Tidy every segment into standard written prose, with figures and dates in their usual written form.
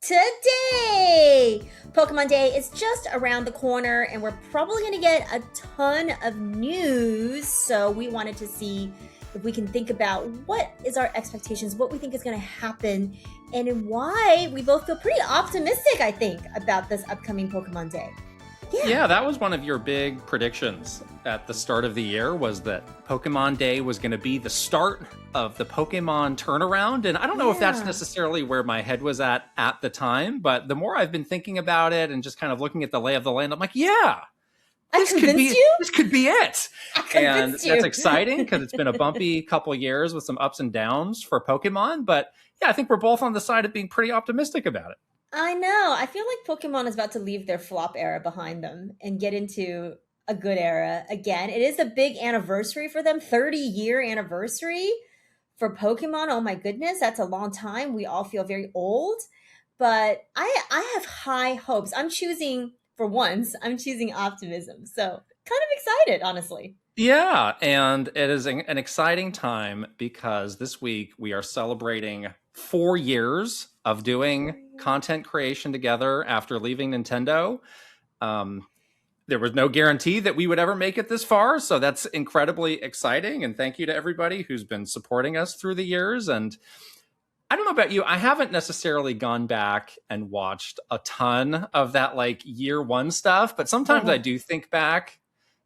today. Pokemon Day is just around the corner and we're probably going to get a ton of news. So we wanted to see if we can think about what is our expectations, what we think is going to happen, and why we both feel pretty optimistic, I think, about this upcoming Pokemon Day. Yeah, that was one of your big predictions at the start of the year, was that Pokemon Day was going to be the start of the Pokemon turnaround. And I don't know if that's necessarily where my head was at the time, but the more I've been thinking about it and just kind of looking at the lay of the land, I'm like, this could be it. And that's exciting because it's been a bumpy couple years with some ups and downs for Pokemon. But yeah, I think we're both on the side of being pretty optimistic about it. I know. I feel like Pokemon is about to leave their flop era behind them and get into a good era again. It is a big anniversary for them, 30-year anniversary for Pokemon. Oh my goodness, that's a long time. We all feel very old, but I have high hopes. I'm choosing optimism. So kind of excited, honestly. Yeah, and it is an exciting time because this week we are celebrating 4 years of doing content creation together after leaving Nintendo. There was no guarantee that we would ever make it this far, so that's incredibly exciting. And thank you to everybody who's been supporting us through the years. And I don't know about you, I haven't necessarily gone back and watched a ton of that like year one stuff, but sometimes I do think back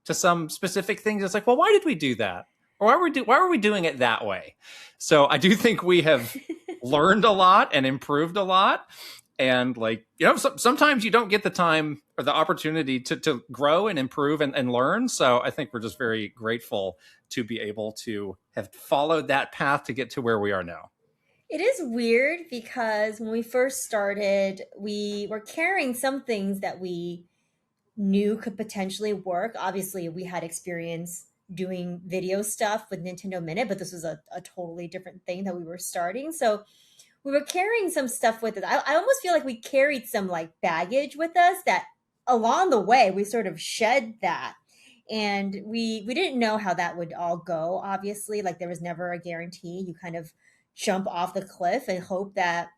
to some specific things. It's like, well, why did we do that? Or why were we doing it that way? So I do think we have learned a lot and improved a lot. And like, you know, sometimes you don't get the time or the opportunity to grow and improve and learn. So I think we're just very grateful to be able to have followed that path to get to where we are now. It is weird because when we first started, we were carrying some things that we knew could potentially work. Obviously, we had experience doing video stuff with Nintendo Minute, but this was a totally different thing that we were starting. So we were carrying some stuff with us. I almost feel like we carried some like baggage with us that along the way we sort of shed that. And we didn't know how that would all go, obviously. Like there was never a guarantee. You kind of jump off the cliff and hope that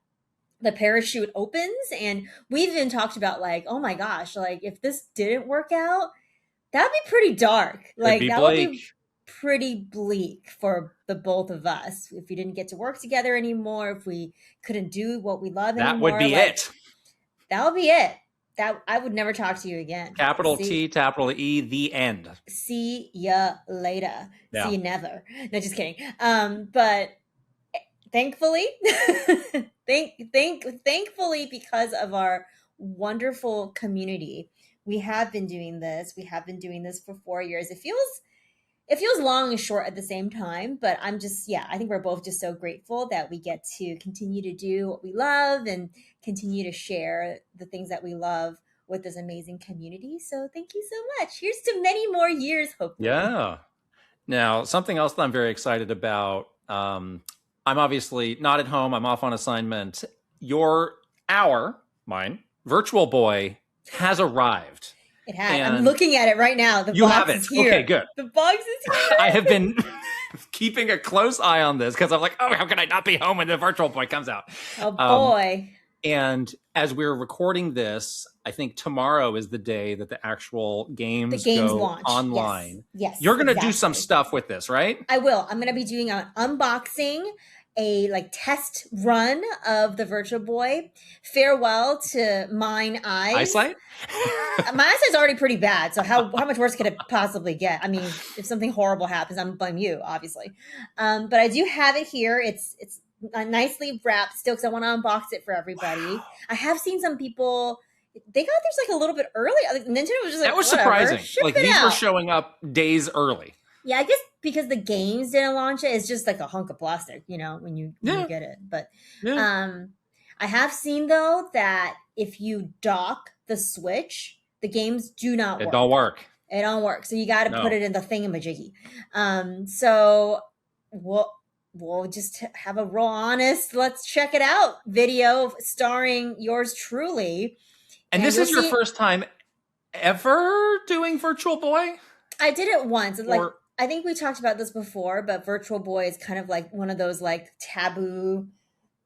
the parachute opens. And we've even talked about like, oh my gosh, like if this didn't work out, that'd be pretty dark. Like that would be pretty bleak for the both of us. If we didn't get to work together anymore, if we couldn't do what we love anymore. That would be it. That would be it. That I would never talk to you again. Capital T, capital E, the end. See ya later. Yeah. See you never. No, just kidding. But thankfully, thankfully, because of our wonderful community, we have been doing this. We have been doing this for 4 years. It feels long and short at the same time, but I think we're both just so grateful that we get to continue to do what we love and continue to share the things that we love with this amazing community. So thank you so much. Here's to many more years, hopefully. Yeah. Now, something else that I'm very excited about, I'm obviously not at home. I'm off on assignment. Mine, Virtual Boy has arrived. It has. And I'm looking at it right now. The box is here. Okay, good. The box is here. I have been keeping a close eye on this because I'm like, oh, how can I not be home when the Virtual Boy comes out? Oh, boy. And as we're recording this, I think tomorrow is the day that the actual games go launch online. Yes. You're going to do some stuff with this, right? I will. I'm going to be doing an unboxing, a like test run of the Virtual Boy. Farewell to mine eyes. Eyesight? My eyesight's already pretty bad, so how much worse could it possibly get? I mean, if something horrible happens, I'm going to blame you, obviously. But I do have it here. It's nicely wrapped still because I want to unbox it for everybody. Wow. I have seen some people, they got theirs like a little bit early. Like, Nintendo was just like, that was surprising. Like these were showing up days early. Yeah, I guess because the games didn't launch it, it's just like a hunk of plastic, you know, when you get it. But I have seen though that if you dock the Switch, the games do not work. It don't work. It don't work. So you got to put it in the thingamajiggy. So we'll just have a real honest, let's check it out video starring yours truly. And this is your first time ever doing Virtual Boy? I did it once. I think we talked about this before, but Virtual Boy is kind of like one of those like taboo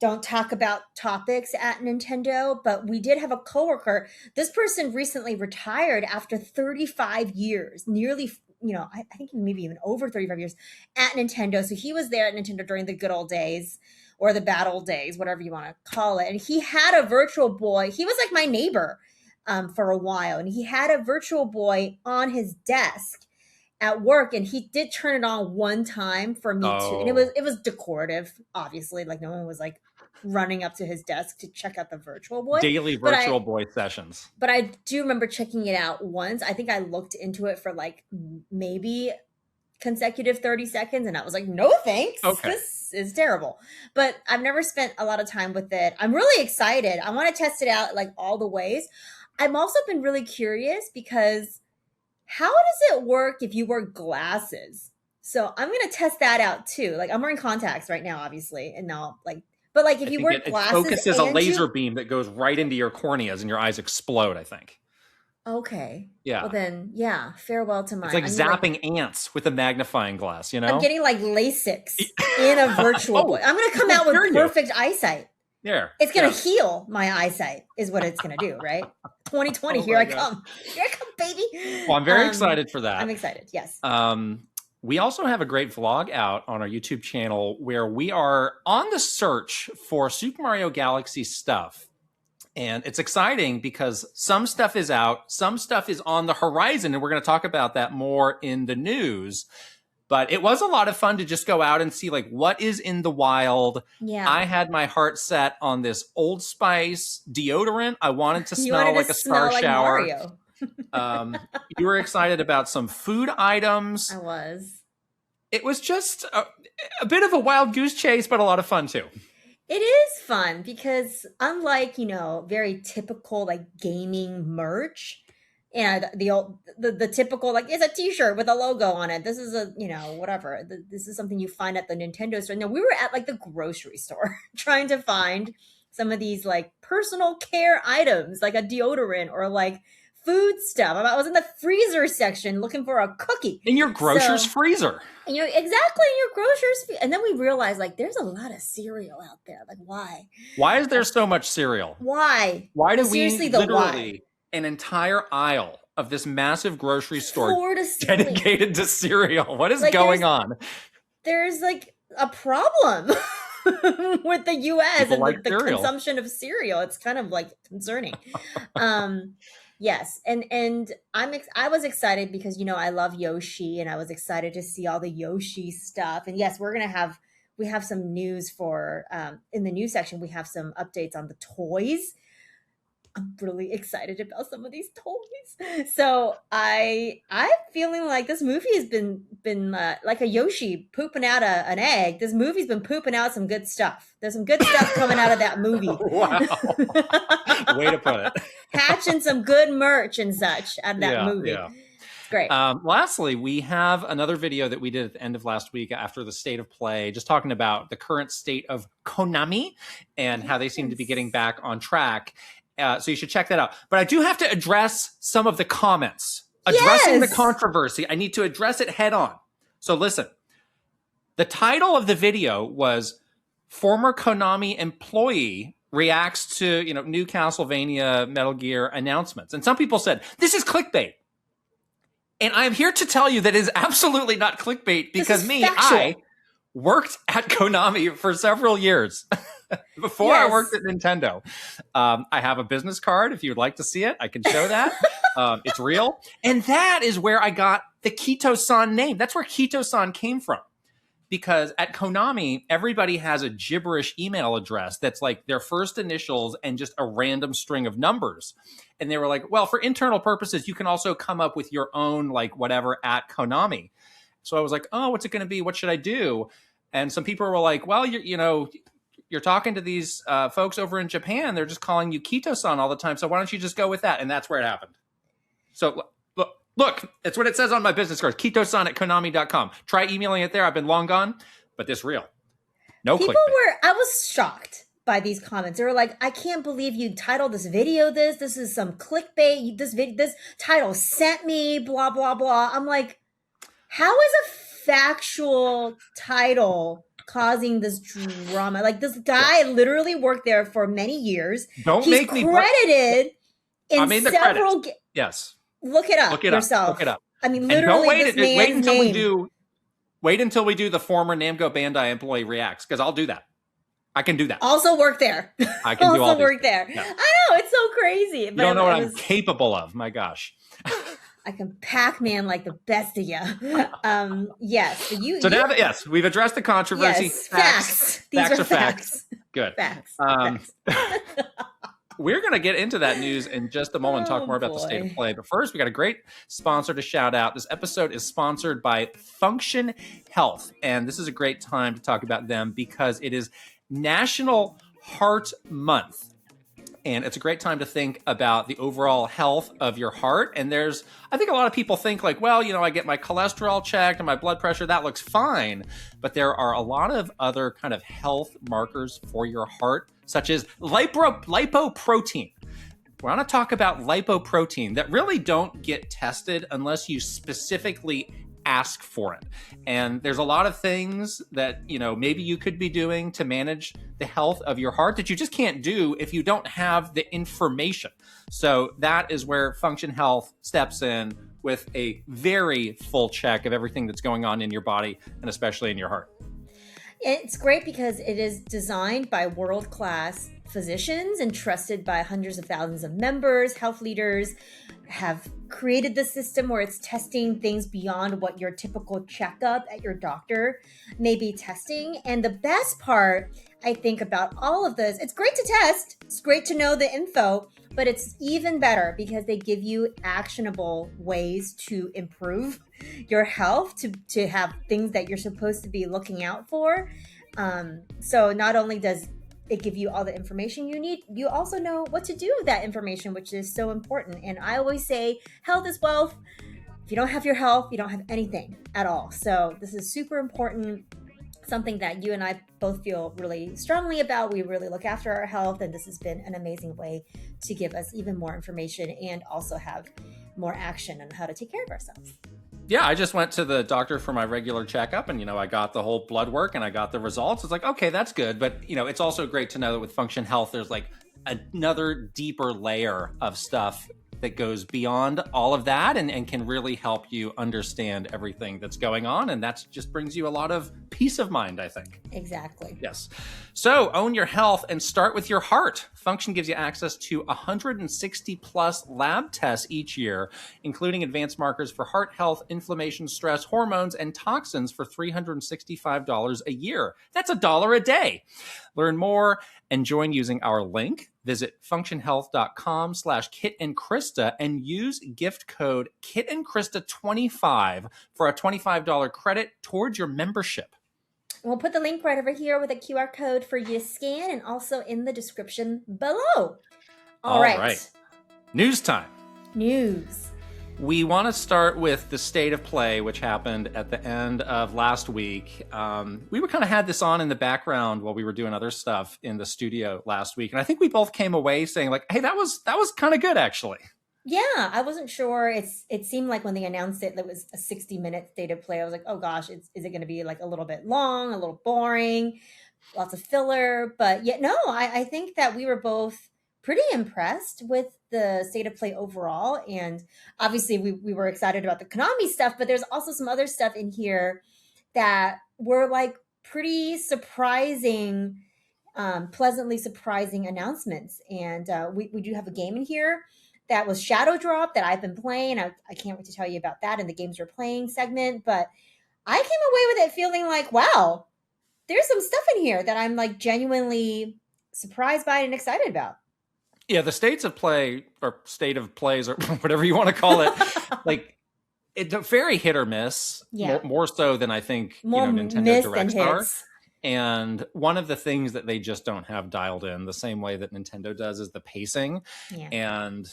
don't talk about topics at Nintendo, but we did have a coworker. This person recently retired after 35 years, nearly, I think maybe even over 35 years at Nintendo. So he was there at Nintendo during the good old days or the bad old days, whatever you want to call it. And he had a Virtual Boy. He was like my neighbor for a while, and he had a Virtual Boy on his desk at work, and he did turn it on one time for me too, and it was decorative, obviously, like no one was like running up to his desk to check out the Virtual Boy. Daily Virtual Boy sessions. But I do remember checking it out once. I think I looked into it for like maybe consecutive 30 seconds, and I was like, no thanks. Okay. This is terrible. But I've never spent a lot of time with it. I'm really excited. I want to test it out like all the ways. I've also been really curious because how does it work if you wear glasses? So I'm going to test that out too. Like I'm wearing contacts right now, obviously. And now but like if you wear glasses. It focuses a laser beam that goes right into your corneas and your eyes explode, I think. Okay. Yeah. Well then, yeah, farewell to mine. It's like zapping ants with a magnifying glass, you know? I'm getting like LASIK in a Virtual Boy. I'm going to come out with perfect eyesight. Yeah. It's going to heal my eyesight is what it's going to do, right? 2020, here I come. Here I come, baby. Well, I'm very excited for that. I'm excited, yes. We also have a great vlog out on our YouTube channel where we are on the search for Super Mario Galaxy stuff. And it's exciting because some stuff is out, some stuff is on the horizon, and we're going to talk about that more in the news. But it was a lot of fun to just go out and see like what is in the wild. Yeah. I had my heart set on this Old Spice deodorant. I wanted to smell like a star shower. You were excited about some food items. I was. It was just a bit of a wild goose chase, but a lot of fun too. It is fun because unlike, very typical like gaming merch, the typical, like, it's a t-shirt with a logo on it. This is a, whatever. This is something you find at the Nintendo store. No, we were at like the grocery store trying to find some of these like personal care items, like a deodorant or like food stuff. I was in the freezer section looking for a cookie. In your grocer's freezer. Exactly, in your grocer's. And then we realized like there's a lot of cereal out there. Like why? Why is there so much cereal? Why? Why do we literally an entire aisle of this massive grocery store dedicated to cereal? What is going on? There's like a problem with the US and the consumption of cereal. It's kind of like concerning. Yes, and I was excited because I love Yoshi, and I was excited to see all the Yoshi stuff. And yes, we have some news for in the news section. We have some updates on the toys. I'm really excited about some of these toys. So I'm feeling like this movie has been like a Yoshi pooping out an egg. This movie's been pooping out some good stuff. There's some good stuff coming out of that movie. Wow. Way to put it. Hatching some good merch and such out of that movie. Yeah. It's great. Lastly, we have another video that we did at the end of last week after the state of play, just talking about the current state of Konami and how they seem to be getting back on track. So you should check that out. But I do have to address some of the comments. Addressing the controversy. I need to address it head on. So listen, the title of the video was former Konami employee reacts to, new Castlevania Metal Gear announcements. And some people said, this is clickbait. And I'm here to tell you that it is absolutely not clickbait because I worked at Konami for several years. Before I worked at Nintendo. I have a business card. If you would like to see it, I can show that. It's real. And that is where I got the Kito-san name. That's where Kito-san came from. Because at Konami, everybody has a gibberish email address that's like their first initials and just a random string of numbers. And they were like, well, for internal purposes, you can also come up with your own, like, whatever at Konami. So I was like, oh, what's it going to be? What should I do? And some people were like, well, you're talking to these folks over in Japan. They're just calling you Kito-san all the time. So why don't you just go with that? And that's where it happened. So look, it's what it says on my business card. Kito-san at Konami.com. Try emailing it there. I've been long gone, but this real. No clickbait. I was shocked by these comments. They were like, I can't believe you titled this video this. This is some clickbait. This title sent me, blah, blah, blah. I'm like, how is a factual title causing this drama. Like this guy literally worked there for many years. Don't He's make me credited in I mean the several. credits. Yes. Look it up Look it yourself. up. Look it up. I mean, And literally, don't this man's wait until name. wait until we do the former Namco Bandai employee reacts, because I'll do that. I can do that. Also work there. I can do all also these work there. Yeah. I know, it's so crazy. You don't know what I'm capable of. My gosh. I can Pac-Man like the best of you. Yes. So now that, yes, we've addressed the controversy. Yes, facts. These Facts are are facts. Good. Facts. We're going to get into that news in just a moment and talk more about the state of play. But first, we got a great sponsor to shout out. This episode is sponsored by Function Health. And this is a great time to talk about them because it is National Heart Month. And it's a great time to think about the overall health of your heart. And I think a lot of people think like, well, I get my cholesterol checked and my blood pressure, that looks fine. But there are a lot of other kind of health markers for your heart, such as lipoprotein. We're going to talk about lipoprotein that really don't get tested unless you specifically ask for it. And there's a lot of things that, maybe you could be doing to manage the health of your heart that you just can't do if you don't have the information. So that is where Function Health steps in with a very full check of everything that's going on in your body and especially in your heart. It's great because it is designed by world-class physicians and trusted by hundreds of thousands of members. Health leaders have created the system where it's testing things beyond what your typical checkup at your doctor may be testing. And the best part, I think, about all of this, it's great to test. It's great to know the info, but it's even better because they give you actionable ways to improve your health, to have things that you're supposed to be looking out for. So not only does it give you all the information you need, you also know what to do with that information, which is so important. And I always say health is wealth. If you don't have your health, you don't have anything at all. So this is super important, something that you and I both feel really strongly about. We really look after our health, and this has been an amazing way to give us even more information and also have more action on how to take care of ourselves. Yeah, I just went to the doctor for my regular checkup and, I got the whole blood work and I got the results. It's like, okay, that's good. But, it's also great to know that with Function Health, there's like another deeper layer of stuff that goes beyond all of that and can really help you understand everything that's going on. And that just brings you a lot of peace of mind, I think. Exactly. Yes. So own your health and start with your heart. Function gives you access to 160 plus lab tests each year, including advanced markers for heart health, inflammation, stress, hormones, and toxins for $365 a year. That's $1 a day. Learn more and join using our link. Visit functionhealth.com/KitandKrysta and use gift code KitandKrysta25 for a $25 credit towards your membership. We'll put the link right over here with a QR code for you to scan and also in the description below. All right. News time. News. We want to start with the state of play, which happened at the end of last week. We kind of had this on in the background while we were doing other stuff in the studio last week. And I think we both came away saying like, hey, that was kind of good, actually. Yeah, I wasn't sure. It seemed like when they announced it was a 60-minute state of play. I was like, oh gosh, is it going to be like a little bit long, a little boring, lots of filler? But yet, no, I think that we were both pretty impressed with the state of play overall. And obviously we were excited about the Konami stuff, but there's also some other stuff in here that were like pretty surprising, pleasantly surprising announcements. And we do have a game in here that was Shadow Drop that I've been playing. I can't wait to tell you about that in the games we're playing segment. But I came away with it feeling like, wow, there's some stuff in here that I'm like genuinely surprised by and excited about. Yeah, the states of play or state of plays or whatever you want to call it, like it's very hit or miss, more so than I think Nintendo Directs are. And one of the things that they just don't have dialed in the same way that Nintendo does is the pacing. Yeah. And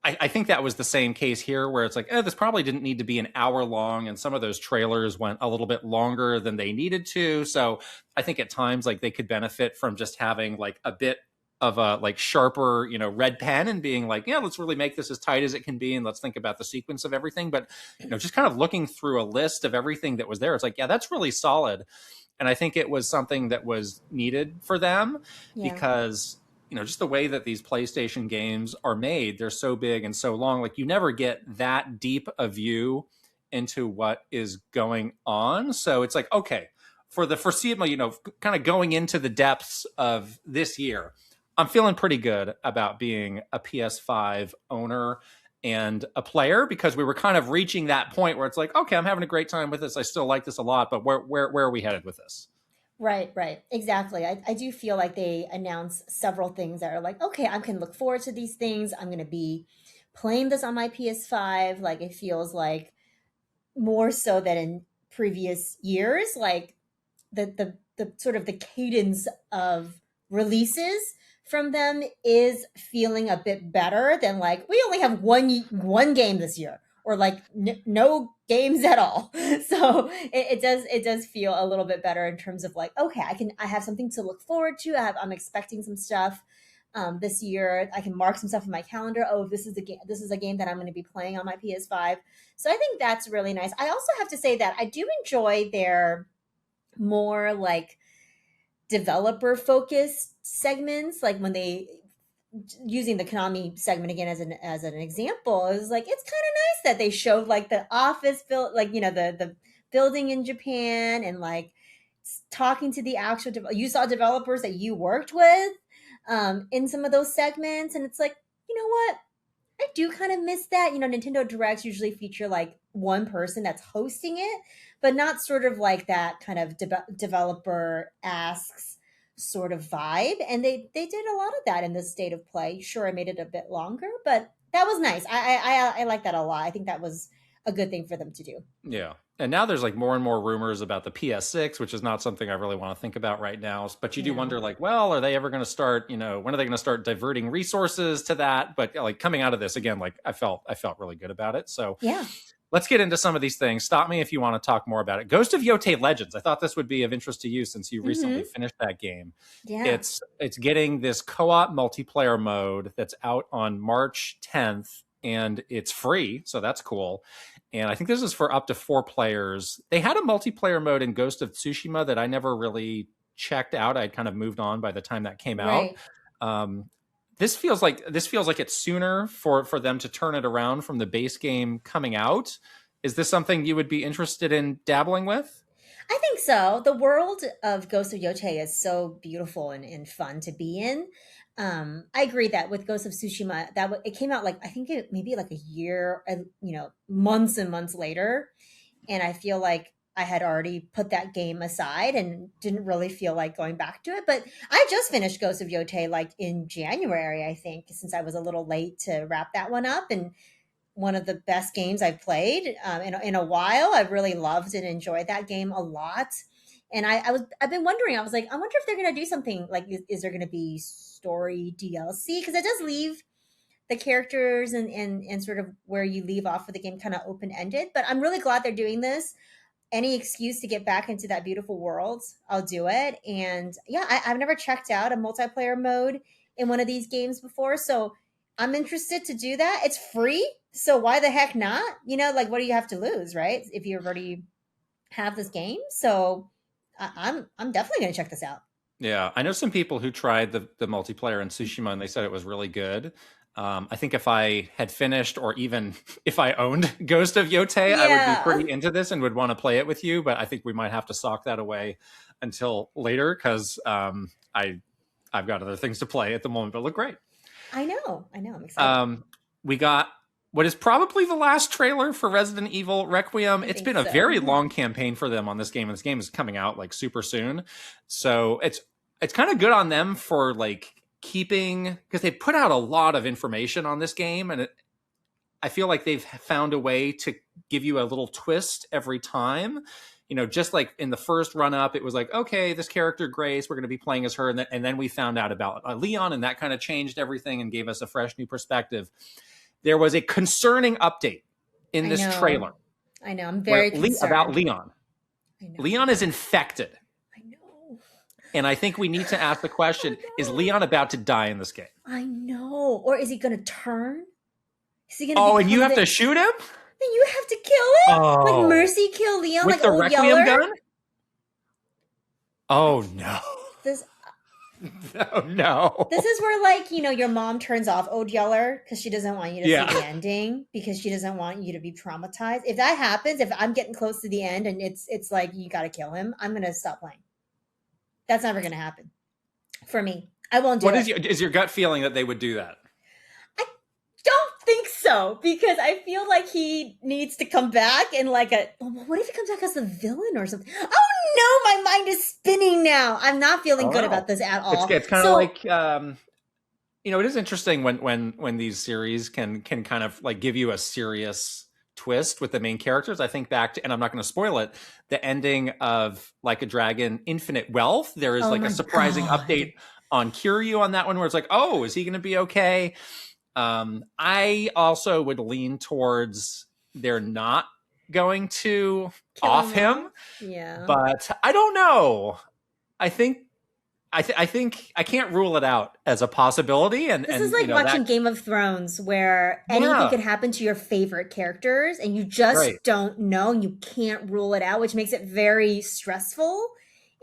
I think that was the same case here where it's like, this probably didn't need to be an hour long. And some of those trailers went a little bit longer than they needed to. So I think at times like they could benefit from just having like a bit of a like sharper, red pen and being like, yeah, let's really make this as tight as it can be and let's think about the sequence of everything. But just kind of looking through a list of everything that was there, it's like, yeah, that's really solid. And I think it was something that was needed for them Yeah. because just the way that these PlayStation games are made, they're so big and so long. Like you never get that deep a view into what is going on. So it's like, okay, for the foreseeable, kind of going into the depths of this year, I'm feeling pretty good about being a PS5 owner and a player because we were kind of reaching that point where it's like, okay, I'm having a great time with this. I still like this a lot, but where are we headed with this? Right, right. Exactly. I do feel like they announce several things that are like, okay, I can look forward to these things. I'm going to be playing this on my PS5. Like, it feels like more so than in previous years. Like, the sort of the cadence of releases from them is feeling a bit better than like we only have one game this year or like no games at all. So it does feel a little bit better in terms of like, okay, I have something to look forward to. I'm expecting some stuff this year. I can mark some stuff in my calendar. Oh, this is the game. This is a game that I'm going to be playing on my PS5. So I think that's really nice. I also have to say that I do enjoy their more like developer focused segments, like when they, using the Konami segment again as an example, it was like it's kind of nice that they showed like the office built, like the building in Japan, and like talking to the actual you saw developers that you worked with in some of those segments, and it's like, you know what, I do kind of miss that. Nintendo Directs usually feature like one person that's hosting it, but not sort of like that kind of developer asks sort of vibe. And they did a lot of that in the State of Play. Sure, I made it a bit longer, but that was nice. I like that a lot. I think that was a good thing for them to do. Yeah. And now there's like more and more rumors about the PS6, which is not something I really want to think about right now. But you do Yeah. wonder, like, well, are they ever going to start? When are they going to start diverting resources to that? But like coming out of this again, like I felt really good about it. So Yeah. let's get into some of these things. Stop me if you want to talk more about it. Ghost of Yotei Legends. I thought this would be of interest to you since you recently Mm-hmm. finished that game. Yeah. It's getting this co-op multiplayer mode that's out on March 10th, and it's free, so that's cool. And I think this is for up to 4 players. They had a multiplayer mode in Ghost of Tsushima that I never really checked out. I'd kind of moved on by the time that came out. Right. Um, this feels like it's sooner for them to turn it around from the base game coming out. Is this something you would be interested in dabbling with? I think so. The world of Ghost of Yotei is so beautiful and fun to be in. I agree that with Ghost of Tsushima, it came out like I think it maybe like a year, months and months later, and I feel like I had already put that game aside and didn't really feel like going back to it. But I just finished Ghost of Yotei like in January, I think, since I was a little late to wrap that one up, and one of the best games I've played in a while. I've really loved and enjoyed that game a lot. And I've been wondering. I was like, I wonder if they're going to do something like, is there going to be story DLC? Because it does leave the characters and sort of where you leave off of the game kind of open ended. But I'm really glad they're doing this. Any excuse to get back into that beautiful world, I'll do it. And yeah, I've never checked out a multiplayer mode in one of these games before, so I'm interested to do that. It's free, so why the heck not? Like, what do you have to lose, right? If you already have this game, so I'm definitely going to check this out. Yeah, I know some people who tried the multiplayer in Tsushima and they said it was really good. I think if I had finished or even if I owned Ghost of Yotei, I would be Yeah, pretty into this and would want to play it with you. But I think we might have to sock that away until later because I've got other things to play at the moment. But look great. I know, I'm excited. We got what is probably the last trailer for Resident Evil Requiem. I It's think been a so. very long campaign for them on this game, and this game is coming out like super soon. So it's kind of good on them for like keeping because they put out a lot of information on this game, and I feel like they've found a way to give you a little twist every time. Just like in the first run up, it was like, okay, this character Grace, we're going to be playing as her, and then we found out about Leon, and that kind of changed everything and gave us a fresh new perspective. There was a concerning update in I this know. trailer I know. I'm where very about concerned. Leon. I know. Leon is infected. I know. And I think we need to ask the Oh question, is no. Leon about to die in this game? I know. Or is he gonna turn? Is he gonna Oh, and you become have the to shoot him? then you have to kill him? Like Oh, Mercy kill Leon with like the Old Requiem Yeller? gun? Oh, Like no. this Oh, no. this is where like, your mom turns off Old Yeller because she doesn't want you to see Yeah. the ending because she doesn't want you to be traumatized. If that happens, if I'm getting close to the end and it's like you gotta kill him, I'm gonna stop playing. That's never gonna happen for me. I won't do What it. is your gut feeling that they would do that? I don't think so because I feel like he needs to come back and like what if he comes back as a villain or something? Oh no, my mind is spinning now. I'm not I feeling don't good know. about this at It's all. it's kind of So like it is interesting when these series can kind of like give you a serious twist with the main characters. I think back to, and I'm not going to spoil it, the ending of Like a Dragon Infinite Wealth. There is oh like a my surprising god. update on Kiryu on that one where it's like, oh, is he going to be okay? I also would lean towards they're not going to Kill off him him, off? Yeah. but I don't know. I think I think I can't rule it out as a possibility, This is and like that watching Game of Thrones where anything yeah, could happen to your favorite characters and you right, just don't know and you can't rule it out, which makes it very stressful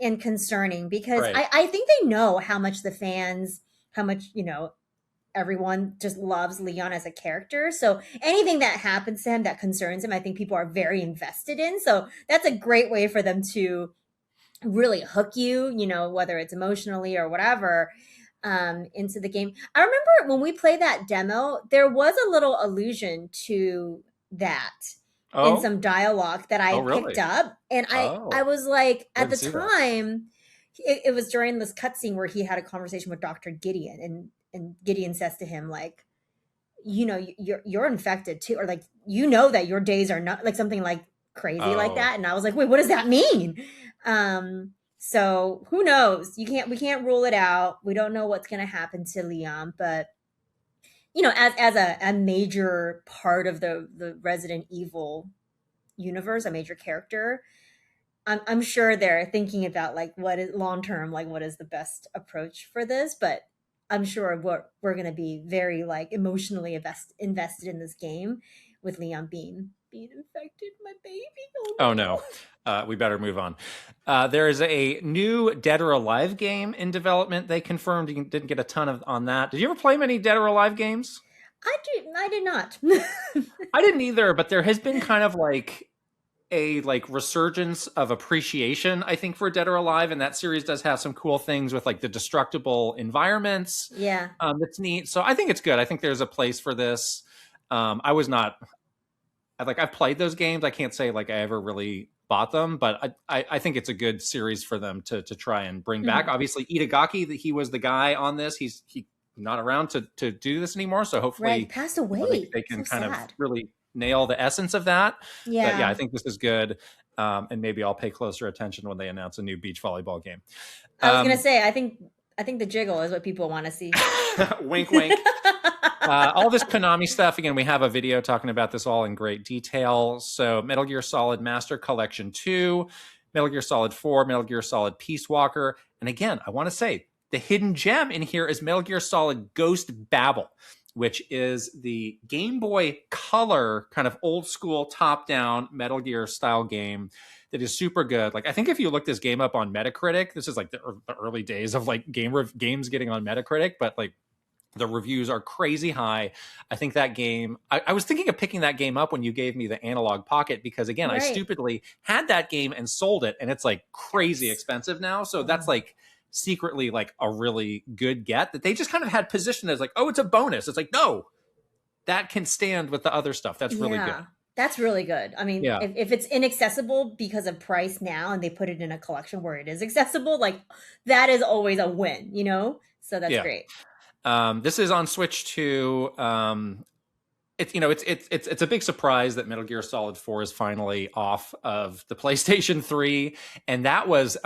and concerning because right, I think they know how much the fans, how much, everyone just loves Leon as a character. So anything that happens to him that concerns him, I think people are very invested in. So that's a great way for them to really hook you, whether it's emotionally or whatever, into the game. I remember when we played that demo, there was a little allusion to that in oh, some dialogue that I oh, had picked really, up. And I oh, was like, I at didn't the see that. time, it was during this cutscene where he had a conversation with Dr. Gideon, and Gideon says to him, like, you're infected too, or like, that your days are not like something like crazy like Oh, that. And I was like, wait, what does that mean? So who knows? We can't rule it out. We don't know what's gonna happen to Leon, but as a major part of the Resident Evil universe, a major character, I'm sure they're thinking about like what is long term, like what is the best approach for this. But I'm sure we're going to be very like emotionally invested in this game with Leon being infected, my baby. oh Oh no, no. we better move on. There is a new Dead or Alive game in development. They confirmed. You didn't get a ton of on that. Did you ever play many Dead or Alive games? I did not. I didn't either, but there has been kind of like a like resurgence of appreciation, I think, for Dead or Alive, and that series does have some cool things with like the destructible environments. Yeah. That's neat. So I think it's good. I think there's a place for this. I was not I've played those games. I can't say like I ever really bought them, but I think it's a good series for them to try and bring back. Mhm. Obviously, Itagaki, that he was the guy on this. He not around to do this anymore. So Right. He hopefully, passed they, away. they So can kind of sad. really nail the essence of that. But yeah, I Yeah. think this is good. And maybe I'll pay closer attention when they announce a new beach volleyball game. I was gonna Um, say, I think the jiggle is what people want to see. wink, wink. All this Konami stuff, again, we have a video talking about this all in great detail. So Metal Gear Solid Master Collection 2, Metal Gear Solid 4, Metal Gear Solid Peace Walker. And again, I want to say the hidden gem in here is Metal Gear Solid Ghost Babel, which is the Game Boy Color kind of old school top-down Metal Gear style game that is super good. Like, I think if you look this game up on Metacritic, this is like the early days of like games getting on Metacritic, but like the reviews are crazy high. I think that game, I was thinking of picking that game up when you gave me the Analog Pocket because, again, I Right. stupidly had that game and sold it, and it's like crazy Yikes. expensive now. So that's Oh. like secretly like a really good get that they just kind of had positioned as like, oh, it's a bonus. It's like, no, that can stand with the other stuff. That's really good. Yeah, that's really good. I mean, Yeah. if it's inaccessible because of price now and they put it in a collection where it is accessible, like that is always a win. So that's Yeah. great. This is on Switch 2. It's a big surprise that Metal Gear Solid 4 is finally off of the PlayStation 3. And that was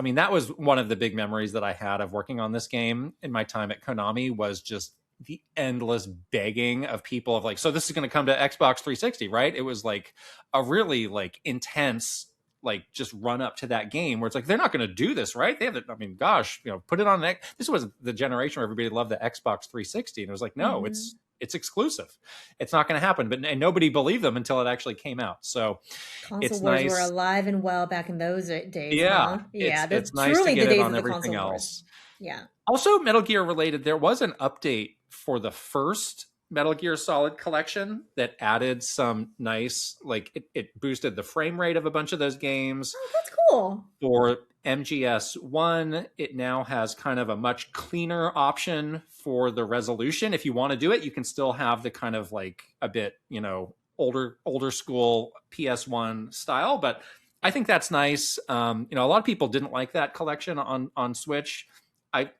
one of the big memories that I had of working on this game in my time at Konami, was just the endless begging of people of like, so this is going to come to Xbox 360, right? It was like a really like intense like just run up to that game where it's like they're not going to do this, right? They have it. I mean, gosh, put it on. This was the generation where everybody loved the Xbox 360, and it was like, no, Mhm. it's exclusive. It's not going to happen. And nobody believed them until it actually came out. So Console it's wars were nice. alive and well back in those days, Yeah, huh? Yeah, they're it's nice to truly the get it days on of the everything console wars. else. Yeah. Also, Metal Gear related, there was an update for the first Metal Gear Solid collection that added some nice, like it boosted the frame rate of a bunch of those games. Oh, that's cool. For MGS1, it now has kind of a much cleaner option for the resolution. If you want to do it, you can still have the kind of like a bit, older school PS1 style, but I think that's nice. A lot of people didn't like that collection on Switch. I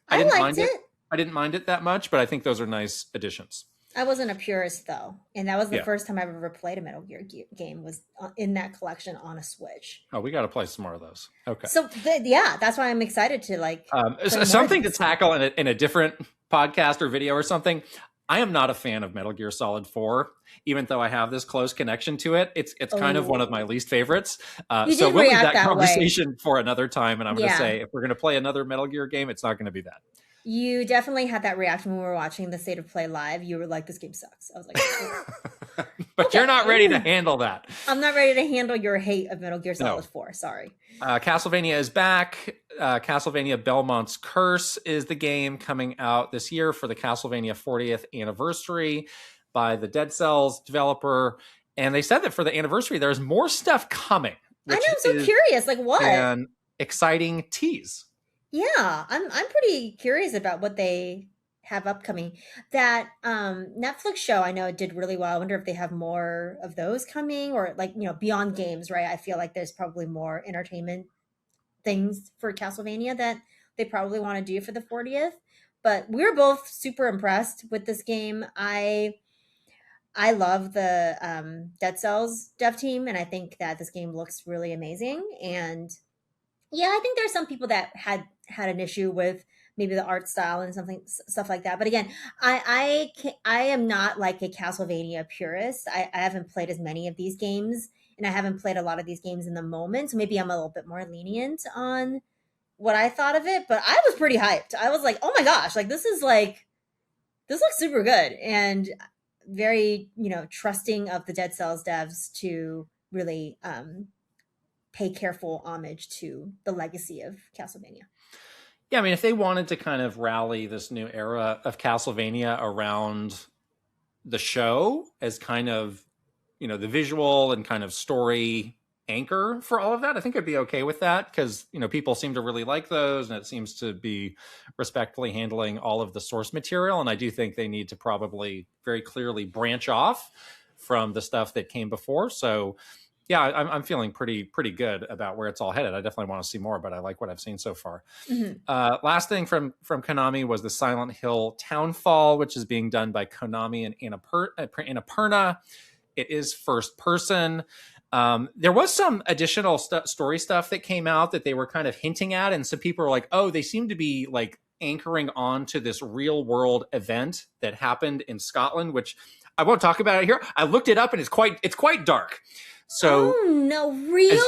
I I didn't liked mind it. it. I didn't mind it that much, but I think those are nice additions. I wasn't a purist though, and that was the Yeah. first time I've ever played a Metal Gear game was in that collection on a Switch. Oh, we got to play some more of those. Okay. So yeah, that's why I'm excited to like play more Something of to these. tackle in a different podcast or video or something. I am not a fan of Metal Gear Solid 4, even though I have this close connection to it. It's kind of one of my Oh, least favorites. you So did we'll leave react that that way. conversation for another time. And I'm going to Yeah, say, if we're going to play another Metal Gear game, it's not going to be that. you definitely had that reaction when we were watching the State of Play live. You were like, "This game sucks." I was like, But "Okay, you're not ready to handle that. I'm not ready to handle your hate of Metal Gear Solid No. 4." Sorry. Castlevania is back. Castlevania Belmont's Curse is the game coming out this year for the Castlevania 40th anniversary by the Dead Cells developer. And they said that for the anniversary, there's more stuff coming, I know. which I'm so is curious. Like, what? an exciting tease. Yeah, I'm pretty curious about what they have upcoming. That Netflix show I know it did really well. I wonder if they have more of those coming or like, beyond games, right? I feel like there's probably more entertainment things for Castlevania that they probably want to do for the 40th. But we were both super impressed with this game. I love the Dead Cells dev team, and I think that this game looks really amazing. And yeah, I think there's some people that had an issue with maybe the art style and stuff like that. But again, I am not like a Castlevania purist. I haven't played as many of these games, and I haven't played a lot of these games in the moment. So maybe I'm a little bit more lenient on what I thought of it. But I was pretty hyped. I was like, oh my gosh, like this looks super good, and very trusting of the Dead Cells devs to really pay careful homage to the legacy of Castlevania. Yeah, I mean, if they wanted to kind of rally this new era of Castlevania around the show as kind of, the visual and kind of story anchor for all of that, I think I'd be okay with that because, people seem to really like those and it seems to be respectfully handling all of the source material. And I do think they need to probably very clearly branch off from the stuff that came before. So yeah, I'm feeling pretty good about where it's all headed. I definitely want to see more, but I like what I've seen so far. Mm-hmm. Last thing from Konami was the Silent Hill Townfall, which is being done by Konami and Annapurna. It is first person. There was some additional story stuff that came out that they were kind of hinting at, and some people were like, "Oh, they seem to be like anchoring on to this real world event that happened in Scotland," which I won't talk about it here. I looked it up, and it's quite dark. So, oh no, real?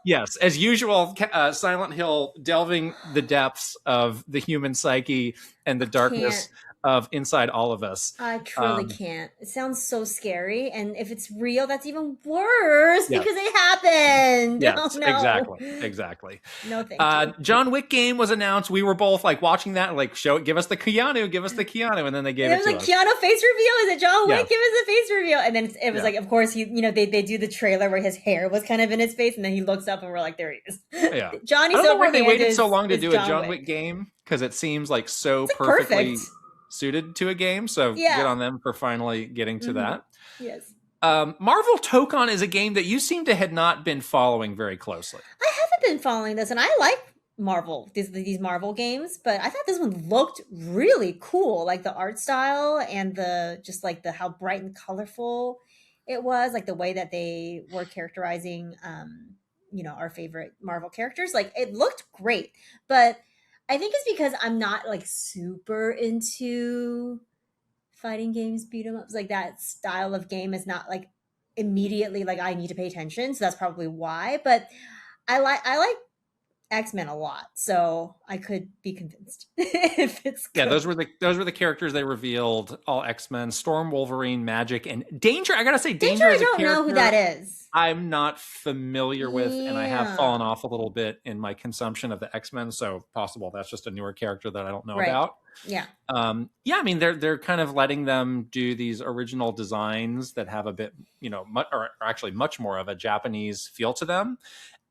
Yes, as usual, Silent Hill delving the depths of the human psyche and the darkness of inside all of us. I truly can't. It sounds so scary, and if it's real, that's even worse because it happened. Yes, oh, no. exactly. No, thank you. John Wick game was announced. We were both like watching that, like give us the Keanu, and then they gave it to us. Keanu face reveal. Is it John Wick? Yes. Give us a face reveal, and then it was like, of course, they do the trailer where his hair was kind of in his face, and then he looks up, and we're like, there he is. Yeah, Johnny I don't know why Silverhand they waited so long to do a John John Wick game because it seems like so it's perfectly perfect. suited to a game. So good on them for finally getting to that. Yes. Marvel Tokon is a game that you seem to had not been following very closely. I haven't been following this, and I like Marvel, these Marvel games, but I thought this one looked really cool, like the art style and the how bright and colorful it was, like the way that they were characterizing our favorite Marvel characters. Like it looked great, but I think it's because I'm not like super into fighting games, beat 'em ups. Like that style of game is not like immediately like I need to pay attention, so that's probably why. But I like X-Men a lot, so I could be convinced if it's Yeah, good. those were the characters they revealed. All X-Men, Storm, Wolverine, Magic, and Danger. I gotta say, Danger, Danger I is a don't know who that character is. I'm not familiar with, and I have fallen Yeah. off a little bit in my consumption of the X-Men. So possible that's just a newer character that I don't know Right. about. Yeah. Yeah, I mean they're kind of letting them do these original designs that have a bit, or actually much more of a Japanese feel to them.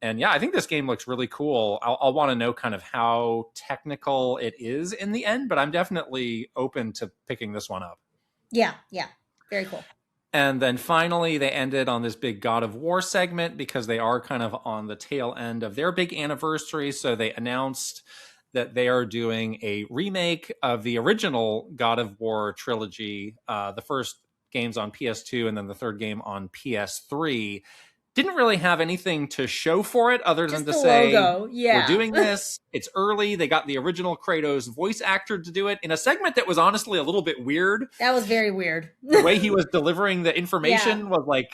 And yeah, I think this game looks really cool. I'll want to know kind of how technical it is in the end, but I'm definitely open to picking this one up. Yeah. Yeah. Very cool. And then finally, they ended on this big God of War segment because they are kind of on the tail end of their big anniversary. So they announced that they are doing a remake of the original God of War trilogy. The first game's on PS2 and then the third game on PS3. Didn't really have anything to show for it other than Just to the say, logo. we're Yeah. doing this. It's early. They got the original Kratos voice actor to do it in a segment that was honestly a little bit weird. That was very weird. The way he was delivering the information Yeah. was like,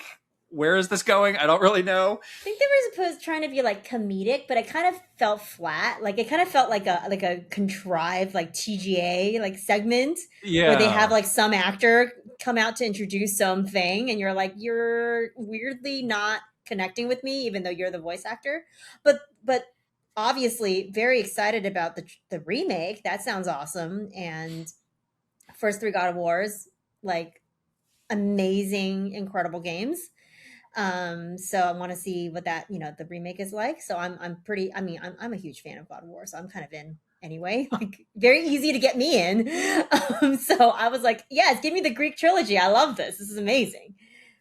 where is this going? I don't really know. I think they were supposed trying to be like comedic, but it kind of felt flat. Like it kind of felt like a contrived like TGA like segment where they have Yeah. like some actor come out to introduce something, and you're like you're weirdly not connecting with me, even though you're the voice actor. But obviously very excited about the remake. That sounds awesome. And first three God of Wars, like amazing, incredible games. So I want to see what that, the remake is like. So I'm pretty, I mean, I'm a huge fan of God of War, so I'm kind of in anyway, like very easy to get me in. So I was like, yes, give me the Greek trilogy. I love this. This is amazing.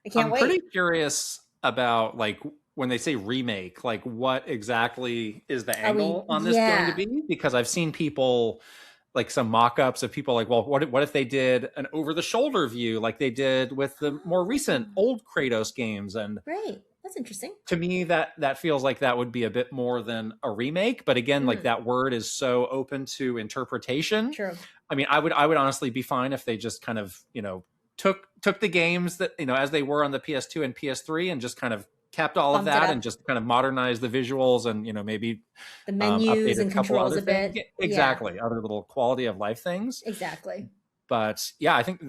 I can't I'm pretty wait. curious about like when they say remake, like what exactly is the Are we, angle on this going to yeah, be? Because I've seen people like some mock-ups of people like, well, what if they did an over-the-shoulder view like they did with the more recent old Kratos games? And right. That's interesting. to me, that feels like that would be a bit more than a remake. But again, like Mm, that word is so open to interpretation. true. I mean, I would honestly be fine if they just kind of, took the games that, as they were on the PS2 and PS3 and just kind of kept all of Bumped it that and up, just kind of modernized the visuals and, maybe the menus updated a and couple controls other a things. bit. Yeah, Exactly. Other little quality of life things. exactly. But yeah, I think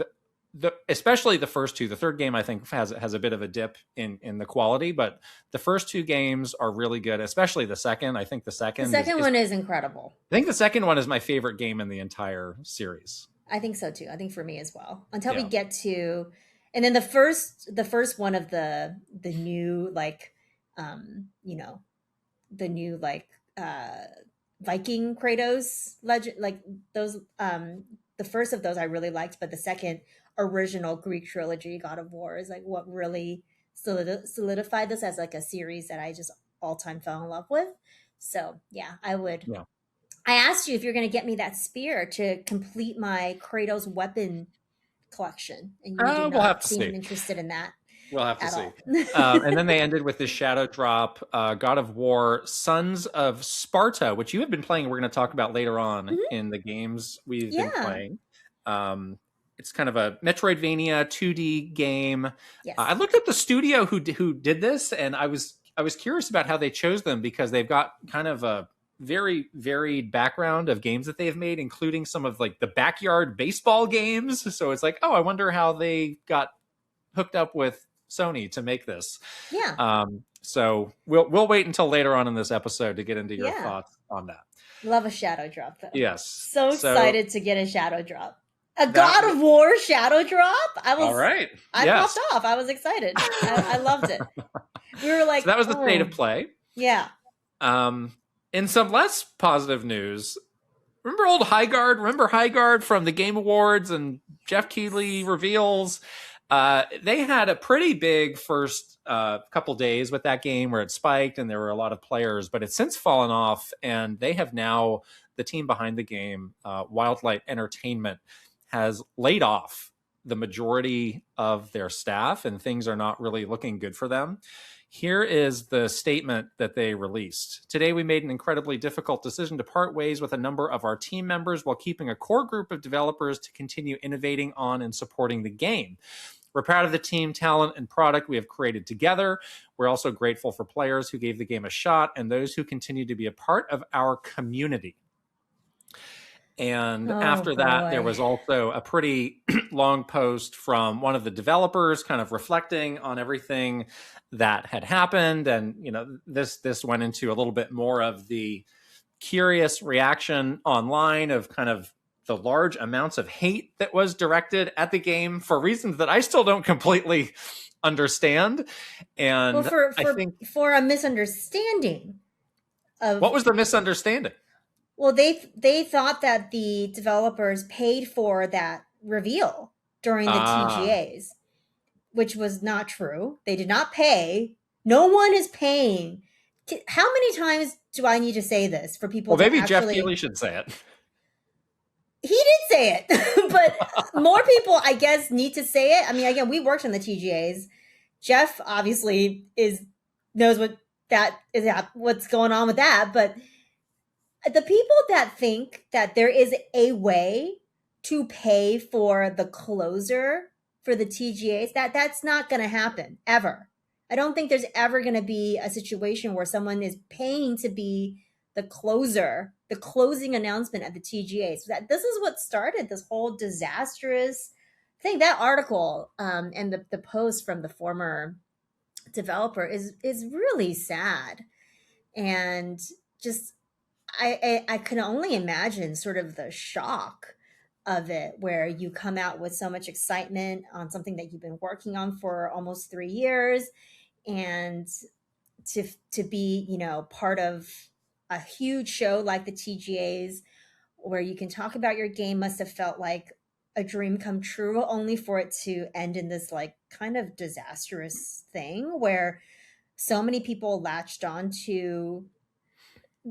especially the first two, the third game I think has a bit of a dip in the quality, but the first two games are really good, especially the second. I think the The second second one is incredible. I think the second one is my favorite game in the entire series. I think so too. I think for me as well. Until we Yeah. get to, and then the first one of the new like, you know, the new like Viking Kratos legend, like those, the first of those I really liked, but the second original Greek trilogy, God of War, is like what really solidified this as like a series that I just all time fell in love with. So yeah, I would. Yeah. I asked you if you're going to get me that spear to complete my Kratos weapon collection, and you did We'll have not to seem see. interested in that We'll have to at see. all. And then they ended with this shadow drop, God of War, Sons of Sparta, which you have been playing. We're going to talk about later on Mhm. in the games we've been Yeah. playing. It's kind of a Metroidvania 2D game. Yes. I looked up the studio who did this, and I was curious about how they chose them because they've got kind of a very varied background of games that they've made, including some of like the backyard baseball games. So it's like, oh, I wonder how they got hooked up with Sony to make this. Yeah. So we'll wait until later on in this episode to get into your Yeah. thoughts on that. Love a shadow drop though. Yes. So So excited to get a shadow drop. A that God of War shadow drop. all right. I Yes. popped off. I was excited. I loved it. We were like, So that was the state of oh, play. yeah. In some less positive news, remember old Highguard? Remember Highguard from the Game Awards and Jeff Keighley reveals? They had a pretty big first couple days with that game where it spiked and there were a lot of players, but it's since fallen off, and they have now, the team behind the game, Wildlight Entertainment, has laid off the majority of their staff, and things are not really looking good for them. Here is the statement that they released. Today, we made an incredibly difficult decision to part ways with a number of our team members while keeping a core group of developers to continue innovating on and supporting the game. We're proud of the team, talent, and product we have created together. We're also grateful for players who gave the game a shot and those who continue to be a part of our community. And Oh after that, there boy. was also a pretty long post from one of the developers kind of reflecting on everything that had happened. And, this went into a little bit more of the curious reaction online of kind of the large amounts of hate that was directed at the game for reasons that I still don't completely understand. Well, And for I think, for a misunderstanding what of, was the misunderstanding? well, they thought that the developers paid for that reveal during the Ah, TGAs, which was not true. They did not pay. No one is paying. How many times do I need to say this for people well, to maybe Jeff Keighley actually? should say it. He did say it, but more people, I guess, need to say it. I mean, again, we worked on the TGAs. Jeff obviously is knows what that is, what's going on with that, but the people that think that there is a way to pay for the closer for the TGAs, that's not going to happen ever. I don't think there's ever going to be a situation where someone is paying to be the closer, the closing announcement at the TGA. So that this is what started this whole disastrous thing. That article and the post from the former developer is really sad, and just I can only imagine sort of the shock of it, where you come out with so much excitement on something that you've been working on for almost 3 years, and to be, part of a huge show like the TGAs, where you can talk about your game, must have felt like a dream come true, only for it to end in this like kind of disastrous thing where so many people latched on to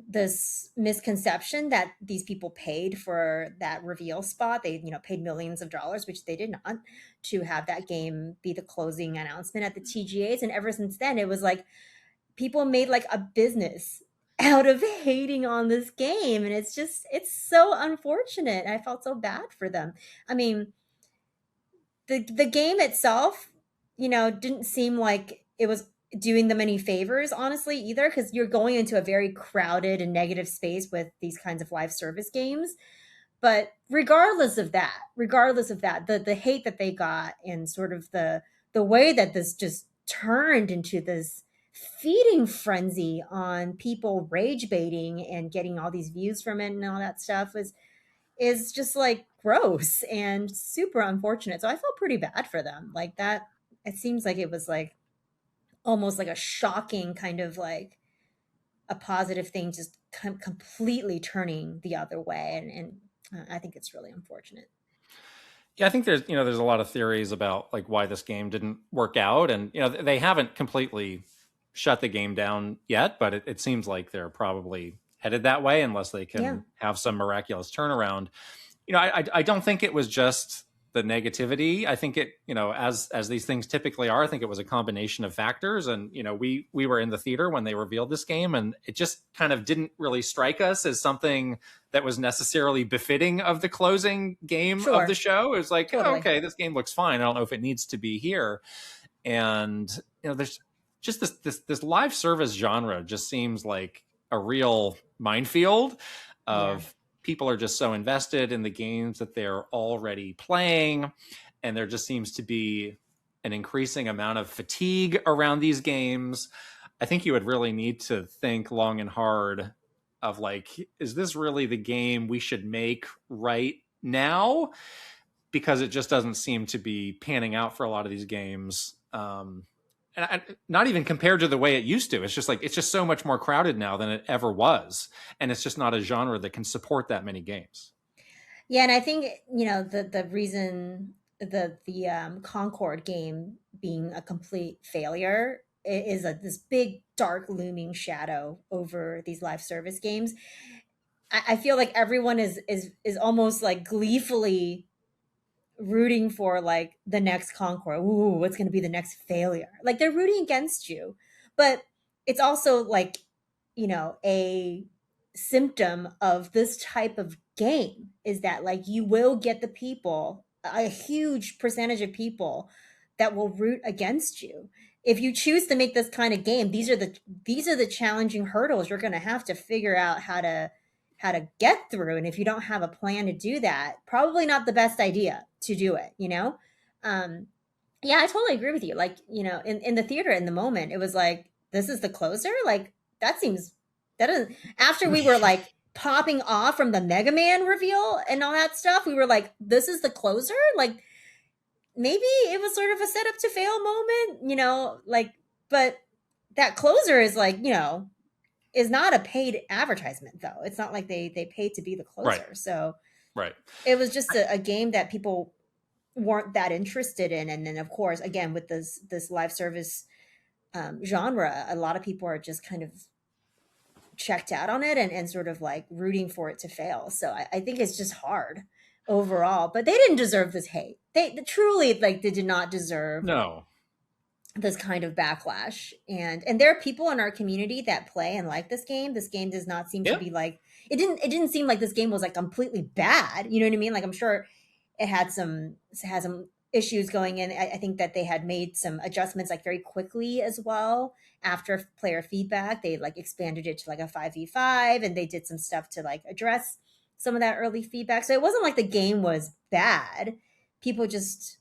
this misconception that these people paid for that reveal spot. They, paid millions of dollars, which they did not, to have that game be the closing announcement at the TGAs. And ever since then, it was like people made like a business out of hating on this game. And it's so unfortunate. I felt so bad for them. I mean, the game itself, didn't seem like it was doing them any favors, honestly, either, because you're going into a very crowded and negative space with these kinds of live service games. But regardless of that, the hate that they got, and sort of the way that this just turned into this feeding frenzy on people rage baiting and getting all these views from it and all that stuff is just like gross and super unfortunate. So I felt pretty bad for them. Like that, it seems like it was like almost like a shocking kind of like a positive thing, just completely turning the other way. And I think it's really unfortunate. Yeah, I think there's a lot of theories about like why this game didn't work out, and they haven't completely shut the game down yet, but it seems like they're probably headed that way unless they Yeah, can have some miraculous turnaround. I don't think it was just the negativity. I think it, as these things typically are, I think it was a combination of factors. And we were in the theater when they revealed this game, and it just kind of didn't really strike us as something that was necessarily befitting of the closing game of the sure, show. It was like, oh, totally. okay, this game looks fine. I don't know if it needs to be here. And there's just this live service genre just seems like a real minefield Yeah. of people are just so invested in the games that they're already playing, and there just seems to be an increasing amount of fatigue around these games. I think you would really need to think long and hard of like, is this really the game we should make right now? Because it just doesn't seem to be panning out for a lot of these games. Not even compared to the way it used to. It's just like it's just so much more crowded now than it ever was, and it's just not a genre that can support that many games. Yeah, and I think, the reason the Concord game being a complete failure is this big dark looming shadow over these live service games. I feel like everyone is almost like gleefully rooting for like the next Concord. Ooh, what's going to be the next failure? Like they're rooting against you, but it's also like, a symptom of this type of game is that like you will get the people, a huge percentage of people that will root against you. If you choose to make this kind of game, these are the challenging hurdles you're going to have to figure out how to get through. And if you don't have a plan to do that, probably not the best idea to do it, you know? Yeah, I totally agree with you. Like, in the theater in the moment, it was like, this is the closer? Like, that seems, that doesn't, after we were like popping off from the Mega Man reveal and all that stuff, we were like, this is the closer? Like, maybe it was sort of a setup to fail moment, like, but that closer is like, is not a paid advertisement though. It's not like they paid to be the closer. Right. So Right. it was just a game that people weren't that interested in. And then of course, again, with this live service genre, a lot of people are just kind of checked out on it and sort of like rooting for it to fail. So I think it's just hard overall, but they didn't deserve this hate. They truly, like, they did not deserve this kind of backlash. And there are people in our community that play and like this game. This game does not seem to be like, it didn't seem like this game was like completely bad. You know what I mean? Like, I'm sure it had some issues going in. I think that they had made some adjustments like very quickly as well. After player feedback, they like expanded it to like a 5v5, and they did some stuff to like address some of that early feedback. So it wasn't like the game was bad. People just,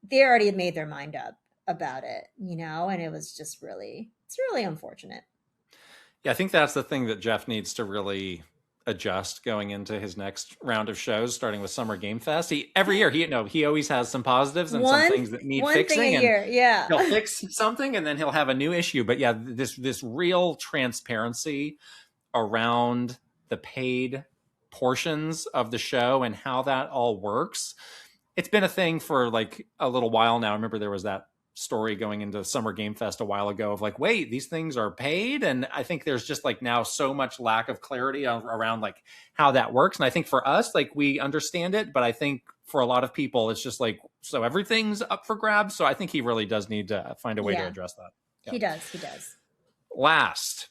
they already had made their mind up about it, and it was just it's really unfortunate. Yeah, I think that's the thing that Jeff needs to really adjust going into his next round of shows, starting with Summer Game Fest. Every year, he always has some positives and some things that need fixing. One thing a year, yeah. He'll fix something and then he'll have a new issue. But yeah, this real transparency around the paid portions of the show and how that all works. It's been a thing for like a little while now. I remember there was that story going into Summer Game Fest a while ago of like, wait, these things are paid. And I think there's just like now so much lack of clarity around like how that works. And I think for us, like, we understand it, but I think for a lot of people, it's just like, so everything's up for grabs. So I think he really does need to find a way to address that. Yeah. He does. Last,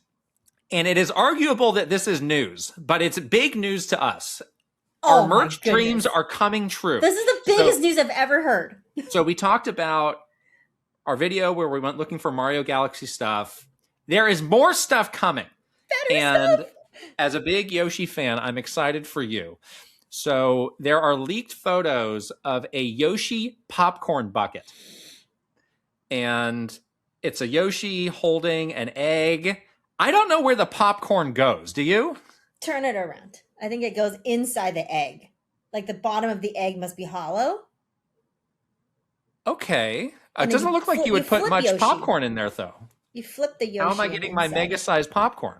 and it is arguable that this is news, but it's big news to us. Our merch dreams are coming true. This is the biggest news I've ever heard. So we talked about our video where we went looking for Mario Galaxy stuff. There is more stuff coming. And as a big Yoshi fan, I'm excited for you. So there are leaked photos of a Yoshi popcorn bucket. And it's a Yoshi holding an egg. I don't know where the popcorn goes. Do you? Turn it around. I think it goes inside the egg. Like the bottom of the egg must be hollow. Okay. It doesn't look like you would put much popcorn in there, though. You flip the Yoshi. How am I getting my mega-sized popcorn?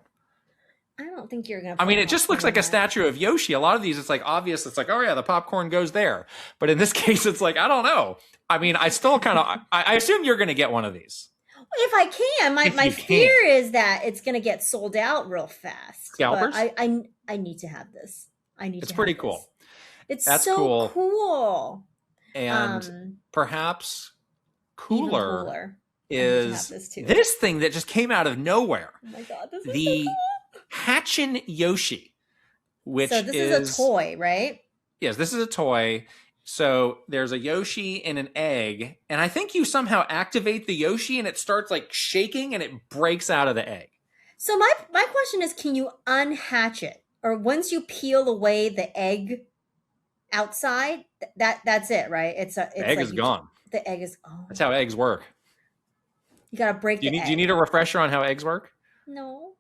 I don't think you're going to. I mean, it just looks like a statue of Yoshi. A lot of these, it's like obvious. It's like, oh yeah, the popcorn goes there. But in this case, it's like, I don't know. I mean, I still kind of, I assume you're going to get one of these. If I can. My fear is that it's going to get sold out real fast. Scalpers? But I need to have this. It's pretty cool. That's so cool. And perhaps cooler is this thing that just came out of nowhere. Oh my God, this is so cool. Hatchin' Yoshi, which so this is a toy, right? Yes, this is a toy. So there's a Yoshi and an egg, and I think you somehow activate the Yoshi and it starts like shaking and it breaks out of the egg. So my question is, can you unhatch it? Or once you peel away the egg outside, that's it, right? The egg is gone. The egg is gone. That's how eggs work. You gotta break the egg. Do you need a refresher on how eggs work? No.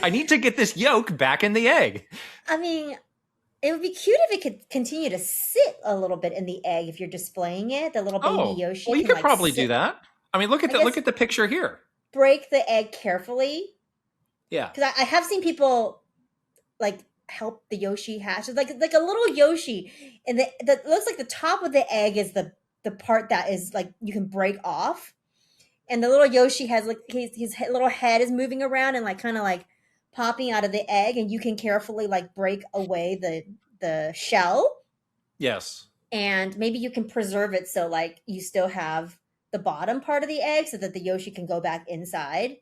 I need to get this yolk back in the egg. I mean, it would be cute if it could continue to sit a little bit in the egg if you're displaying it. The little baby Yoshi. Well, you could probably do that. I mean, look at the picture here. Break the egg carefully. Yeah. Because I have seen people like help the Yoshi hatch. It's like a little Yoshi, and that looks like the top of the egg is the part that is like you can break off, and the little Yoshi has like his little head is moving around and like kind of like popping out of the egg, and you can carefully like break away the shell. Yes. And maybe you can preserve it so like you still have the bottom part of the egg so that the Yoshi can go back inside.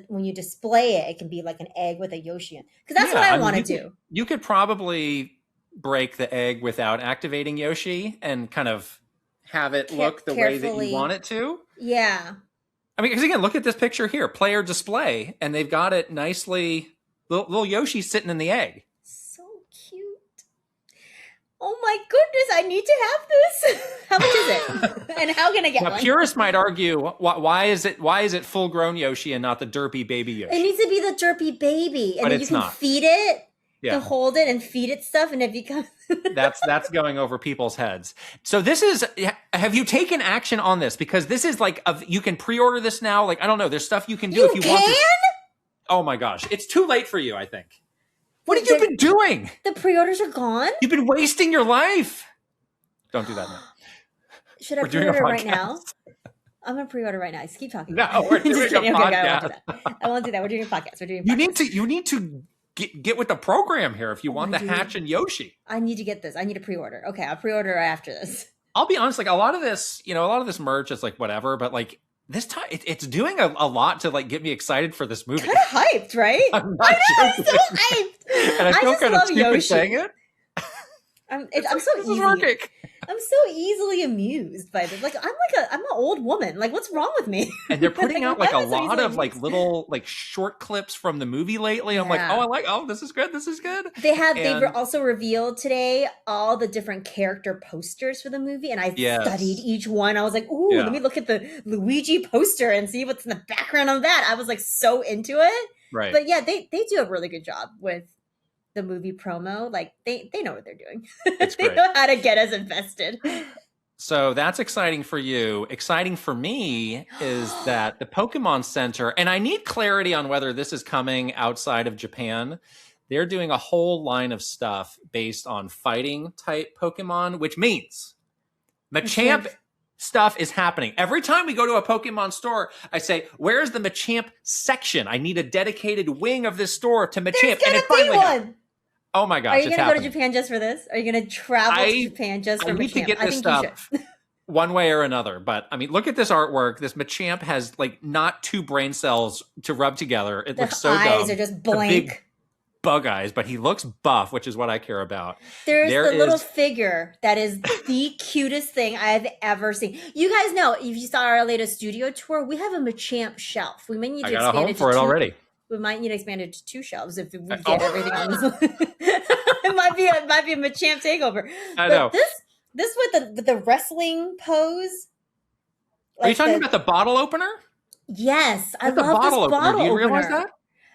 When you display it, it can be like an egg with a Yoshi in. Because that's what I want to do. You could probably break the egg without activating Yoshi and kind of have it look the way that you Carefully. want it to. Yeah. I mean, because again, look at this picture here, player display, and they've got it nicely. Little Yoshi sitting in the egg. So cute. Oh my goodness, I need to have this. How much is it? And how can I get Now, one? purists might argue, why is it full grown Yoshi and not the derpy baby Yoshi? It needs to be the derpy baby, and But then you it's can not. feed it, Yeah. to hold it and feed it stuff, and it becomes. That's going over people's heads. So this is, have you taken action on this? Because this is like, you can pre-order this now. Like, I don't know, there's stuff you can do if you want to. Oh my gosh, it's too late for you, I think. What have you been doing? The pre-orders are gone? You've been wasting your life. Don't do that now. Should I pre-order right now? I'm gonna pre-order right now. Just keep talking. No, we're doing a podcast. I won't do that. We're doing a podcast. You need to get with the program here if you want the Hatch and Yoshi. I need to get this. I need to pre-order. Okay, I'll pre-order after this. I'll be honest, like a lot of this merch is like whatever, but like this time it's doing a lot to like get me excited for this movie. Kind of hyped, right? I'm so hyped. And I feel kind of stupid Yoshi. saying it. I'm so easily amused by this. Like I'm an old woman. Like, what's wrong with me? And they're putting out like a lot of like little like short clips from the movie lately. I'm like, this is good. This is good. They've also revealed today all the different character posters for the movie, and I studied each one. I was like, ooh, let me look at the Luigi poster and see what's in the background of that. I was like so into it. Right. But yeah, they do a really good job with the movie promo. Like they know what they're doing. They know how to get us invested. So that's exciting for you. Exciting for me is that the Pokemon Center, and I need clarity on whether this is coming outside of Japan. They're doing a whole line of stuff based on fighting type Pokemon, which means Machamp stuff is happening. Every time we go to a Pokemon store, I say, where's the Machamp section? I need a dedicated wing of this store to Machamp. There's gonna be one. Oh my gosh! Are you going to go to Japan just for this? Are you going to travel to Japan just for Machamp? I need to get this stuff one way or another. But I mean, look at this artwork. This Machamp has like not two brain cells to rub together. It looks so dumb. The eyes are just blank. Big bug eyes, but he looks buff, which is what I care about. There's the little figure that is the cutest thing I've ever seen. You guys know, if you saw our latest studio tour, we have a Machamp shelf. We may need to expand it to two. Already. We might need to expand it to 2 shelves if we get everything on this one. It might be a Machamp takeover. I know. This with the wrestling pose. Are you talking about the bottle opener? Yes, I love this bottle opener. Do you realize opener. that?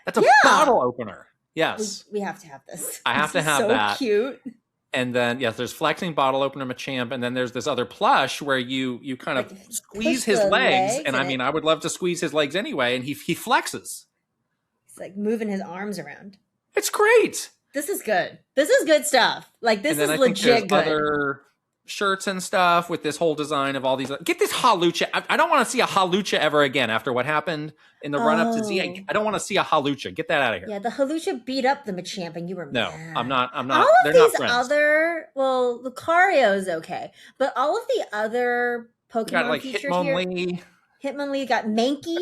That's a bottle opener. Yes. We have to have this. I have to have that. So cute. And then, yes, there's flexing bottle opener Machamp, and then there's this other plush where you kind of squeeze his legs. And I mean, I would love to squeeze his legs anyway, and he flexes. He's like moving his arms around. It's great. This is good. This is good stuff. Like, this is legit good. Other shirts and stuff with this whole design of all these. Get this Halucha. I don't want to see a Halucha ever again after what happened in the run up to Z. I don't want to see a Halucha. Get that out of here. Yeah, the Halucha beat up the Machamp, and you were no. Mad. I'm not. All of these other, well, Lucario's okay, but all of the other Pokemon got like featured Hitmonlee. Hitmonlee got Mankey.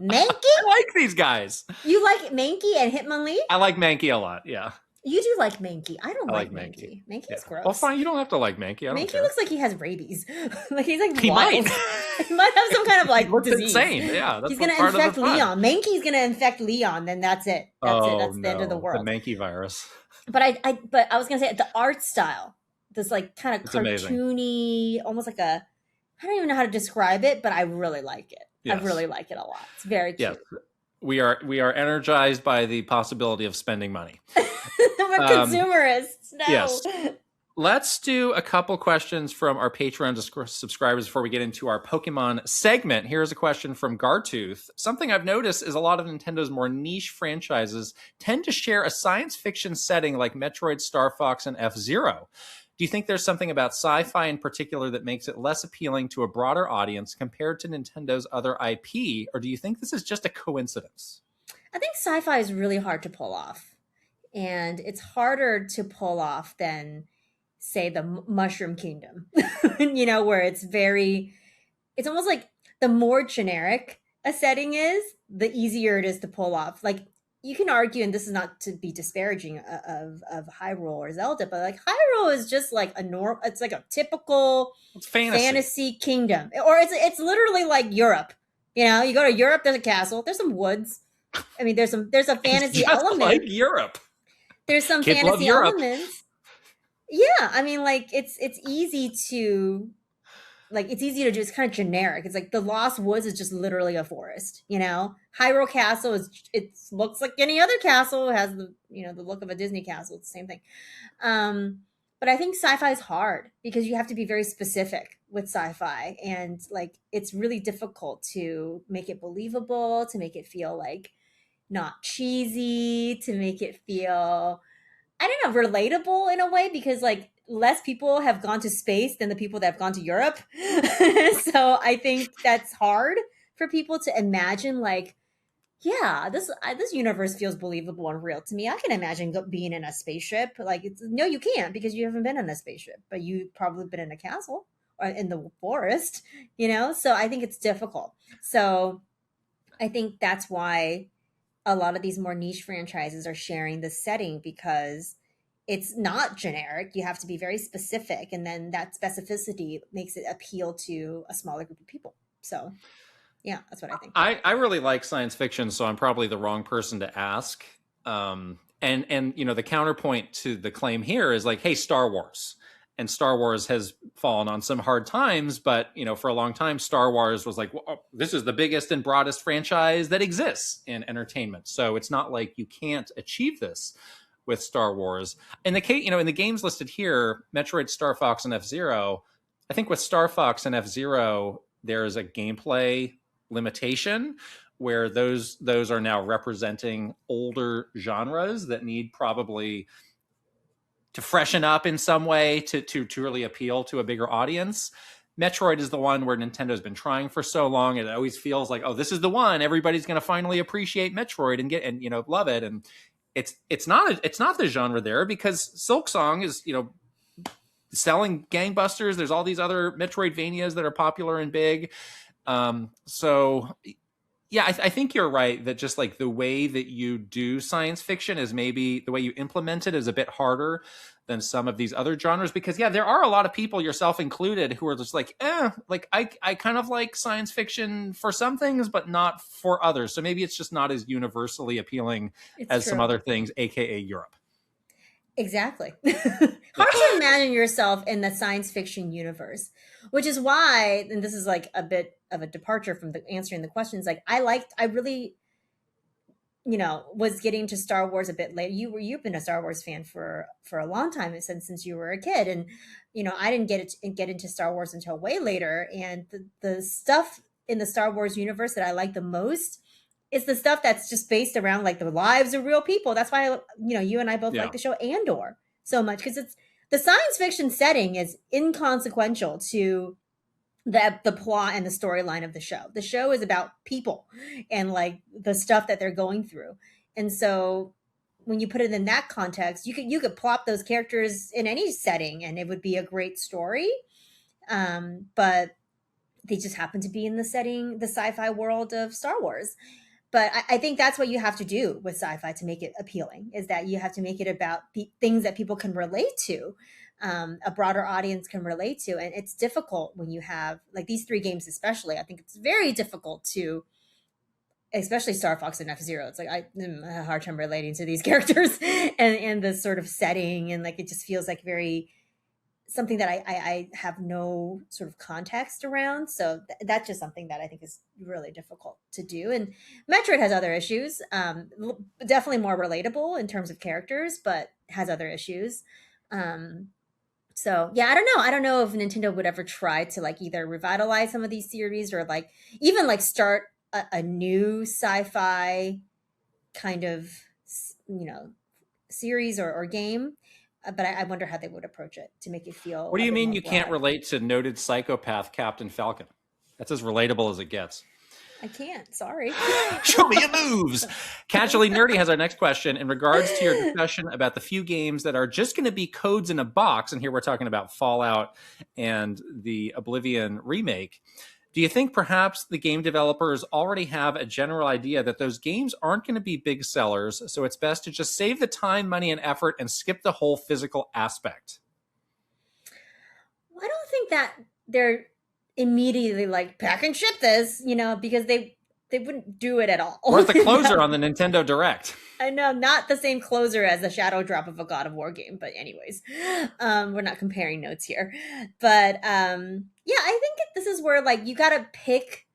Mankey? I like these guys. You like Mankey and Hitmonlee? I like Mankey a lot. Yeah. You do like Mankey. I don't like Mankey. Mankey's gross. Well, fine. You don't have to like Mankey. Mankey looks like he has rabies. Like he's like he wild. He might have some kind of like looks disease. Insane. Yeah, he's gonna infect Leon. Mankey's gonna infect Leon. Then that's it. That's it. That's the end of the world. The Mankey virus. But I was gonna say the art style, this like kind of cartoony, almost like I don't even know how to describe it, but I really like it. Yes. I really like it a lot. It's very cute. Yes. We are energized by the possibility of spending money. We're consumerists. No. Yes. Let's do a couple questions from our Patreon subscribers before we get into our Pokemon segment. Here's a question from Gartooth. Something I've noticed is a lot of Nintendo's more niche franchises tend to share a science fiction setting like Metroid, Star Fox, and F-Zero. Do you think there's something about sci-fi in particular that makes it less appealing to a broader audience compared to Nintendo's other IP, or do you think this is just a coincidence? I think sci-fi is really hard to pull off, and it's harder to pull off than, say, the Mushroom Kingdom, where it's almost like the more generic a setting is, the easier it is to pull off. Like you can argue, and this is not to be disparaging of Hyrule or Zelda, but like Hyrule is just like it's like a typical It's fantasy. fantasy kingdom, or it's literally like Europe. You know, you go to Europe, there's a castle, there's some woods. I mean, there's a It's fantasy just like element. Europe. There's some Kids love fantasy Europe. elements. Yeah, I mean, like it's easy to it's easy to do. It's kind of generic. It's like the Lost Woods is just literally a forest. You know, Hyrule Castle it looks like any other castle. It has the look of a Disney castle. It's the same thing. But I think sci-fi is hard because you have to be very specific with sci-fi, and like it's really difficult to make it believable, to make it feel like not cheesy, to make it feel, I don't know, relatable in a way, because like less people have gone to space than the people that have gone to Europe. So I think that's hard for people to imagine, like, yeah, this universe feels believable and real to me. I can imagine being in a spaceship. Like, no, you can't, because you haven't been in a spaceship, but you've probably been in a castle or in the forest, you know? So I think it's difficult. So I think that's why a lot of these more niche franchises are sharing the setting, because it's not generic. You have to be very specific, and then that specificity makes it appeal to a smaller group of people. So yeah, that's what I think. I really like science fiction, so I'm probably the wrong person to ask. And the counterpoint to the claim here is like, hey, Star Wars. And Star Wars has fallen on some hard times, but for a long time, Star Wars was like, well, this is the biggest and broadest franchise that exists in entertainment. So it's not like you can't achieve this with Star Wars. In the case, in the games listed here, Metroid, Star Fox, and F-Zero, I think with Star Fox and F-Zero, there is a gameplay limitation where those are now representing older genres that need probably to freshen up in some way to really appeal to a bigger audience. Metroid is the one where Nintendo's been trying for so long. It always feels like, oh, this is the one. Everybody's going to finally appreciate Metroid and love it. And it's not the genre there, because Silksong is selling gangbusters. There's all these other Metroidvanias that are popular and big. So yeah, I think you're right that just like the way that you do science fiction is maybe the way you implement it is a bit harder than some of these other genres, because yeah, there are a lot of people, yourself included, who are just like, I kind of like science fiction for some things, but not for others. So maybe it's just not as universally appealing as some other things, AKA Europe. Exactly. Hard to imagine yourself in the science fiction universe, which is why, and this is like a bit of a departure from answering the questions. Like I really, was getting to Star Wars a bit later. You've been a Star Wars fan for a long time, since you were a kid, and I didn't get into Star Wars until way later. And the stuff in the Star Wars universe that I like the most, it's the stuff that's just based around like the lives of real people. That's why you and I both like the show Andor so much, because it's the science fiction setting is inconsequential to the plot and the storyline of the show. The show is about people and like the stuff that they're going through. And so when you put it in that context, you could plop those characters in any setting and it would be a great story. But they just happen to be in the sci-fi world of Star Wars. But I think that's what you have to do with sci-fi to make it appealing, is that you have to make it about things that people can relate to, a broader audience can relate to. And it's difficult when you have, like these three games especially, I think it's very difficult to, especially Star Fox and F-Zero. It's like I have a hard time relating to these characters and the sort of setting. And like it just feels like very something that I have no sort of context around. So that's just something that I think is really difficult to do. And Metroid has other issues, definitely more relatable in terms of characters, but has other issues. So yeah, I don't know if Nintendo would ever try to like either revitalize some of these series or like even like start a new sci-fi kind of, series or game. But I wonder how they would approach it to make it feel. What do you mean you can't relate to noted psychopath Captain Falcon? That's as relatable as it gets. I can't. Sorry. Show me your moves. Casually Nerdy has our next question in regards to your discussion about the few games that are just going to be codes in a box. And here we're talking about Fallout and the Oblivion remake. Do you think perhaps the game developers already have a general idea that those games aren't going to be big sellers, so it's best to just save the time, money, and effort and skip the whole physical aspect? I don't think that they're immediately like pack and ship this, because they wouldn't do it at all. Where's the closer on the Nintendo Direct? I know, not the same closer as the shadow drop of a God of War game, but anyways, we're not comparing notes here. But yeah, I think this is where like you gotta pick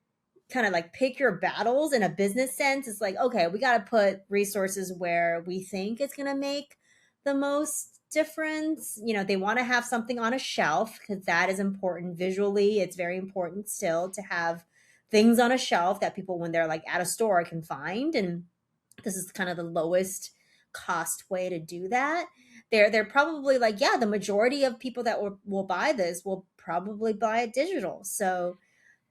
your battles in a business sense. It's like, okay, we gotta put resources where we think it's gonna make the most difference. They want to have something on a shelf because that is important visually. It's very important still to have things on a shelf that people, when they're like at a store, can find. And this is kind of the lowest cost way to do that. They're probably like, yeah, the majority of people that will buy this will probably buy it digital. So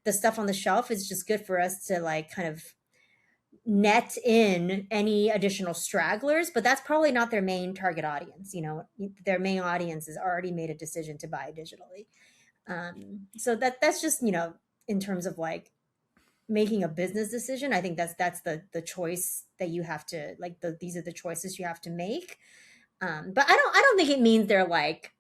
the stuff on the shelf is just good for us to like kind of net in any additional stragglers, but that's probably not their main target audience. Their main audience has already made a decision to buy digitally. So that's just, in terms of like making a business decision, I think that's the choice that you have to like, these are the choices you have to make. But I don't think it means they're like,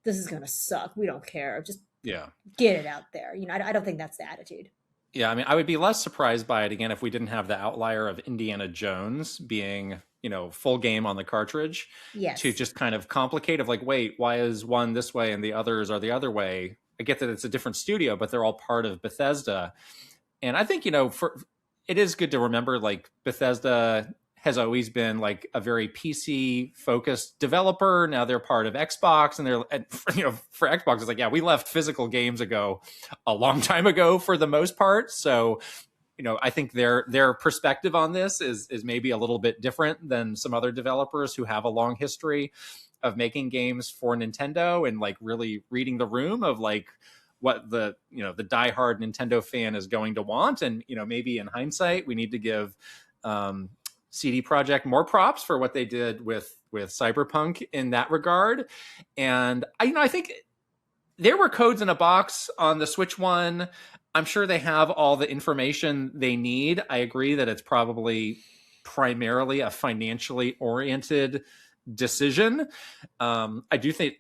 this is gonna suck, we don't care, just get it out there. I don't think that's the attitude. Yeah, I mean, I would be less surprised by it again if we didn't have the outlier of Indiana Jones being, full game on the cartridge. Yes. To just kind of complicate of like, wait, why is one this way and the others are the other way? I get that it's a different studio, but they're all part of Bethesda. And I think, it is good to remember, like, Bethesda has always been like a very PC focused developer. Now they're part of Xbox, and for Xbox, it's like, yeah, we left physical games a long time ago for the most part. So, I think their perspective on this is maybe a little bit different than some other developers who have a long history of making games for Nintendo and like really reading the room of like what the diehard Nintendo fan is going to want. And, maybe in hindsight, we need to give CD Projekt more props for what they did with Cyberpunk in that regard. And I think there were codes in a box on the Switch one. I'm sure they have all the information they need. I agree that it's probably primarily a financially oriented decision. I do think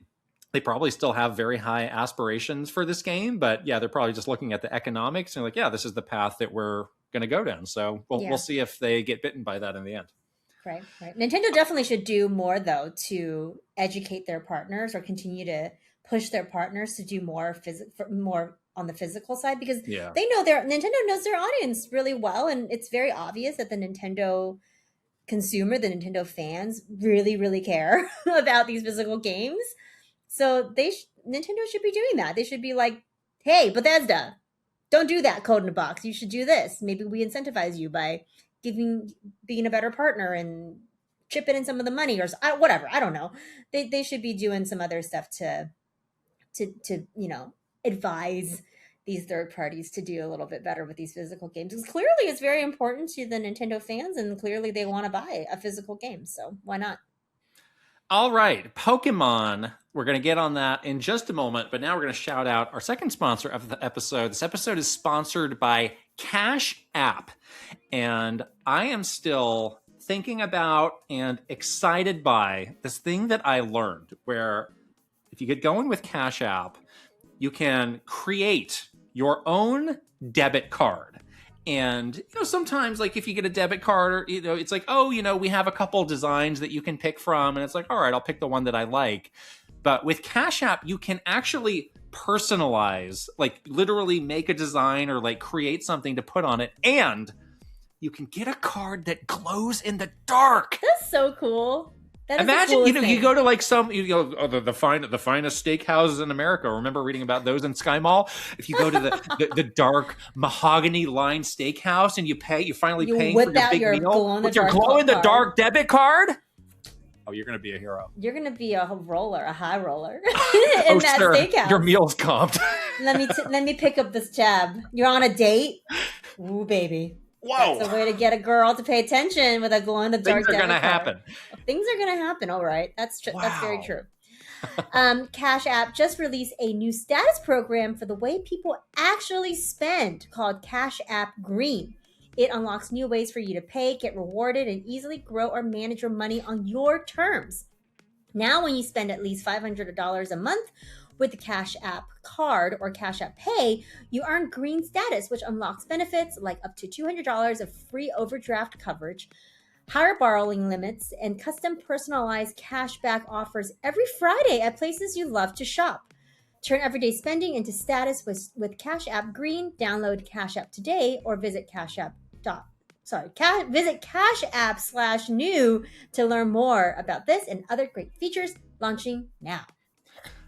they probably still have very high aspirations for this game, but yeah, they're probably just looking at the economics and like, yeah, this is the path that we're going to go down. So we'll see if they get bitten by that in the end. Right. Nintendo definitely should do more though to educate their partners or continue to push their partners to do more on the physical side, because they know Nintendo knows their audience really well, and it's very obvious that the Nintendo consumer, the Nintendo fans, really, really care about these physical games. So Nintendo should be doing that. They should be like, hey, Bethesda, don't do that code in a box. You should do this. Maybe we incentivize you by being a better partner and chipping in some of the money or whatever. I don't know. They should be doing some other stuff to advise these third parties to do a little bit better with these physical games. Because clearly it's very important to the Nintendo fans, and clearly they want to buy a physical game. So why not? All right, Pokemon. We're going to get on that in just a moment, but now we're going to shout out our second sponsor of the episode. This episode is sponsored by Cash App, and I am still thinking about and excited by this thing that I learned, where if you get going with Cash App, you can create your own debit card. And, sometimes like if you get a debit card, it's like, oh, we have a couple designs that you can pick from. And it's like, all right, I'll pick the one that I like. But with Cash App, you can actually personalize, like literally make a design or like create something to put on it. And you can get a card that glows in the dark. That's so cool. Imagine, you go to like the finest steakhouses in America. Remember reading about those in Sky Mall? If you go to the dark mahogany lined steakhouse and you finally paying for your big meal with your glow in the dark debit card. Oh, you're going to be a hero. You're going to be a high roller in that steakhouse. Your meal's comped. Let me pick up this tab. You're on a date? Ooh, baby. Whoa. That's a way to get a girl to pay attention with a glow in the dark. Things are going to happen. Things are going to happen. All right. That's very true. Cash App just released a new status program for the way people actually spend called Cash App Green. It unlocks new ways for you to pay, get rewarded, and easily grow or manage your money on your terms. Now, when you spend at least $500 a month with the Cash App card or Cash App Pay, you earn green status, which unlocks benefits like up to $200 of free overdraft coverage, higher borrowing limits, and custom personalized cashback offers every Friday at places you love to shop. Turn everyday spending into status with Cash App Green. Download Cash App today or visit visit Cash App/new to learn more about this and other great features launching now.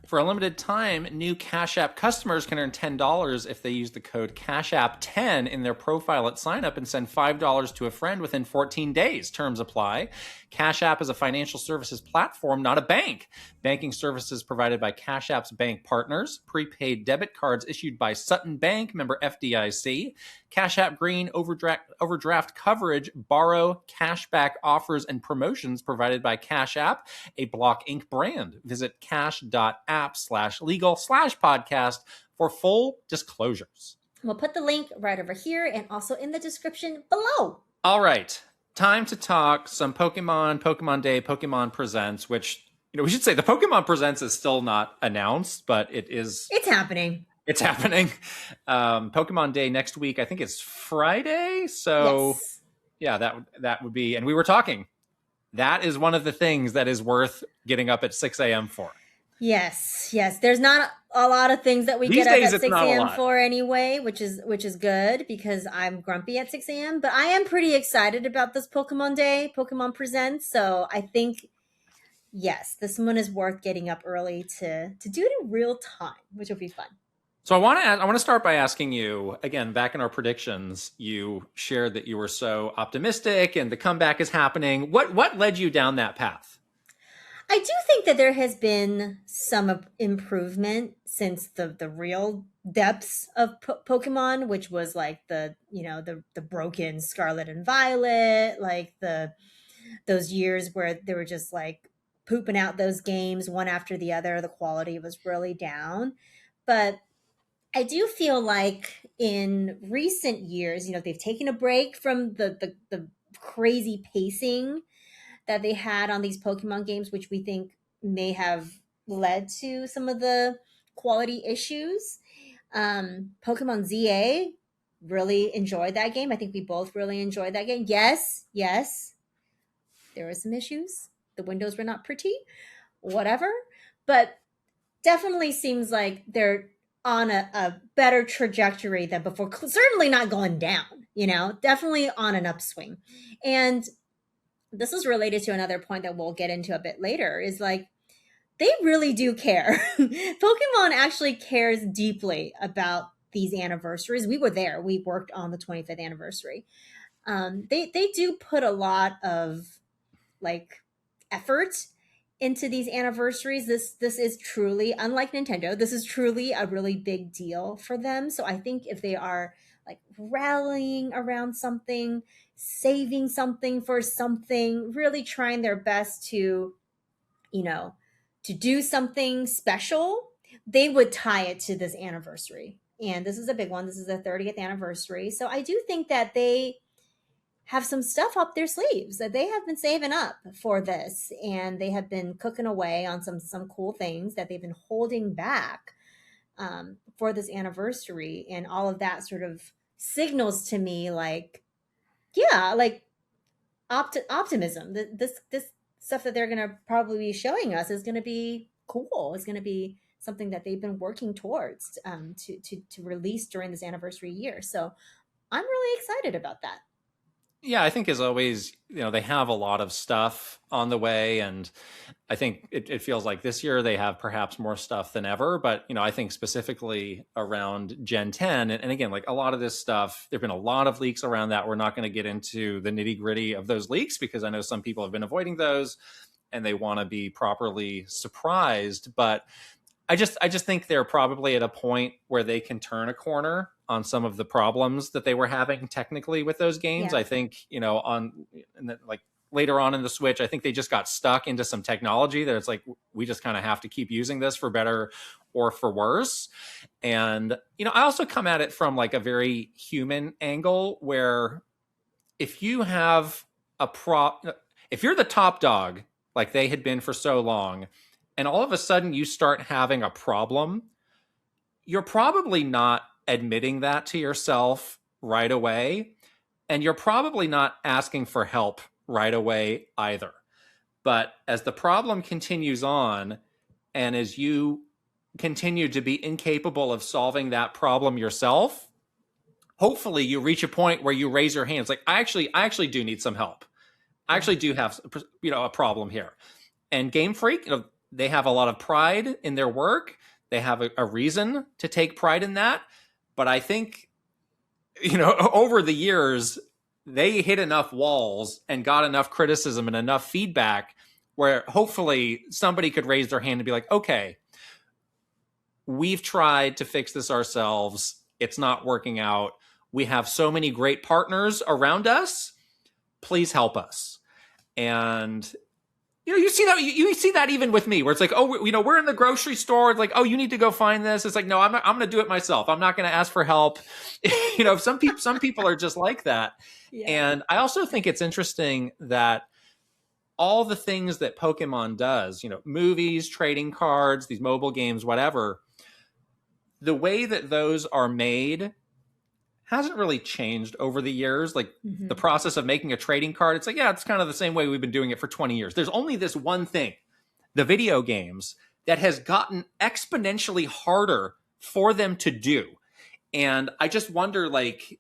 For a limited time, new Cash App customers can earn $10 if they use the code CashApp10 in their profile at sign-up and send $5 to a friend within 14 days. Terms apply. Cash App is a financial services platform, not a bank. Banking services provided by Cash App's bank partners. Prepaid debit cards issued by Sutton Bank, member FDIC. Cash App Green overdraft coverage, borrow, cashback offers, and promotions provided by Cash App, a Block Inc. brand. Visit cash.app/legal/podcast for full disclosures. We'll put the link right over here and also in the description below. All right. Time to talk some Pokemon Day, Pokemon Presents, which, we should say the Pokemon Presents is still not announced, but it is. It's happening. It's happening. Pokemon Day next week, I think it's Friday. So Yes. yeah, that would be, and we were talking, that is one of the things that is worth getting up at 6 a.m. for. Yes. There's not a lot of things that we These get up days, at it's 6 not a a.m. lot. for anyway, which is good because I'm grumpy at 6 a.m. But I am pretty excited about this Pokemon Day, Pokemon Presents. So I think, yes, this one is worth getting up early to do it in real time, which will be fun. So I want to start by asking you, again, back in our predictions, you shared that you were so optimistic and the comeback is happening. What led you down that path? I do think that there has been some improvement since the real depths of Pokemon, which was like the broken Scarlet and Violet, like those years where they were just like pooping out those games one after the other. The quality was really down. But I do feel like in recent years, they've taken a break from the crazy pacing that they had on these Pokemon games, which we think may have led to some of the quality issues. Pokemon ZA, really enjoyed that game. I think we both really enjoyed that game. Yes, there were some issues. The windows were not pretty, whatever. But definitely seems like they're on a better trajectory than before. Certainly not going down, definitely on an upswing. And this is related to another point that we'll get into a bit later, is like, they really do care. Pokemon actually cares deeply about these anniversaries. We were there. We worked on the 25th anniversary. They do put a lot of like effort into these anniversaries. This is truly, unlike Nintendo, this is truly a really big deal for them. So I think if they are like rallying around something, saving something for something, really trying their best to do something special, they would tie it to this anniversary. And this is a big one. This is the 30th anniversary. So I do think that they have some stuff up their sleeves that they have been saving up for this, and they have been cooking away on some cool things that they've been holding back for this anniversary. And all of that sort of signals to me like, yeah, like optimism. This stuff that they're going to probably be showing us is going to be cool. It's going to be something that they've been working towards to release during this anniversary year. So I'm really excited about that. Yeah, I think as always, they have a lot of stuff on the way, and I think it feels like this year they have perhaps more stuff than ever. But, I think specifically around Gen 10, and again, like a lot of this stuff, there've been a lot of leaks around that. We're not going to get into the nitty gritty of those leaks because I know some people have been avoiding those and they want to be properly surprised. But I just think they're probably at a point where they can turn a corner on some of the problems that they were having technically with those games. Yeah. I think, like later on in the Switch, I think they just got stuck into some technology that it's like, we just kind of have to keep using this for better or for worse. And, I also come at it from like a very human angle where if you have if you're the top dog, like they had been for so long, and all of a sudden you start having a problem, you're probably not admitting that to yourself right away. And you're probably not asking for help right away either. But as the problem continues on, and as you continue to be incapable of solving that problem yourself, hopefully you reach a point where you raise your hands like, I actually do need some help. I actually do have, a problem here. And Game Freak, they have a lot of pride in their work. They have a reason to take pride in that. But I think, over the years, they hit enough walls and got enough criticism and enough feedback where hopefully somebody could raise their hand and be like, okay, we've tried to fix this ourselves. It's not working out. We have so many great partners around us. Please help us. And you see that even with me, where it's like, oh, we're in the grocery store. It's like, oh, you need to go find this. It's like, no, I'm going to do it myself. I'm not going to ask for help. Some people are just like that. Yeah. And I also think it's interesting that all the things that Pokemon does, movies, trading cards, these mobile games, whatever, the way that those are made hasn't really changed over the years. Like the process of making a trading card, it's like, yeah, it's kind of the same way we've been doing it for 20 years. There's only this one thing, the video games, that has gotten exponentially harder for them to do. And I just wonder, like,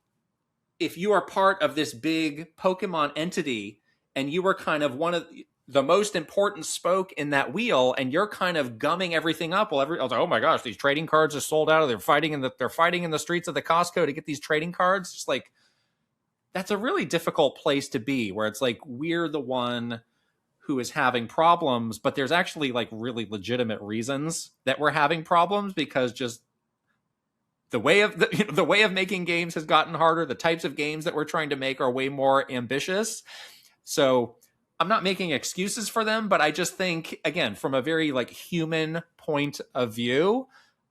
if you are part of this big Pokemon entity and you were kind of one of the most important spoke in that wheel, and you're kind of gumming everything up. Well, I was like, oh my gosh, these trading cards are sold out. They're fighting in the streets of the Costco to get these trading cards. Just like, that's a really difficult place to be, where it's like, we're the one who is having problems, but there's actually like really legitimate reasons that we're having problems, because just the way of making games has gotten harder. The types of games that we're trying to make are way more ambitious. So I'm not making excuses for them, but I just think, again, from a very like human point of view,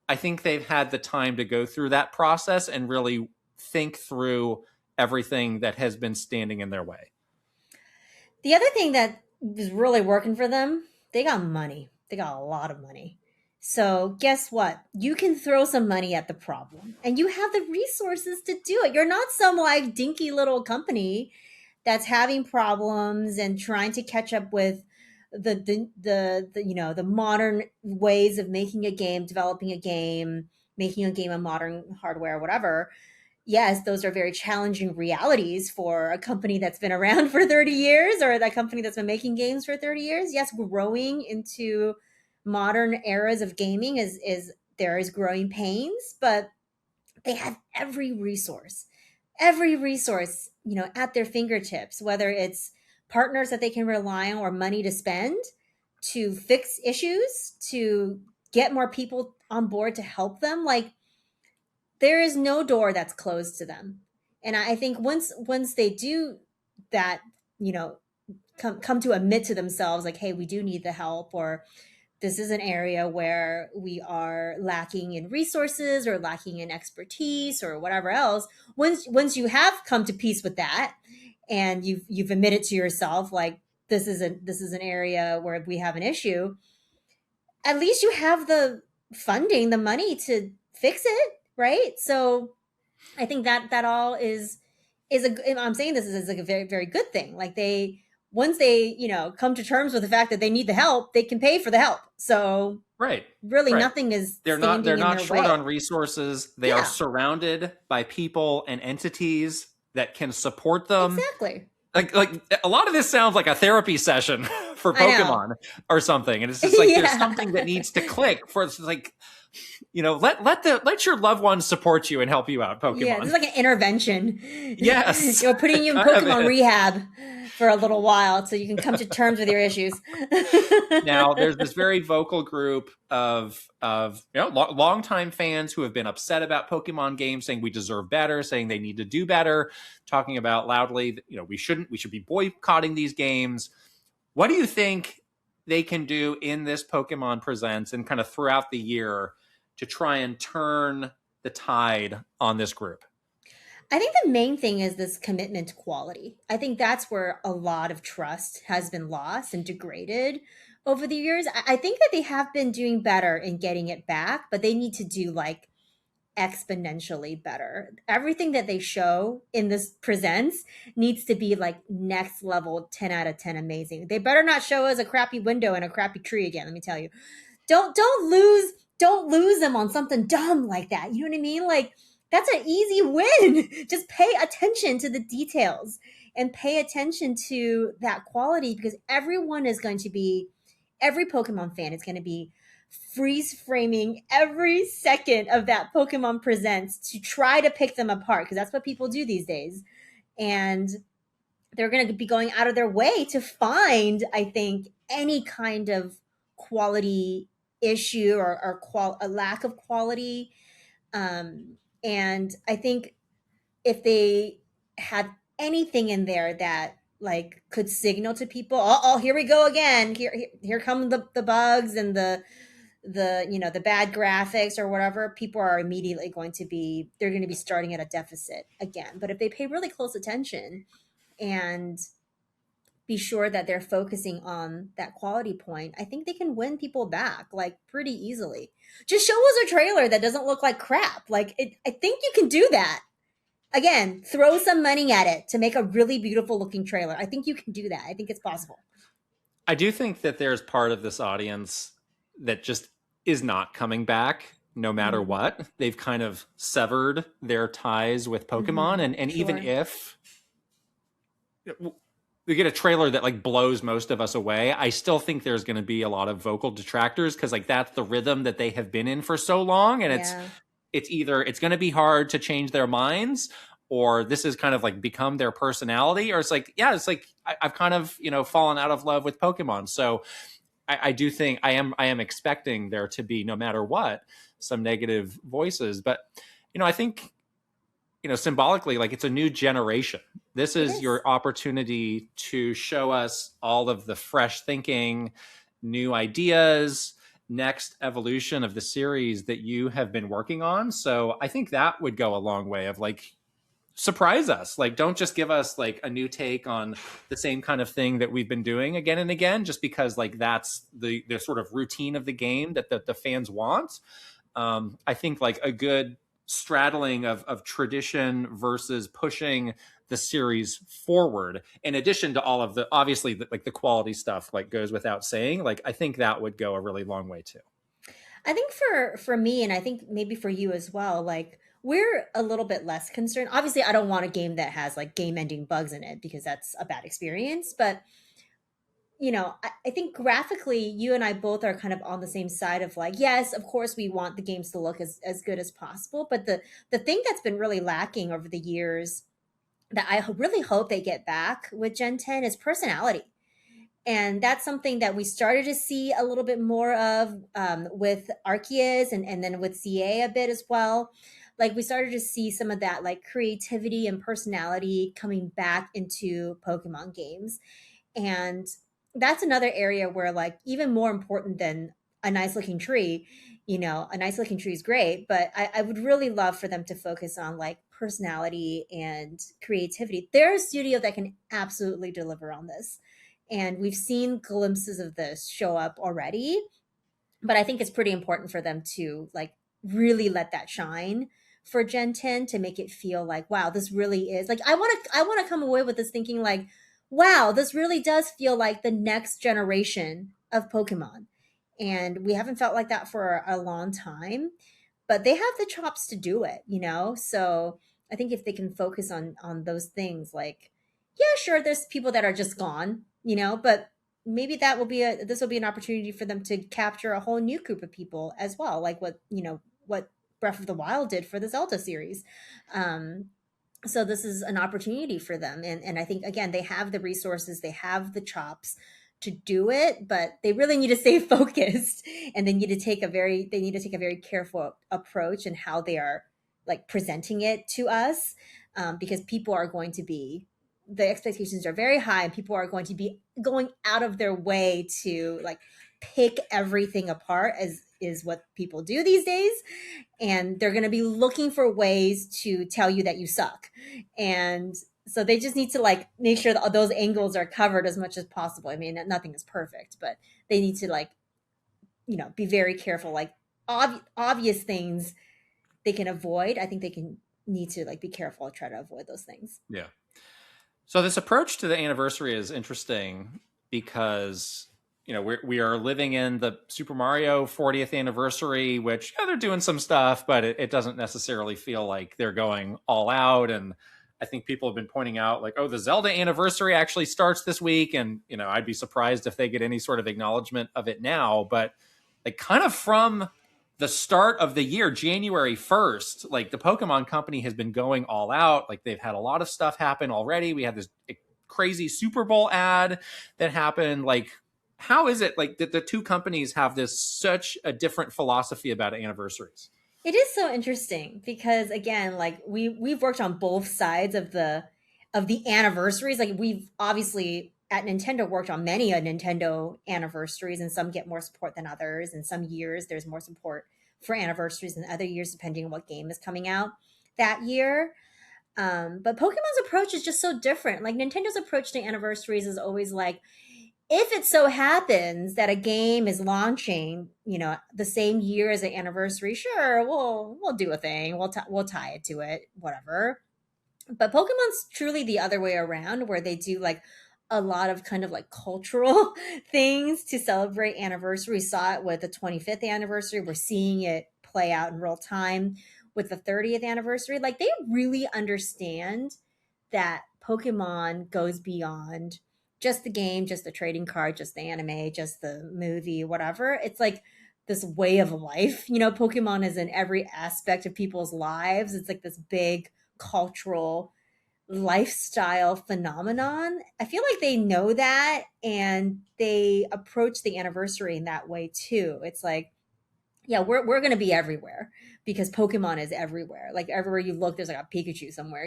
I think they've had the time to go through that process and really think through everything that has been standing in their way. The other thing that was really working for them, they got money. They got a lot of money. So guess what? You can throw some money at the problem and you have the resources to do it. You're not some like dinky little company that's having problems and trying to catch up with the modern ways of making a game, developing a game, making a game on modern hardware, whatever. Yes, those are very challenging realities for a company that's been around for 30 years, or that company that's been making games for 30 years. Yes, growing into modern eras of gaming is there is growing pains, but they have every resource, at their fingertips, whether it's partners that they can rely on or money to spend to fix issues, to get more people on board to help them. Like, there is no door that's closed to them. And I think once they do that, come to admit to themselves, like, hey, we do need the help, or this is an area where we are lacking in resources or lacking in expertise or whatever else. Once you have come to peace with that, and you've admitted to yourself, like, this is an area where we have an issue, at least you have the funding, the money to fix it, right? So I think that all is I'm saying this is like a very, very good thing. Like, once they, come to terms with the fact that they need the help, they can pay for the help. So really nothing is they're not short on resources. They are surrounded by people and entities that can support them. Exactly. Like a lot of this sounds like a therapy session for Pokemon or something. And it's just like, there's something that needs to click for, it's like, let your loved ones support you and help you out, Pokemon. Yeah, it's like an intervention. Yes. Putting you in Pokemon rehab. for a little while so you can come to terms with your issues. Now, there's this very vocal group of longtime fans who have been upset about Pokemon games, saying we deserve better, saying they need to do better, talking about loudly that, we should be boycotting these games. What do you think they can do in this Pokemon Presents and kind of throughout the year to try and turn the tide on this group? I think the main thing is this commitment to quality. I think that's where a lot of trust has been lost and degraded over the years. I think that they have been doing better in getting it back, but they need to do like exponentially better. Everything that they show in this presents needs to be like next level 10 out of 10 amazing. They better not show us a crappy window and a crappy tree again, let me tell you. Don't lose them on something dumb like that. You know what I mean? Like that's an easy win. Just pay attention to the details and pay attention to that quality, because every Pokemon fan is going to be freeze framing every second of that Pokemon Presents to try to pick them apart, because that's what people do these days. And they're going to be going out of their way to find, I think, any kind of quality issue or a lack of quality. And I think if they had anything in there that like could signal to people, oh, here we go again. Here come the bugs and the the bad graphics or whatever. People are immediately they're going to be starting at a deficit again. But if they pay really close attention and be sure that they're focusing on that quality point, I think they can win people back like pretty easily. Just show us a trailer that doesn't look like crap. I think you can do that. Again, throw some money at it to make a really beautiful looking trailer. I think you can do that. I think it's possible. I do think that there's part of this audience that just is not coming back no matter what. They've kind of severed their ties with Pokemon. And Sure. even if we get a trailer that like blows most of us away, I still think there's going to be a lot of vocal detractors, because like that's the rhythm that they have been in for so long. And it's either it's going to be hard to change their minds, or this is kind of like become their personality, or it's like, yeah, it's like I've kind of, fallen out of love with Pokemon. So I do think I am expecting there to be, no matter what, some negative voices. But, I think, symbolically, like it's a new generation. This is your opportunity to show us all of the fresh thinking, new ideas, next evolution of the series that you have been working on. So I think that would go a long way of like, surprise us. Like, don't just give us like a new take on the same kind of thing that we've been doing again and again, just because like that's the sort of routine of the game that the fans want. I think like a good straddling of tradition versus pushing the series forward, in addition to all of the, obviously, like the quality stuff, like goes without saying, like I think that would go a really long way too. I think for me, and I think maybe for you as well, like we're a little bit less concerned. Obviously, I don't want a game that has like game ending bugs in it, because that's a bad experience. But I think graphically, you and I both are kind of on the same side of like, yes, of course, we want the games to look as good as possible. But the thing that's been really lacking over the years that I really hope they get back with Gen 10 is personality. And that's something that we started to see a little bit more of with Arceus and then with CA a bit as well. Like we started to see some of that like creativity and personality coming back into Pokemon games. And that's another area where like even more important than a nice looking tree, a nice looking tree is great, but I would really love for them to focus on like personality and creativity. They're a studio that can absolutely deliver on this. And we've seen glimpses of this show up already, but I think it's pretty important for them to like really let that shine for Gen 10 to make it feel like, wow, this really is like, I want to come away with this thinking like, wow, this really does feel like the next generation of Pokemon. And we haven't felt like that for a long time, but they have the chops to do it. So I think if they can focus on those things, like, yeah, sure, there's people that are just gone, but maybe this will be an opportunity for them to capture a whole new group of people as well, like what Breath of the Wild did for the Zelda series. So this is an opportunity for them, and I think again they have the resources, they have the chops to do it, but they really need to stay focused, and they need to take a very careful approach in how they are like presenting it to us, because people are going to be the expectations are very high, and people are going to be going out of their way to like pick everything apart, as is what people do these days, and they're going to be looking for ways to tell you that you suck. And so they just need to like make sure that those angles are covered as much as possible. I mean, nothing is perfect, but they need to like, be very careful. Like obvious things they can avoid. I think they can need to like be careful, try to avoid those things. Yeah. So this approach to the anniversary is interesting because we are living in the Super Mario 40th anniversary, which they're doing some stuff, but it doesn't necessarily feel like they're going all out. And I think people have been pointing out like, oh, the Zelda anniversary actually starts this week, and I'd be surprised if they get any sort of acknowledgement of it now. But like kind of from the start of the year, January 1st, like the Pokemon Company has been going all out. Like they've had a lot of stuff happen already. We had this crazy Super Bowl ad that happened. Like, how is it like that the two companies have this such a different philosophy about anniversaries? It is so interesting because again, like we've worked on both sides of the anniversaries. Like we've obviously at Nintendo worked on many a Nintendo anniversaries, and some get more support than others. And some years there's more support for anniversaries than other years, depending on what game is coming out that year. But Pokemon's approach is just so different. Like Nintendo's approach to anniversaries is always like, if it so happens that a game is launching, the same year as the anniversary, sure, we'll do a thing. We'll tie it to it, whatever. But Pokemon's truly the other way around, where they do like a lot of kind of like cultural things to celebrate anniversary. We saw it with the 25th anniversary. We're seeing it play out in real time with the 30th anniversary. Like they really understand that Pokemon goes beyond just the game, just the trading card, just the anime, just the movie, whatever. It's like this way of life. Pokemon is in every aspect of people's lives. It's like this big cultural lifestyle phenomenon. I feel like they know that, and they approach the anniversary in that way too. It's like, yeah, we're going to be everywhere because Pokemon is everywhere. Like everywhere you look, there's like a Pikachu somewhere.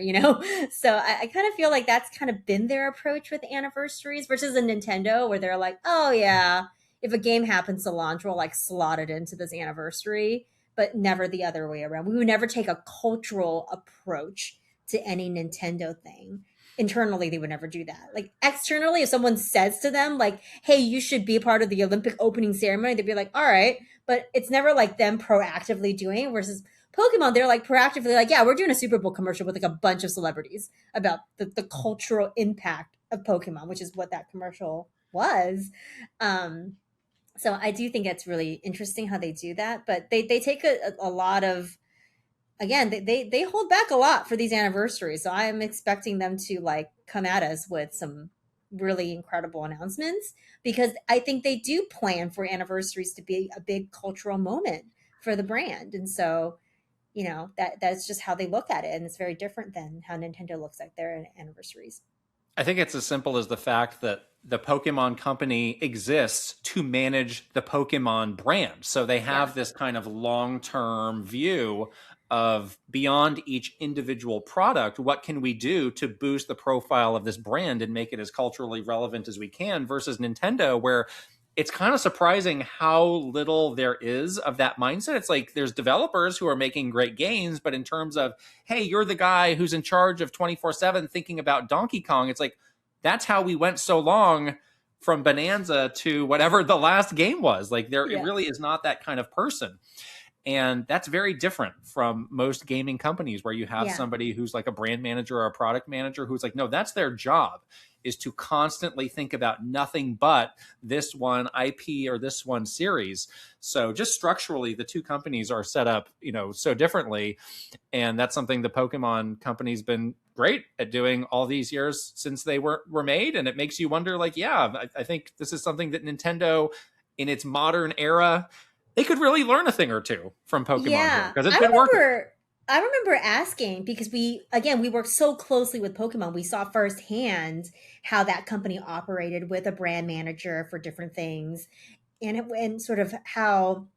So I kind of feel like that's kind of been their approach with anniversaries versus a Nintendo, where they're like, oh yeah, if a game happens to launch, we'll like slot it into this anniversary, but never the other way around. We would never take a cultural approach to any Nintendo thing. Internally, they would never do that. Like externally, if someone says to them, like, hey, you should be part of the Olympic opening ceremony, they'd be like, all right. But it's never like them proactively doing it. Versus Pokemon, they're like proactively like, yeah, we're doing a Super Bowl commercial with like a bunch of celebrities about the cultural impact of Pokemon, which is what that commercial was. So I do think it's really interesting how they do that. But they take a lot of, again, they hold back a lot for these anniversaries. So I am expecting them to like come at us with some really incredible announcements, because I think they do plan for anniversaries to be a big cultural moment for the brand. And so, that's just how they look at it. And it's very different than how Nintendo looks at their anniversaries. I think it's as simple as the fact that the Pokemon Company exists to manage the Pokemon brand. So they have Yeah. this kind of long-term view of beyond each individual product, what can we do to boost the profile of this brand and make it as culturally relevant as we can, versus Nintendo, where it's kind of surprising how little there is of that mindset. It's like there's developers who are making great games, but in terms of, hey, you're the guy who's in charge of 24/7 thinking about Donkey Kong, it's like that's how we went so long from Bonanza to whatever the last game was. Like it Yeah. really is not that kind of person. And that's very different from most gaming companies, where you have Yeah. somebody who's like a brand manager or a product manager who's like, no, that's their job, is to constantly think about nothing but this one IP or this one series. So just structurally, the two companies are set up, so differently. And that's something the Pokemon Company's been great at doing all these years since they were made. And it makes you wonder, like, yeah, I think this is something that Nintendo in its modern era, they could really learn a thing or two from Pokemon here, Yeah. because it's I been working. remember I remember asking because we worked so closely with Pokemon. We saw firsthand how that company operated with a brand manager for different things, and sort of how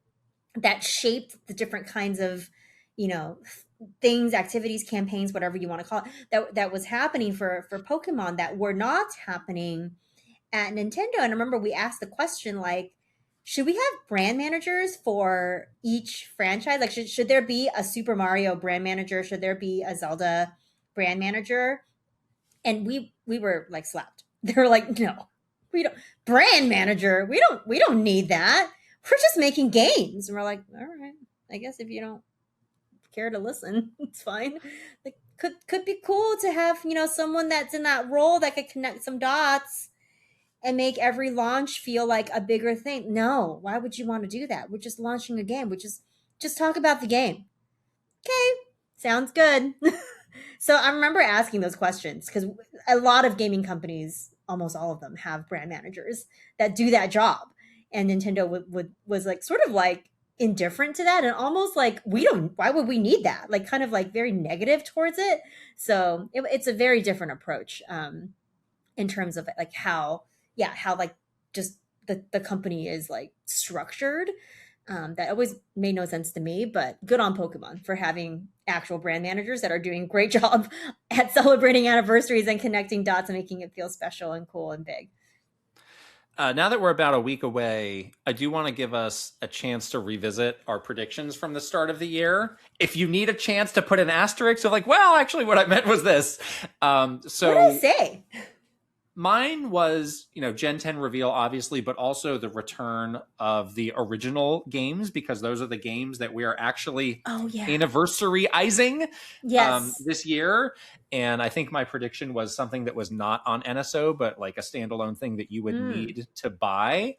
that shaped the different kinds of, you know, things, activities, campaigns, whatever you want to call it, that was happening for Pokemon that were not happening at Nintendo. And I remember we asked the question like, should we have brand managers for each franchise? Like, should there be a Super Mario brand manager? Should there be a Zelda brand manager? And we were like slapped. They were like, no, we don't brand manager. We don't need that. We're just making games. And we're like, all right, I guess if you don't care to listen, it's fine. Like, could be cool to have, someone that's in that role that could connect some dots and make every launch feel like a bigger thing. No, why would you want to do that? We're just launching a game. We just talk about the game. Okay, sounds good. So I remember asking those questions because a lot of gaming companies, almost all of them, have brand managers that do that job, and Nintendo was like sort of like indifferent to that and almost like we don't. Why would we need that? Like kind of like very negative towards it. So it's a very different approach in terms of like how like just the company is like structured. That always made no sense to me, but good on Pokemon for having actual brand managers that are doing a great job at celebrating anniversaries and connecting dots and making it feel special and cool and big. Now that we're about a week away, I do want to give us a chance to revisit our predictions from the start of the year. If you need a chance to put an asterisk of like, well, actually, what I meant was this. What did So I say? mine was, Gen 10 reveal, obviously, but also the return of the original games, because those are the games that we are actually Oh yeah. anniversaryizing Yes. this year. And I think my prediction was something that was not on NSO, but like a standalone thing that you would need to buy.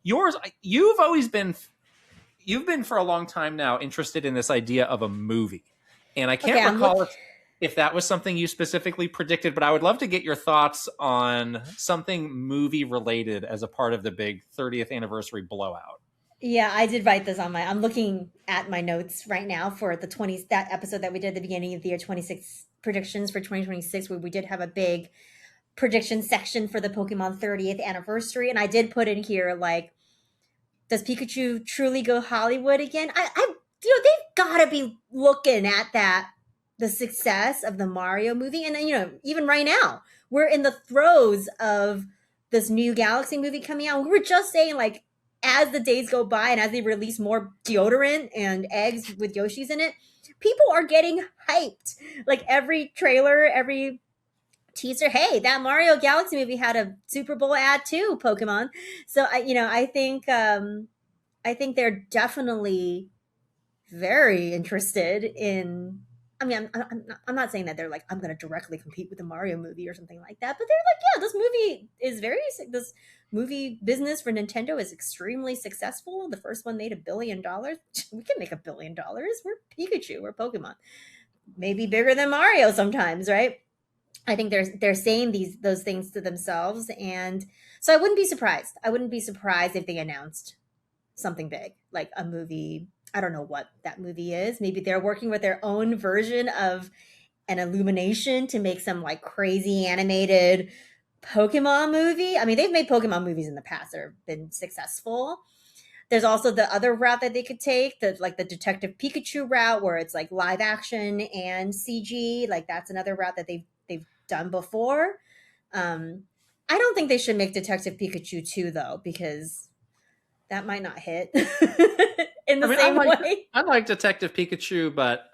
Yours, you've been for a long time now interested in this idea of a movie. And I Okay, can't recall if that was something you specifically predicted, but I would love to get your thoughts on something movie related as a part of the big 30th anniversary blowout. Yeah, I did write this on I'm looking at my notes right now for the 20 that episode that we did at the beginning of the year, 26 predictions for 2026, where we did have a big prediction section for the Pokemon 30th anniversary. And I did put in here like, does Pikachu truly go Hollywood again? They've got to be looking at that, the success of the Mario movie, and even right now, we're in the throes of this new Galaxy movie coming out. We were just saying like, as the days go by and as they release more deodorant and eggs with Yoshis in it, people are getting hyped. Like every trailer, every teaser, hey, that Mario Galaxy movie had a Super Bowl ad too, Pokemon. So I think they're definitely very interested in. I mean, I'm not saying that they're like, I'm going to directly compete with the Mario movie or something like that, but they're like, yeah, this movie business for Nintendo is extremely successful. The first one made $1 billion. We can make $1 billion. We're Pikachu, we're Pokemon, maybe bigger than Mario sometimes, right? I think they're saying those things to themselves, and so I wouldn't be surprised. I wouldn't be surprised if they announced something big, like a movie. I don't know what that movie is. Maybe they're working with their own version of an Illumination to make some like crazy animated Pokemon movie. I mean, they've made Pokemon movies in the past that have been successful. There's also the other route that they could take, the Detective Pikachu route, where it's like live action and CG. Like that's another route that they've done before. I don't think they should make Detective Pikachu 2 though, because that might not hit in the same way. I like Detective Pikachu, but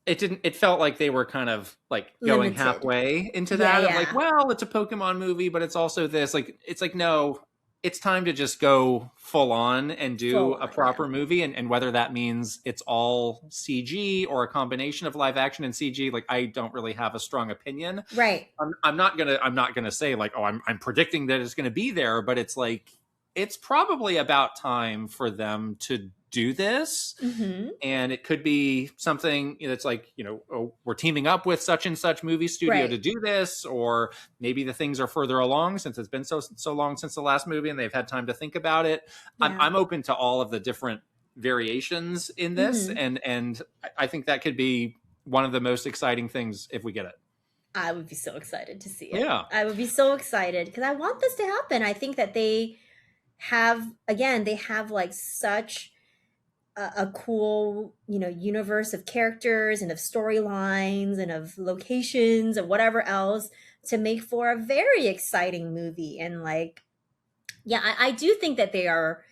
it felt like they were kind of like going Limited. halfway into Yeah, that. yeah. Of like, well, it's a Pokemon movie, but it's also this. Like, it's like, no, it's time to just go full on and do a proper movie. And whether that means it's all CG or a combination of live action and CG, like I don't really have a strong opinion. Right. I'm not gonna say like, oh, I'm predicting that it's gonna be there, but it's like, it's probably about time for them to do this. Mm-hmm. And it could be something that's like, oh, we're teaming up with such and such movie studio to do this, or maybe the things are further along since it's been so long since the last movie and they've had time to think about it. Yeah. I'm open to all of the different variations in this, and I think that could be one of the most exciting things if we get it. I would be so excited to see it. Yeah. I would be so excited because I want this to happen. I think that they have, again, they have like such a cool, universe of characters and of storylines and of locations and whatever else to make for a very exciting movie. And like, yeah, I do think that they are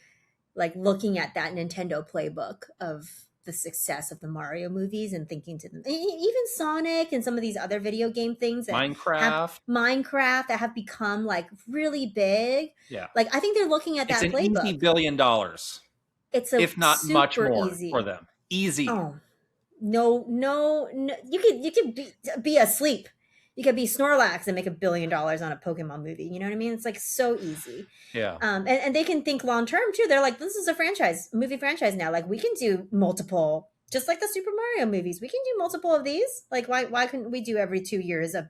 like looking at that Nintendo playbook of the success of the Mario movies and thinking to them, even Sonic and some of these other video game things that have Minecraft. Minecraft that have become like really big. Yeah. Like I think they're looking at It's that an easy playbook. $1 billion, It's a if not much super more easy. for them. Easy. Oh, no, no, no. You could be asleep. You could be Snorlax and make $1 billion on a Pokemon movie. You know what I mean? It's like so easy. Yeah. And they can think long term too. They're like, this is a movie franchise now. Like we can do multiple, just like the Super Mario movies. We can do multiple of these. Like why couldn't we do every 2 years of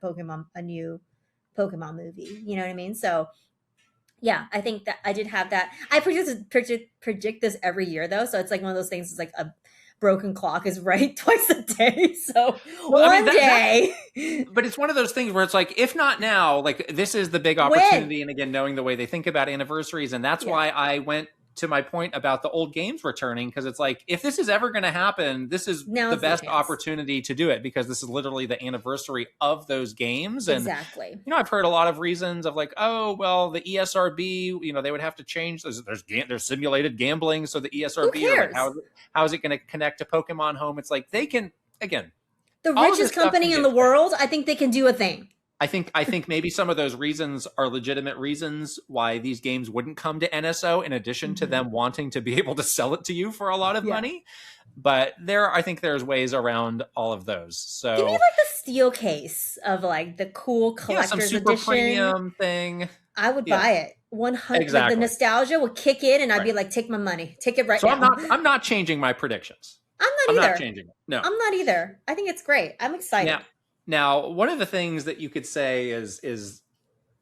a new Pokemon movie? You know what I mean? So yeah, I think that I did have that. I predict this every year though, so it's like one of those things. It's like a broken clock is right twice a day. So Well, I mean, day, but it's one of those things where it's like, if not now, like this is the big opportunity. And again, knowing the way they think about anniversaries, and that's why I went to my point about the old games returning, because it's like, if this is ever going to happen, this is the best opportunity to do it, because this is literally the anniversary of those games. And exactly, I've heard a lot of reasons of like, oh well, the ESRB, they would have to change. There's simulated gambling, so the ESRB, like, how is it going to connect to Pokemon Home? It's like, they can, again, the richest company in the world, I think they can do a thing. I think maybe some of those reasons are legitimate reasons why these games wouldn't come to NSO, in addition to them wanting to be able to sell it to you for a lot of money. But I think there's ways around all of those. So give me like the steel case of like the cool collector's some super edition premium thing. I would buy it. 100. Exactly. Like the nostalgia would kick in, and I'd be like, take my money, take it right now. So I'm not changing my predictions. I'm not changing it. No, I'm not either. I think it's great. I'm excited. Now, one of the things that you could say is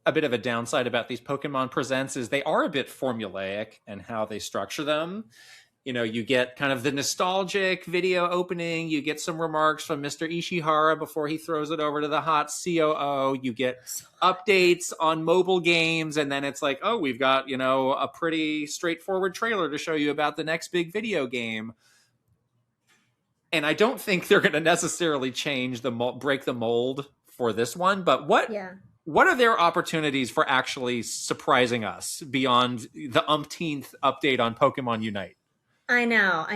a bit of a downside about these Pokemon Presents is they are a bit formulaic in how they structure them. You get kind of the nostalgic video opening. You get some remarks from Mr. Ishihara before he throws it over to the hot COO. You get updates on mobile games. And then it's like, oh, we've got, a pretty straightforward trailer to show you about the next big video game. And I don't think they're going to necessarily break the mold for this one. But what are their opportunities for actually surprising us beyond the umpteenth update on Pokemon Unite? I know.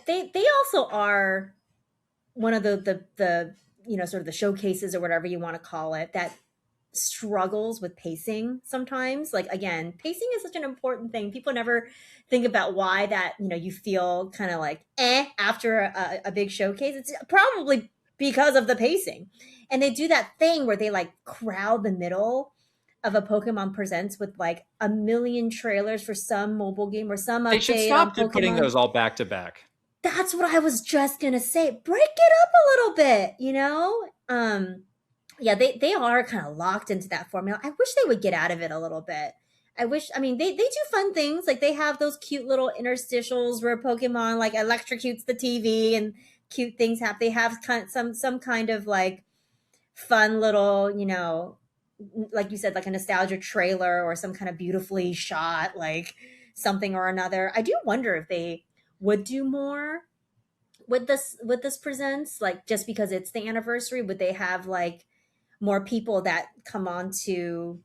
They also are one of the sort of the showcases or whatever you want to call it that struggles with pacing sometimes. Like, again, pacing is such an important thing. People never think about why that, you feel kind of like after a big showcase. It's probably because of the pacing. And they do that thing where they like crowd the middle of a Pokemon Presents with like a million trailers for some mobile game or some update. They should stop putting those all back to back. That's what I was just gonna say. Break it up a little bit, Yeah, they are kind of locked into that formula. I wish they would get out of it a little bit. They do fun things. Like they have those cute little interstitials where Pokemon like electrocutes the TV and cute things happen. They have some kind of like fun little, like you said, like a nostalgia trailer or some kind of beautifully shot, like something or another. I do wonder if they would do more with this Presents, like just because it's the anniversary. Would they have like more people that come on to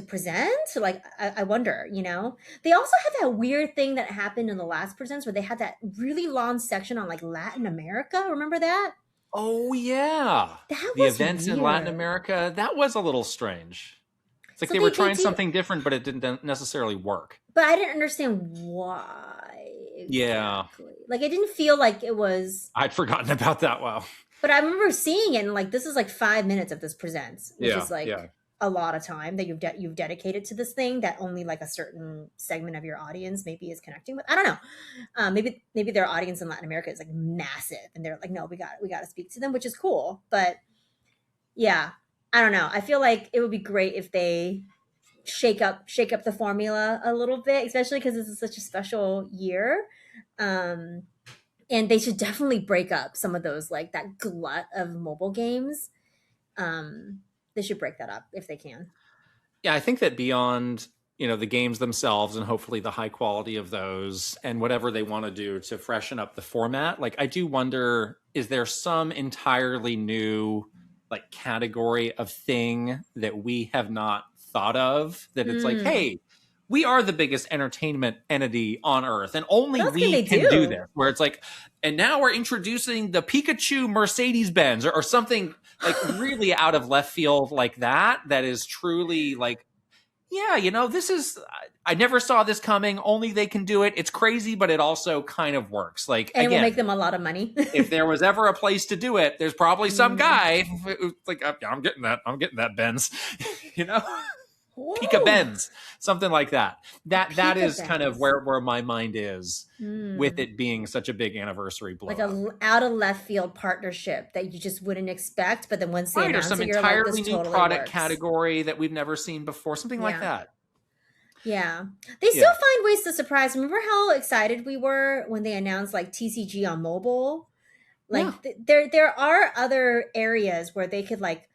present? Like I wonder, they also have that weird thing that happened in the last Presents where they had that really long section on like Latin America. Remember that? Oh yeah, the events weird in Latin America, that was a little strange. It's like they were trying something different, but it didn't necessarily work. But I didn't understand why exactly. Like it didn't feel like it was. I'd forgotten about that. Wow. But I remember seeing it, and like this is like 5 minutes of this Presents, which is like a lot of time that you've dedicated to this thing that only like a certain segment of your audience maybe is connecting with. I don't know. Maybe their audience in Latin America is like massive, and they're like, no, we got to speak to them, which is cool. But yeah, I don't know. I feel like it would be great if they shake up the formula a little bit, especially because this is such a special year. And they should definitely break up some of those, like that glut of mobile games. They should break that up if they can. Yeah, I think that beyond, the games themselves and hopefully the high quality of those and whatever they want to do to freshen up the format, like I do wonder, is there some entirely new like category of thing that we have not thought of, that it's like, Mm. hey, we are the biggest entertainment entity on earth and What only else can we they can do do? this, where it's like, and now we're introducing the Pikachu Mercedes Benz, or something like really out of left field like that is truly like, yeah, this is, I never saw this coming. Only they can do it. It's crazy, but it also kind of works. Like, And it will make again, them a lot of money. if there was ever a place to do it, there's probably some Mm. guy who's like, I'm getting that. I'm getting that Benz, you know, Pika Whoa. Benz, something like that. That Pika is kind of Benz. where my mind is with Mm. it being such a big anniversary blow Like up. out of left field partnership that you just wouldn't expect, but then once they Right, or announce some it, you're like, this entirely new totally product works. category that we've never seen before, something like Yeah. that. Yeah. They still Yeah. find ways to surprise. Remember how excited we were when they announced like TCG on mobile? Like Yeah. there are other areas where they could like,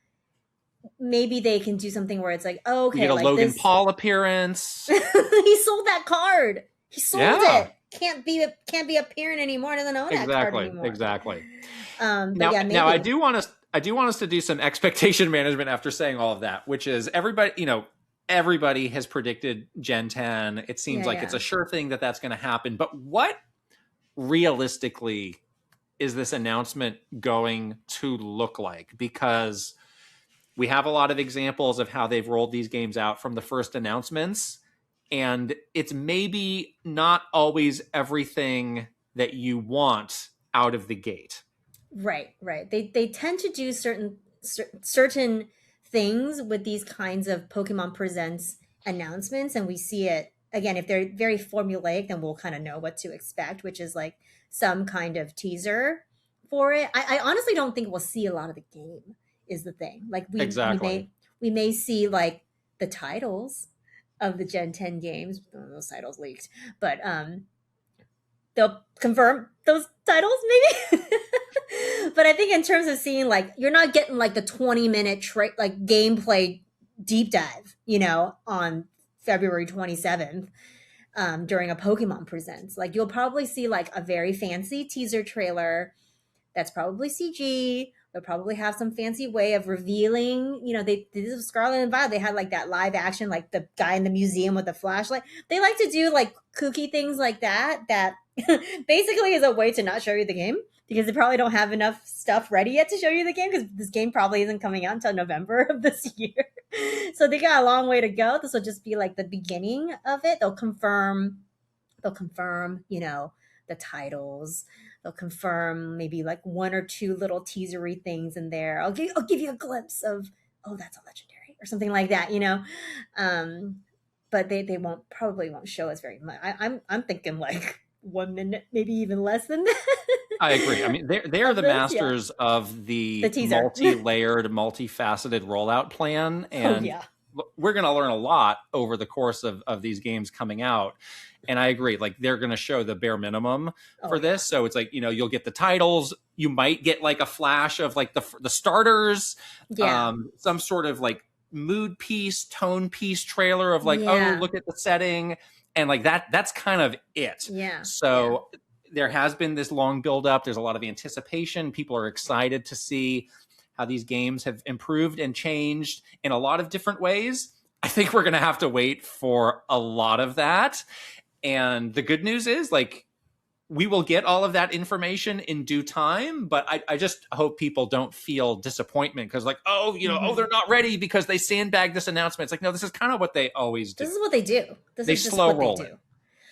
maybe they can do something where it's like, oh, We okay, get a like Logan this. Paul appearance. He sold that card. He sold Yeah. it. Can't be appearing anymore. Doesn't own that card anymore. Exactly. But Now, yeah, maybe. now I do want us to do some expectation management after saying all of that, which is everybody has predicted Gen 10. It seems like it's a sure thing that that's going to happen. But what realistically is this announcement going to look like? Because we have a lot of examples of how they've rolled these games out from the first announcements, and it's maybe not always everything that you want out of the gate. Right. They tend to do certain things with these kinds of Pokemon Presents announcements, and we see it again. If they're very formulaic, then we'll kind of know what to expect, which is like some kind of teaser for it. I honestly don't think we'll see a lot of the game. Is the thing. Like Exactly. we may see like the titles of the Gen 10 games. Those titles leaked, but they'll confirm those titles maybe. But I think in terms of seeing, like, you're not getting like the 20-minute like gameplay deep dive, on February 27th during a Pokemon Presents. Like, you'll probably see like a very fancy teaser trailer that's probably CG. They'll probably have some fancy way of revealing, they did this with Scarlet and Violet. They had like that live action, like the guy in the museum with the flashlight. They like to do like kooky things like that basically is a way to not show you the game, because they probably don't have enough stuff ready yet to show you the game, because this game probably isn't coming out until November of this year. So they got a long way to go. This will just be like the beginning of it. They'll confirm, the titles. They'll confirm maybe like one or two little teasery things in there. I'll give you a glimpse of, oh, that's a legendary or something like that, but they probably won't show us very much. I'm thinking like 1 minute, maybe even less than that. I agree. I mean, they're the masters of the teaser. multi-layered, multifaceted rollout plan, and yeah. we're going to learn a lot over the course of these games coming out. And I agree, like they're going to show the bare minimum for this. So it's like, you'll get the titles. You might get like a flash of like the starters, some sort of like mood piece, tone piece trailer of like, oh, look at the setting. And like that's kind of it. Yeah. So there has been this long buildup. There's a lot of anticipation. People are excited to see how these games have improved and changed in a lot of different ways. I think we're going to have to wait for a lot of that. And the good news is, like, we will get all of that information in due time, but I just hope people don't feel disappointment because, like, oh, they're not ready because they sandbagged this announcement. It's like, no, this is kind of what they always do. This is what they do. They is just slow what roll they do. it.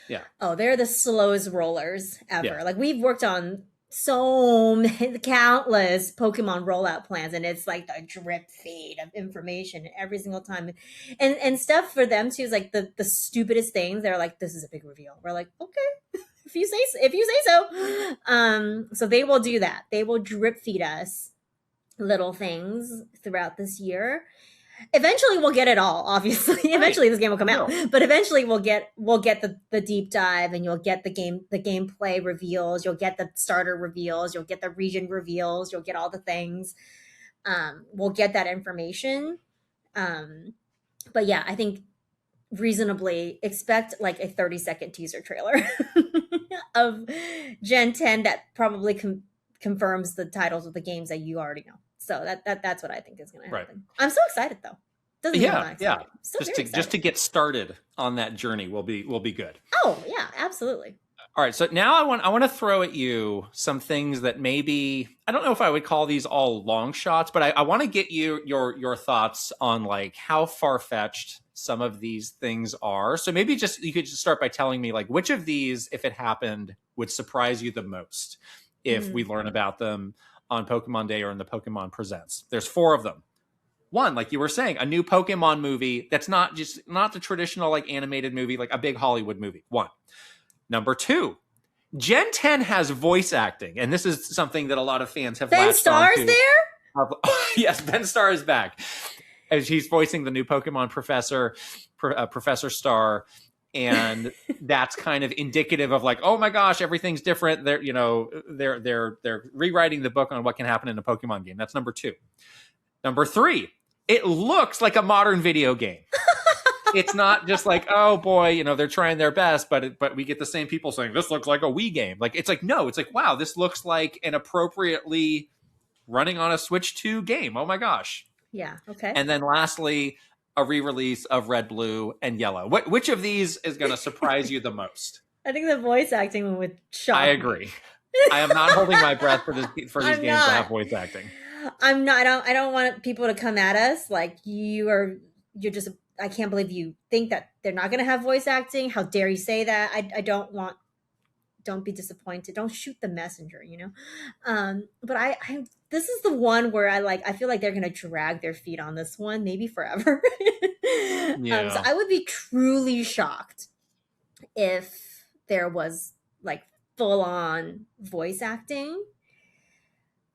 Yeah. Oh, they're the slowest rollers ever. Yeah. Like, we've worked on so many, countless Pokemon rollout plans, and it's like the drip feed of information every single time, and stuff for them too is like the stupidest things. They're like, this is a big reveal. We're like, okay, if you say so. So they will do that. They will drip feed us little things throughout this year. Eventually we'll get it all, obviously. Right. Eventually this game will come out. No. But eventually we'll get the deep dive, and you'll get the gameplay reveals, you'll get the starter reveals, you'll get the region reveals, you'll get all the things. We'll get that information. Um but yeah, I think reasonably expect like a 30-second teaser trailer of Gen 10 that probably confirms the titles of the games that you already know. So that's what I think is going to Right. happen. I'm so excited though. Doesn't mean I'm Yeah, not yeah. excited. I'm still Just very to just excited. to get started on that journey will be good. Oh yeah, absolutely. All right, so now I want to throw at you some things that maybe I don't know if I would call these all long shots, but I want to get your thoughts on like how far fetched some of these things are. So maybe just you could just start by telling me like which of these, if it happened, would surprise you the most if we Mm. learn about them on Pokemon Day or in the Pokemon Presents. There's four of them. One, like you were saying, a new Pokemon movie that's not the traditional like animated movie, like a big Hollywood movie. One. Number two, Gen 10 has voice acting, and this is something that a lot of fans have Ben latched Starr's onto. there? Yes, Ben Starr is back as he's voicing the new Pokemon professor, Professor Star, and that's kind of indicative of like, oh my gosh, everything's different. They're rewriting the book on what can happen in a Pokemon game. That's number two. Number three, it looks like a modern video game. It's not just like, oh boy, they're trying their best, but we get the same people saying this looks like a Wii game. Like it's like, no, it's like, wow, this looks like an appropriately running on a Switch 2 game. Oh my gosh. Yeah, okay. And then lastly, a re-release of Red, Blue, and Yellow. Which of these is going to surprise you the most? I think the voice acting one would shock I me. agree. I am not holding my breath for these I'm games to have not. voice acting. I'm not. I don't want people to come at us like you're just. I can't believe you think that they're not going to have voice acting. How dare you say that? I don't want. Don't be disappointed. Don't shoot the messenger. But I this is the one where I feel like they're going to drag their feet on this one, maybe forever. So Yeah. I would be truly shocked if there was like full on voice acting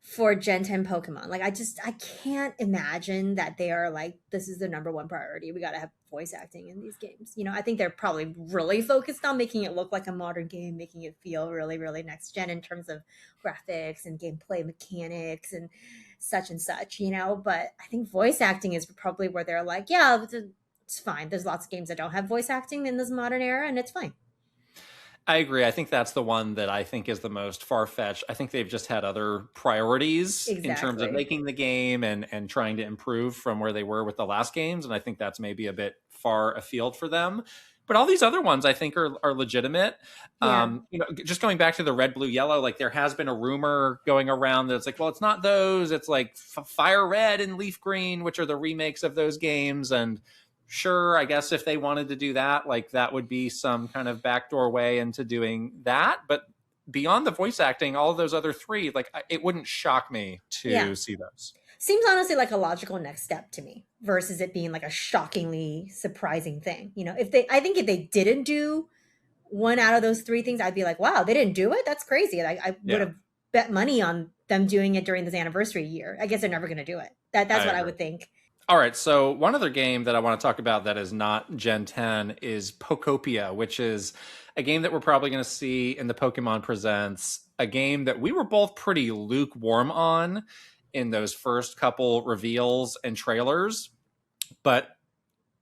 for Gen 10 Pokemon. Like I can't imagine that they are like, this is the number one priority. We gotta have voice acting in these games. I think they're probably really focused on making it look like a modern game, making it feel really, really next gen in terms of graphics and gameplay mechanics and such. But I think voice acting is probably where they're like, yeah, it's fine. There's lots of games that don't have voice acting in this modern era, and it's fine. I agree. I think that's the one that I think is the most far-fetched. I think they've just had other priorities in terms of Exactly. making the game and trying to improve from where they were with the last games. And I think that's maybe a bit far afield for them. But all these other ones I think are legitimate. Yeah. Just going back to the Red, Blue, Yellow, like there has been a rumor going around that it's like, well, it's not those. It's like Fire Red and Leaf Green, which are the remakes of those games. And sure, I guess if they wanted to do that, like that would be some kind of backdoor way into doing that. But beyond the voice acting, all of those other three, like it wouldn't shock me Yeah. to see those. Seems honestly like a logical next step to me versus it being like a shockingly surprising thing. I think if they didn't do one out of those three things, I'd be like, wow, they didn't do it? That's crazy. I would Yeah, have bet money on them doing it during this anniversary year. I guess they're never going to do it. That's I what I agree. would think. All right, so one other game that I want to talk about that is not Gen 10 is Pokopia, which is a game that we're probably going to see in the Pokemon Presents, a game that we were both pretty lukewarm on in those first couple reveals and trailers. But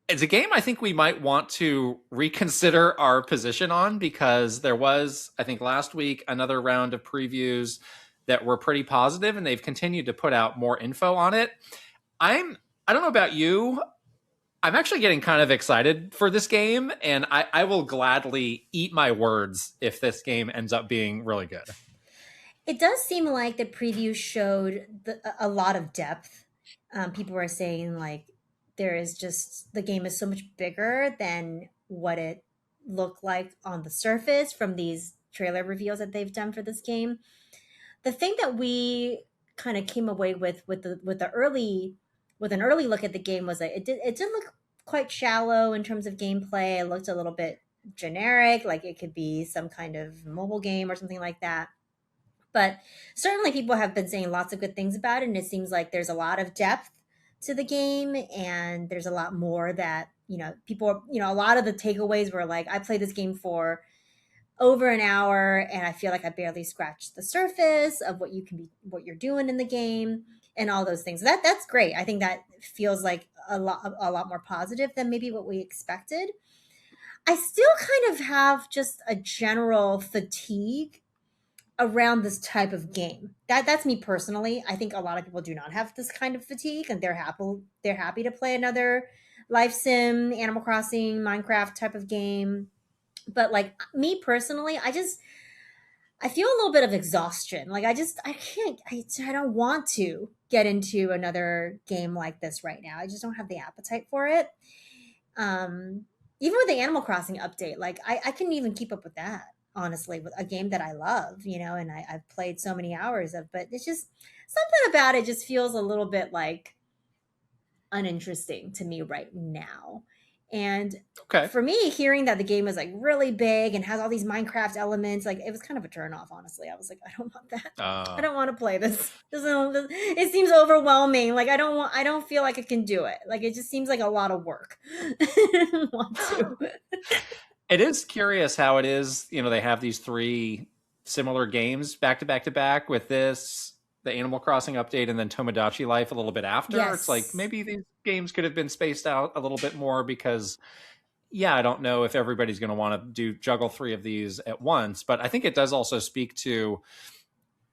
it's a game I think we might want to reconsider our position on because there was, I think, last week another round of previews that were pretty positive, and they've continued to put out more info on it. I don't know about you. I'm actually getting kind of excited for this game, and I will gladly eat my words if this game ends up being really good. It does seem like the preview showed a lot of depth. People were saying like there is just the game is so much bigger than what it looked like on the surface from these trailer reveals that they've done for this game. The thing that we kind of came away with the early with an early look at the game was that it did look quite shallow in terms of gameplay. It looked a little bit generic, like it could be some kind of mobile game or something like that. But certainly people have been saying lots of good things about it, and it seems like there's a lot of depth to the game, and there's a lot more that, people, a lot of the takeaways were like, I played this game for over an hour and I feel like I barely scratched the surface of what you're doing in the game and all those things. That's great. I think that feels like a lot more positive than maybe what we expected. I still kind of have just a general fatigue around this type of game. That's me personally. I think a lot of people do not have this kind of fatigue, and they're happy to play another life sim, Animal Crossing, Minecraft type of game. But like me personally, I feel a little bit of exhaustion. Like I can't I don't want to get into another game like this right now. I just don't have the appetite for it. Um Even with the Animal Crossing update, like I couldn't even keep up with that, honestly, with a game that I love, and I've played so many hours of, but it's just something about it just feels a little bit like uninteresting to me right now. And Okay. for me, hearing that the game is like really big and has all these Minecraft elements, like it was kind of a turn off, honestly. I was like, I don't want that. I Uh, don't want to play this. It seems overwhelming. Like I don't feel like I can do it. Like it just seems like a lot of work. I don't want to. it is curious how it is. They have these three similar games back to back to back with this, the Animal Crossing update, and then Tomodachi Life a little bit after. It's like Yes. maybe these games could have been spaced out a little bit more because, yeah, I don't know if everybody's going to want to do juggle three of these at once. But I think it does also speak to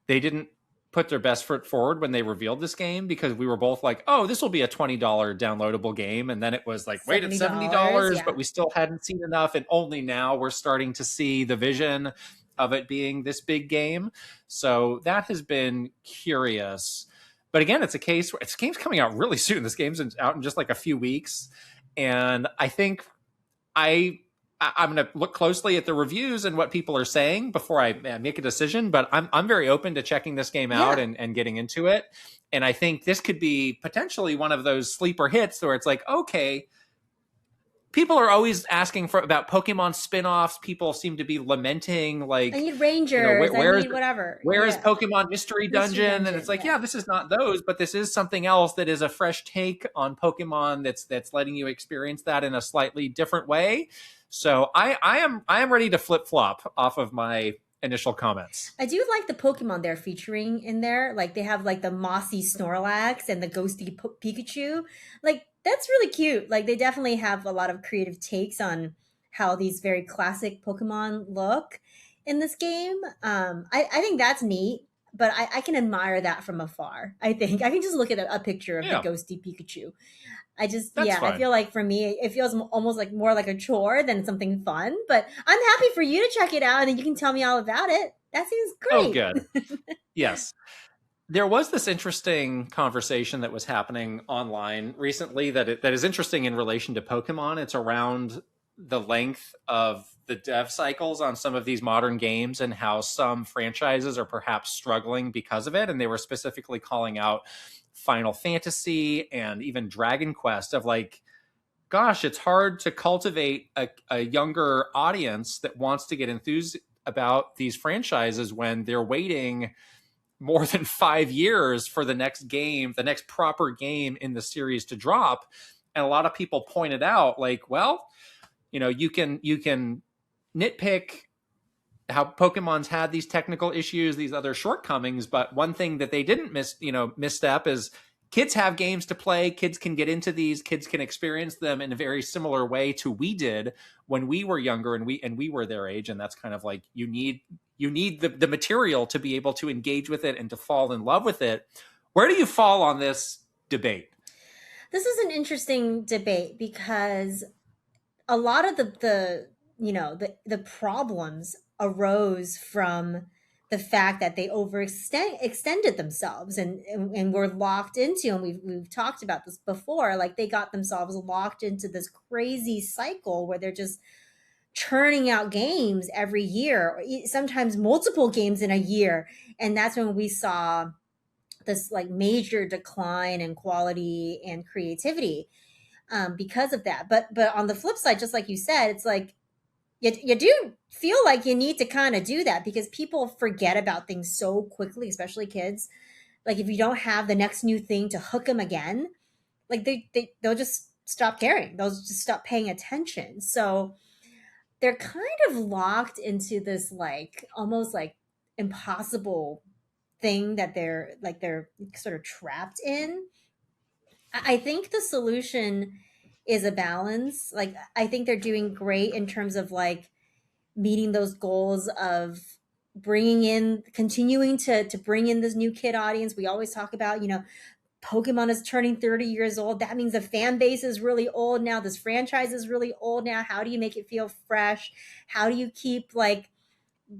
they didn't put their best foot forward when they revealed this game, because we were both like, oh, this will be a $20 downloadable game. And then it was like, wait, it's $70. $70, but Yeah. we still hadn't seen enough. And only now we're starting to see the vision of it being this big game. So that has been curious. But again, it's a case where it's game's coming out really soon. This game's out in just like a few weeks. And I think I I'm going to look closely at the reviews and what people are saying before I make a decision. But I'm very open to checking this game out Yeah. and getting into it. And I think this could be potentially one of those sleeper hits where it's like, okay, people are always asking for about Pokemon spin-offs. People seem to be lamenting, I like, need rangers. I where is need whatever. where is Yeah. Pokemon Mystery Mystery Dungeon? And it's dungeon. like, Yeah. yeah, this is not those, but this is something else that is a fresh take on Pokemon that's letting you experience that in a slightly different way. So I am ready to flip flop off of my initial comments. I do like the Pokemon they're featuring in there. Like they have like the mossy Snorlax and the ghosty Pikachu. Like that's really cute. Like they definitely have a lot of creative takes on how these very classic Pokemon look in this game. I think that's neat, but I can admire that from afar. I think I can just look at a picture of the Yeah, ghosty Pikachu. that's Yeah, I fine. feel like for me, it feels almost like more like a chore than something fun. But I'm happy for you to check it out and then you can tell me all about it. That seems Oh, great. good. Yes. There was this interesting conversation that was happening online recently that is interesting in relation to Pokemon. It's around the length of the dev cycles on some of these modern games and how some franchises are perhaps struggling because of it. And they were specifically calling out Final Fantasy and even Dragon Quest of like, gosh, it's hard to cultivate a younger audience that wants to get enthused about these franchises when they're waiting more than 5 years for the next game, the next proper game in the series to drop. And a lot of people pointed out, like, well, you can nitpick how Pokemon's had these technical issues, these other shortcomings, but one thing that they didn't misstep is kids have games to play. Kids can get into these. Kids can experience them in a very similar way to we did when we were younger and we were their age. And that's kind of like you need the material to be able to engage with it and to fall in love with it. Where do you fall on this debate? This is an interesting debate because a lot of the problems arose from the fact that they extended themselves and were locked into, and we've talked about this before, like they got themselves locked into this crazy cycle where they're just churning out games every year, or sometimes multiple games in a year. And that's when we saw this like major decline in quality and creativity, because of that. But on the flip side, just like you said, it's like you do feel like you need to kind of do that because people forget about things so quickly, especially kids. Like if you don't have the next new thing to hook them again, like they'll just stop caring. They'll just stop paying attention. So they're kind of locked into this like almost like impossible thing that they're sort of trapped in. I think the solution is a balance. Like I think they're doing great in terms of like meeting those goals of bringing in continuing to bring in this new kid audience. We always talk about, Pokemon is turning 30 years old. That means the fan base is really old now. This franchise is really old now. How do you make it feel fresh? How do you keep like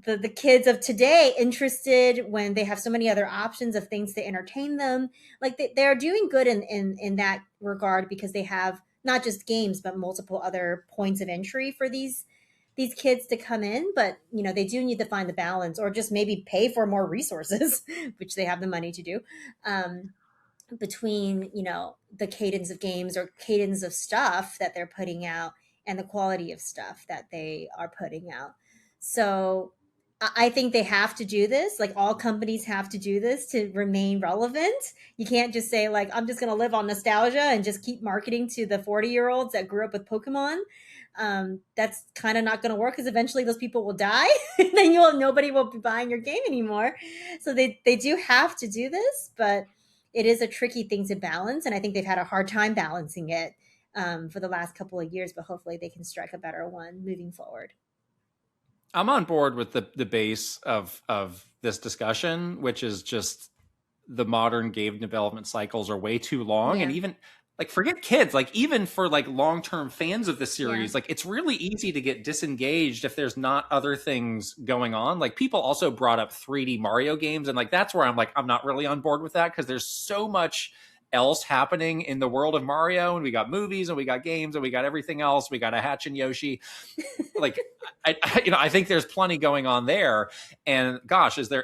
the kids of today interested when they have so many other options of things to entertain them? Like they're doing good in that regard because they have not just games but multiple other points of entry for these kids to come in. But they do need to find the balance, or just maybe pay for more resources which they have the money to do, between the cadence of games or cadence of stuff that they're putting out and the quality of stuff that they are putting out. So I think they have to do this. Like all companies have to do this to remain relevant. You can't just say like, I'm just going to live on nostalgia and just keep marketing to the 40-year-olds that grew up with Pokemon. That's kind of not going to work, because eventually those people will die and then nobody will be buying your game anymore. So they do have to do this, but it is a tricky thing to balance, and I think they've had a hard time balancing it, for the last couple of years. But hopefully, they can strike a better one moving forward. I'm on board with the base of this discussion, which is just the modern game development cycles are way too long. And Yeah, even like forget kids, like even for like long-term fans of the yeah, series, like it's really easy to get disengaged if there's not other things going on. Like people also brought up 3D Mario games, and like that's where I'm like, I'm not really on board with that, because there's so much else happening in the world of Mario, and we got movies and we got games and we got everything else. We got a Hatch and Yoshi. Like I think there's plenty going on there. And gosh, is there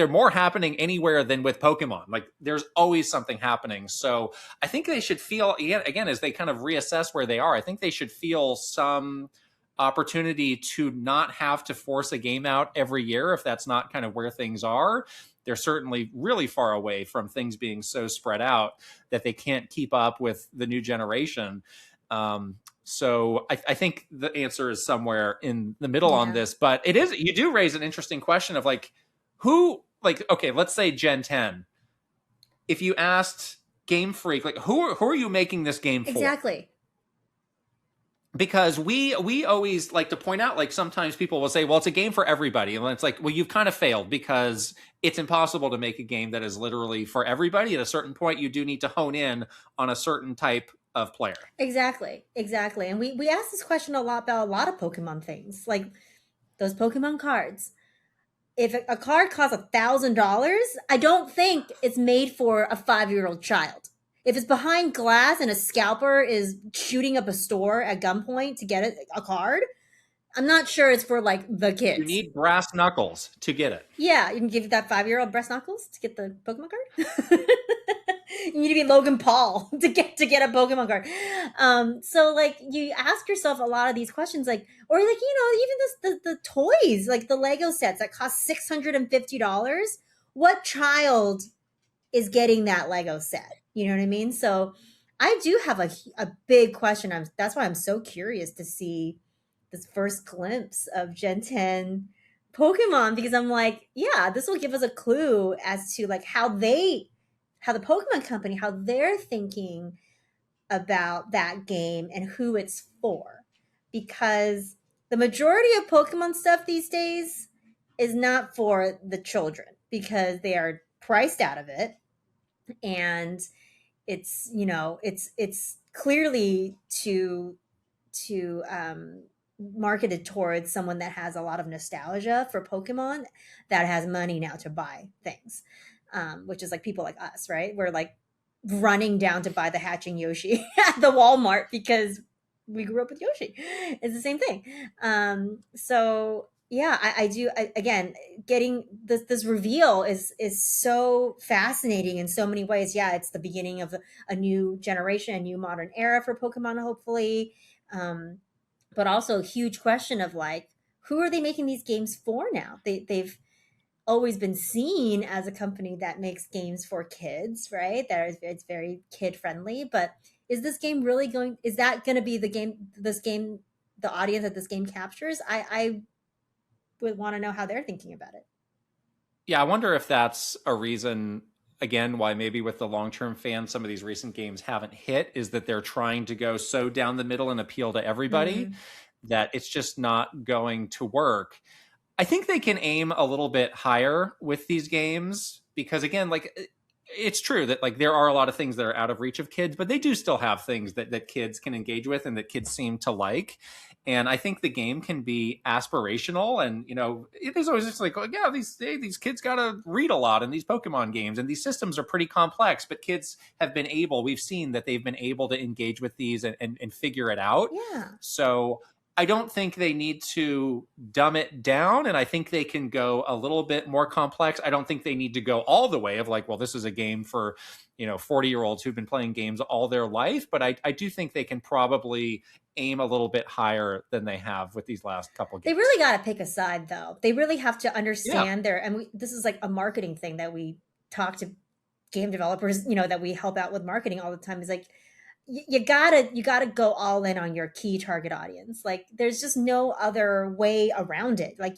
more happening anywhere than with Pokemon? Like there's always something happening. So I think they should feel, again, as they kind of reassess where they are, I think they should feel some opportunity to not have to force a game out every year if that's not kind of where things are. They're certainly really far away from things being so spread out that they can't keep up with the new generation. So I think the answer is somewhere in the middle on yeah, this, but you do raise an interesting question of like, who, like, okay, let's say Gen 10. If you asked Game Freak, like, who are you making this game for? exactly. Because we always like to point out, like sometimes people will say, well, it's a game for everybody, and it's like, well, you've kind of failed, because it's impossible to make a game that is literally for everybody. At a certain point, you do need to hone in on a certain type of player. Exactly, exactly. And we asked this question a lot about a lot of Pokemon things, like those Pokemon cards. If a card costs $1,000, I don't think it's made for a 5-year-old child. If it's behind glass and a scalper is shooting up a store at gunpoint to get a card, I'm not sure it's for like the You kids. need brass knuckles to get it. Yeah, you can give that 5-year-old breast knuckles to get the Pokemon card. You need to be Logan Paul to get a Pokemon card. So like you ask yourself a lot of these questions, like, or like even the toys, like the Lego sets that cost $650. What child is getting that Lego set? You know what I mean? So I do have a big question. That's why I'm so curious to see this first glimpse of Gen 10 Pokemon, because I'm like, yeah, this will give us a clue as to like how the Pokemon company, how they're thinking about that game and who it's for. Because the majority of Pokemon stuff these days is not for the children, because they are priced out of it, and it's clearly to marketed towards someone that has a lot of nostalgia for Pokemon, that has money now to buy things, which is like people like us, right? We're like running down to buy the hatching Yoshi at the Walmart because we grew up with Yoshi. It's the same thing. So yeah, I do. Again, getting this reveal is so fascinating in so many ways. Yeah, it's the beginning of a new generation, a new modern era for Pokemon, hopefully. But also a huge question of like, who are they making these games for now? They've always been seen as a company that makes games for kids, right? That is, it's very kid friendly. But is this game really going? Is that going to be the game? This game, the audience that this game captures? I would want to know how they're thinking about it. Yeah, I wonder if that's a reason, again, why maybe with the long term fans, some of these recent games haven't hit, is that they're trying to go so down the middle and appeal to everybody Mm, that it's just not going to work. I think they can aim a little bit higher with these games because, again, like, it's true that like there are a lot of things that are out of reach of kids, but they do still have things that kids can engage with and that kids seem to like. And I think the game can be aspirational, and it is always just like, oh, yeah, these kids got to read a lot in these Pokemon games, and these systems are pretty complex. But kids have been able, we've seen that they've been able to engage with these and figure it out. yeah. So I don't think they need to dumb it down, and I think they can go a little bit more complex. I don't think they need to go all the way of like, well, this is a game for 40-year-olds who've been playing games all their life. But I do think they can probably aim a little bit higher than they have with these last couple They games. really got to pick a side, though. They really have to Yeah. understand and this is like a marketing thing that we talk to game developers, that we help out with marketing all the time. Is like, you gotta go all in on your key target audience. Like, there's just no other way around it. Like,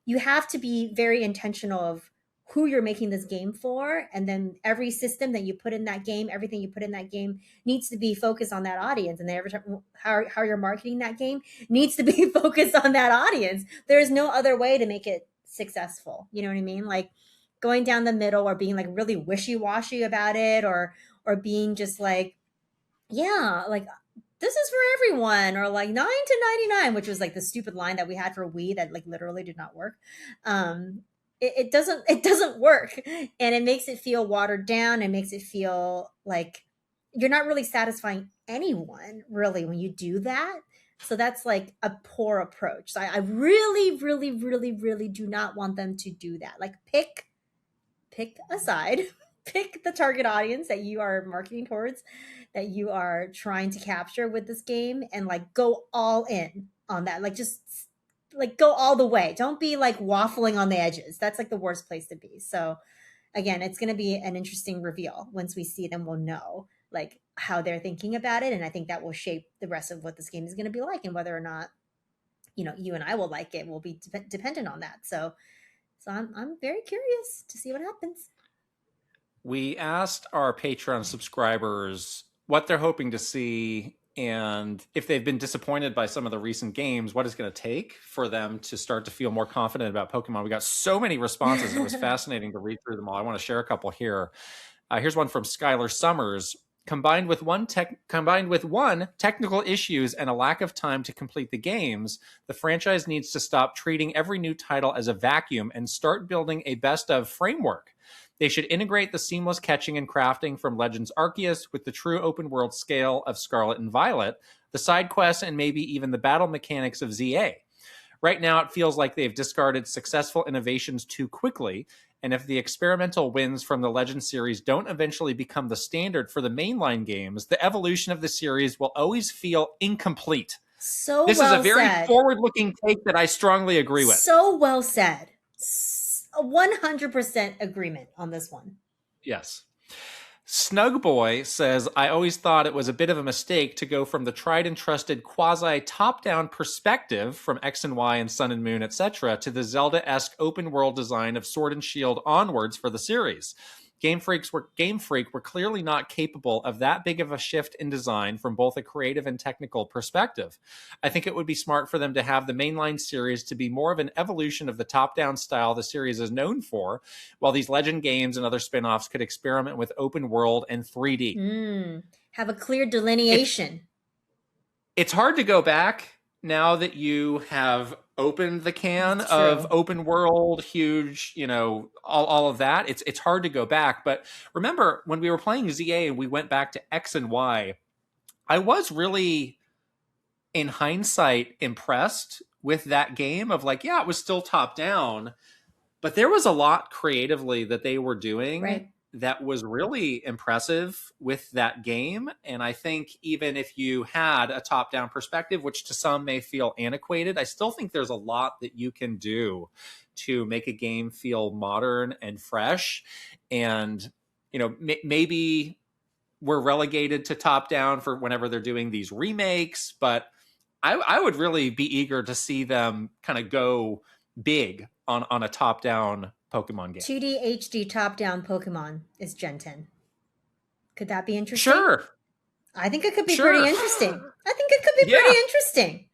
you have to be very intentional of who you're making this game for, and then every system that you put in that game, everything you put in that game needs to be focused on that audience, and then every time how you're marketing that game needs to be focused on that audience. There's no other way to make it successful. You know what I mean? Like, going down the middle or being like really wishy-washy about it, or being just like, yeah, like, this is for everyone, or like 9 to 99, which was like the stupid line that we had for Wii that like literally did not work. It doesn't work, and it makes it feel watered down. It makes it feel like you're not really satisfying anyone really when you do that. So that's like a poor approach. So I really, really, really, really do not want them to do that. Like, pick a side, pick the target audience that you are marketing towards, that you are trying to capture with this game, and like go all in on that. Like, just like go all the way. Don't be like waffling on the edges. That's like the worst place to be. So again, it's going to be an interesting reveal. Once we see them, we'll know like how they're thinking about it, and I think that will shape the rest of what this game is going to be like, and whether or not you and I will like it will be dependent on that. So I'm very curious to see what happens. We asked our Patreon subscribers what they're hoping to see and if they've been disappointed by some of the recent games, what it's going to take for them to start to feel more confident about Pokemon. We got so many responses. It was fascinating to read through them all. I want to share a couple here. Here's one from Skylar Summers. Combined with one technical issues and a lack of time to complete the games, the franchise needs to stop treating every new title as a vacuum and start building a best of framework. They should integrate the seamless catching and crafting from Legends Arceus with the true open world scale of Scarlet and Violet, the side quests, and maybe even the battle mechanics of ZA. Right now, it feels like they've discarded successful innovations too quickly, and if the experimental wins from the Legend series don't eventually become the standard for the mainline games, the evolution of the series will always feel incomplete. So This is a well very said. forward-looking take that I strongly agree with. So well said. 100% agreement on this one. Yes. Snugboy says, I always thought it was a bit of a mistake to go from the tried and trusted quasi top-down perspective from X and Y and Sun and Moon, etc., to the Zelda-esque open world design of Sword and Shield onwards for the series. Game Freak were clearly not capable of that big of a shift in design from both a creative and technical perspective. I think it would be smart for them to have the mainline series to be more of an evolution of the top-down style the series is known for, while these Legend games and other spin-offs could experiment with open world and 3D. Have a clear delineation. It's hard to go back now that you have opened the can of open world, huge, all of that. It's hard to go back. But remember, when we were playing ZA and we went back to X and Y, I was really, in hindsight, impressed with that game of like, yeah, it was still top down, but there was a lot creatively that they were doing Right. that was really impressive with that game. And I think even if you had a top-down perspective, which to some may feel antiquated, I still think there's a lot that you can do to make a game feel modern and fresh. And, maybe we're relegated to top-down for whenever they're doing these remakes, but I would really be eager to see them kind of go big on a top-down Pokemon game. 2D HD top-down Pokemon is Gen 10. Could that be interesting? Sure. I think it could be pretty interesting. Pretty interesting.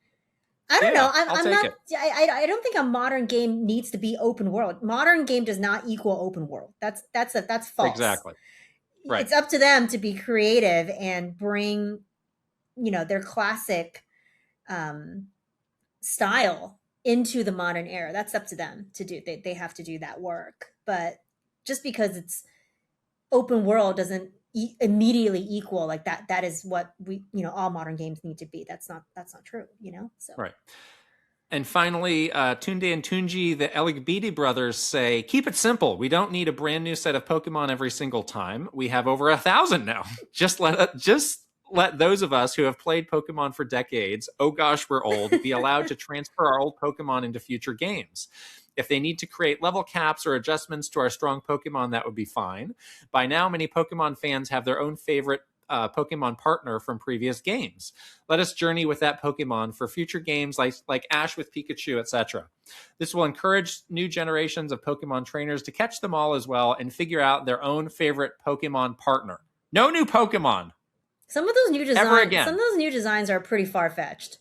I don't know. I don't think a modern game needs to be open world. Modern game does not equal open world. That's false. Exactly. Right. It's up to them to be creative and bring, their classic style into the modern era. That's up to them to do. They have to do that work. But just because it's open world doesn't immediately equal like that. That is what we, all modern games need to be. That's not true. So right. And finally, Tunde and Tunji, the Eligbidi brothers, say, keep it simple. We don't need a brand new set of Pokemon every single time. We have over 1,000 now. Just let those of us who have played Pokemon for decades, oh gosh, we're old, be allowed to transfer our old Pokemon into future games. If they need to create level caps or adjustments to our strong Pokemon, that would be fine. By now, many Pokemon fans have their own favorite Pokemon partner from previous games. Let us journey with that Pokemon for future games like Ash with Pikachu, etc. This will encourage new generations of Pokemon trainers to catch them all as well and figure out their own favorite Pokemon partner. No new Pokemon. Some of those new designs are pretty far-fetched.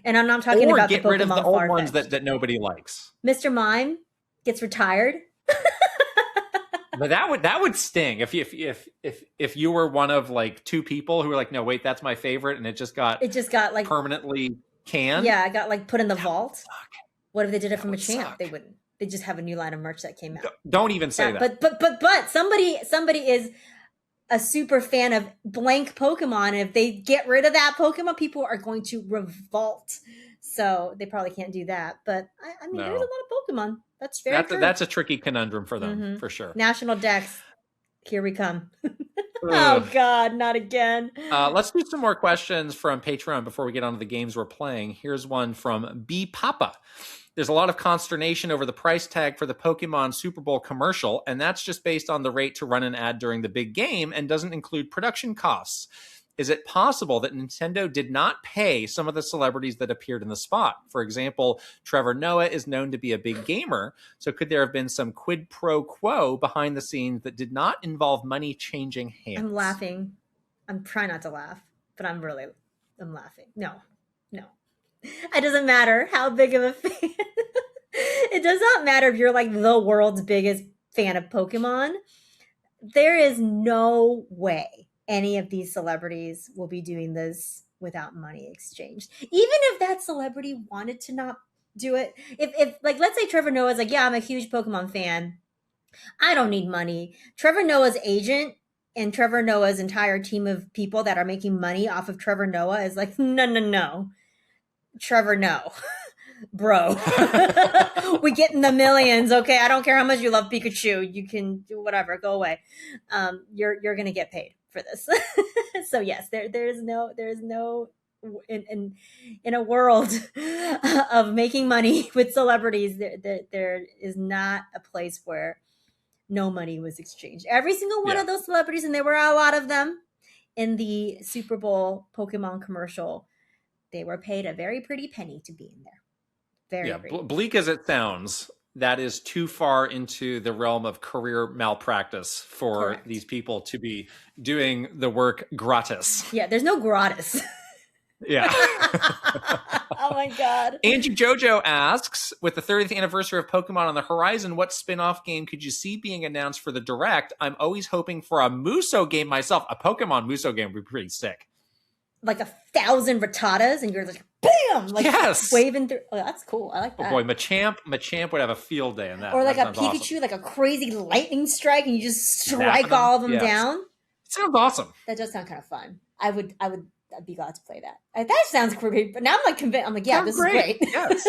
And I'm not talking about the Pokemon get rid of the old ones that nobody likes. Mr. Mime gets retired. But that would sting if you were one of like two people who were like, no, wait, that's my favorite, and it just got like permanently canned. Yeah, it got like put in the vault. What if they did it from a champ? They wouldn't. They just have a new line of merch that came out. Don't even say that. But somebody is a super fan of blank Pokemon, and if they get rid of that Pokemon, people are going to revolt. So they probably can't do that. But I mean, there's a lot of Pokemon. That's very true. That's a tricky conundrum for them, for sure. National Dex, here we come. Oh God, not again. Let's do some more questions from Patreon before we get on to the games we're playing. Here's one from B Papa. There's a lot of consternation over the price tag for the Pokemon Super Bowl commercial, and that's just based on the rate to run an ad during the big game and doesn't include production costs. Is it possible that Nintendo did not pay some of the celebrities that appeared in the spot? For example, Trevor Noah is known to be a big gamer, so could there have been some quid pro quo behind the scenes that did not involve money changing hands? I'm laughing. I'm trying not to laugh, but I'm laughing. No. It doesn't matter how big of a fan. It does not matter if you're like the world's biggest fan of Pokemon. There is no way any of these celebrities will be doing this without money exchanged. Even if that celebrity wanted to not do it. If like, let's say Trevor Noah's like, yeah, I'm a huge Pokemon fan. I don't need money. Trevor Noah's agent and Trevor Noah's entire team of people that are making money off of Trevor Noah is like, no. Trevor, no. Bro. We get in the millions, okay? I don't care how much you love Pikachu. You can do whatever. Go away. You're gonna get paid for this. So yes, there's no in a world of making money with celebrities, there is not a place where no money was exchanged. Every single one of those celebrities, and there were a lot of them in the Super Bowl Pokemon commercial, they were paid a very pretty penny to be in there. Very pretty. Bleak as it sounds, that is too far into the realm of career malpractice for these people to be doing the work gratis. Yeah, there's no gratis. Yeah. Oh my God. Angie Jojo asks, with the 30th anniversary of Pokemon on the horizon, what spin-off game could you see being announced for the Direct? I'm always hoping for a Muso game myself. A Pokemon Muso game would be pretty sick. Like 1,000 Rattatas, and you're like, bam! Like waving through. Oh, that's cool. I like that. Oh boy, Machamp would have a field day in that. Or like a Pikachu, awesome. Like a crazy lightning strike, and you just strike all of them down. It sounds awesome. That does sound kind of fun. I'd be glad to play that. That sounds great. But now I'm like convinced. I'm like, yeah, this is great. Yes.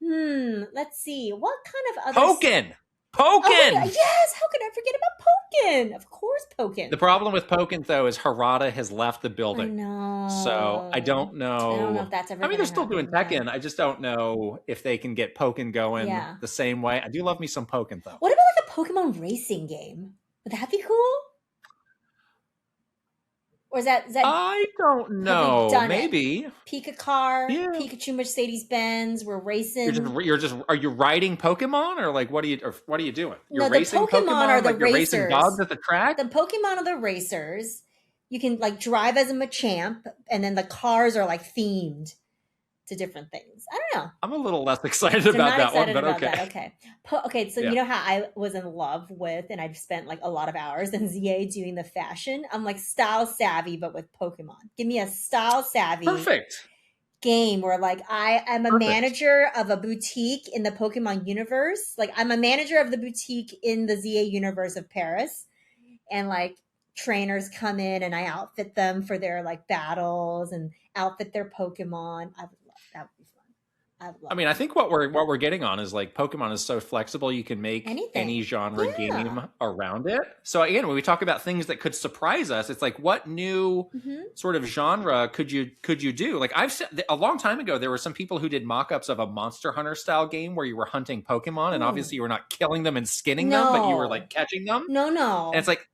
Let's see. What kind of other... Pokken! Oh, yes! How could I forget about Pokken. Of course, The Pokken. problem with Pokken, though, is Harada has left the I building. So I know. don't I don't know if know. that's ever I mean, gonna they're still doing happen. Yeah. Tekken. I just don't know if they can get Pokken going Yeah. the same way. I do love me some Pokken, though. What about like a Pokemon racing game? Would that be cool? Or is that I don't have we know. done it? Maybe. Pika car, Yeah. Pikachu Mercedes Benz, we're racing. You're just are you riding Pokemon or like what are you doing? You're No, the racing Pokemon are Pokemon the like you're racing dogs racers. at the track? The Pokemon are the racers. You can like drive as a Machamp, and then the cars are like themed to different things. I don't know. I'm a little less excited So about not that one, excited but about okay. that. Okay. Okay, so Yeah. you know how I was in love with, and I've spent like a lot of hours in ZA doing the fashion. I'm like style savvy, but with Pokemon. Give me a style savvy Perfect. game where like I am a Perfect. manager of a boutique in the Pokemon universe. Like I'm a manager of the boutique in the ZA universe of Paris, and like trainers come in and I outfit them for their like battles and outfit their Pokemon. I would love that. Would be fun. I would I love mean, I that. think what we're getting on is like Pokemon is so flexible you can make any Anything. genre Yeah. game around it. So again, when we talk about things that could surprise us, it's like what new Mm-hmm. sort of genre could you do? Like I've said a long time ago there were some people who did mock-ups of a Monster Hunter style game where you were hunting Pokemon and Ooh. obviously you were not killing them and skinning them, but you were like No. catching them. No, And it's no. like,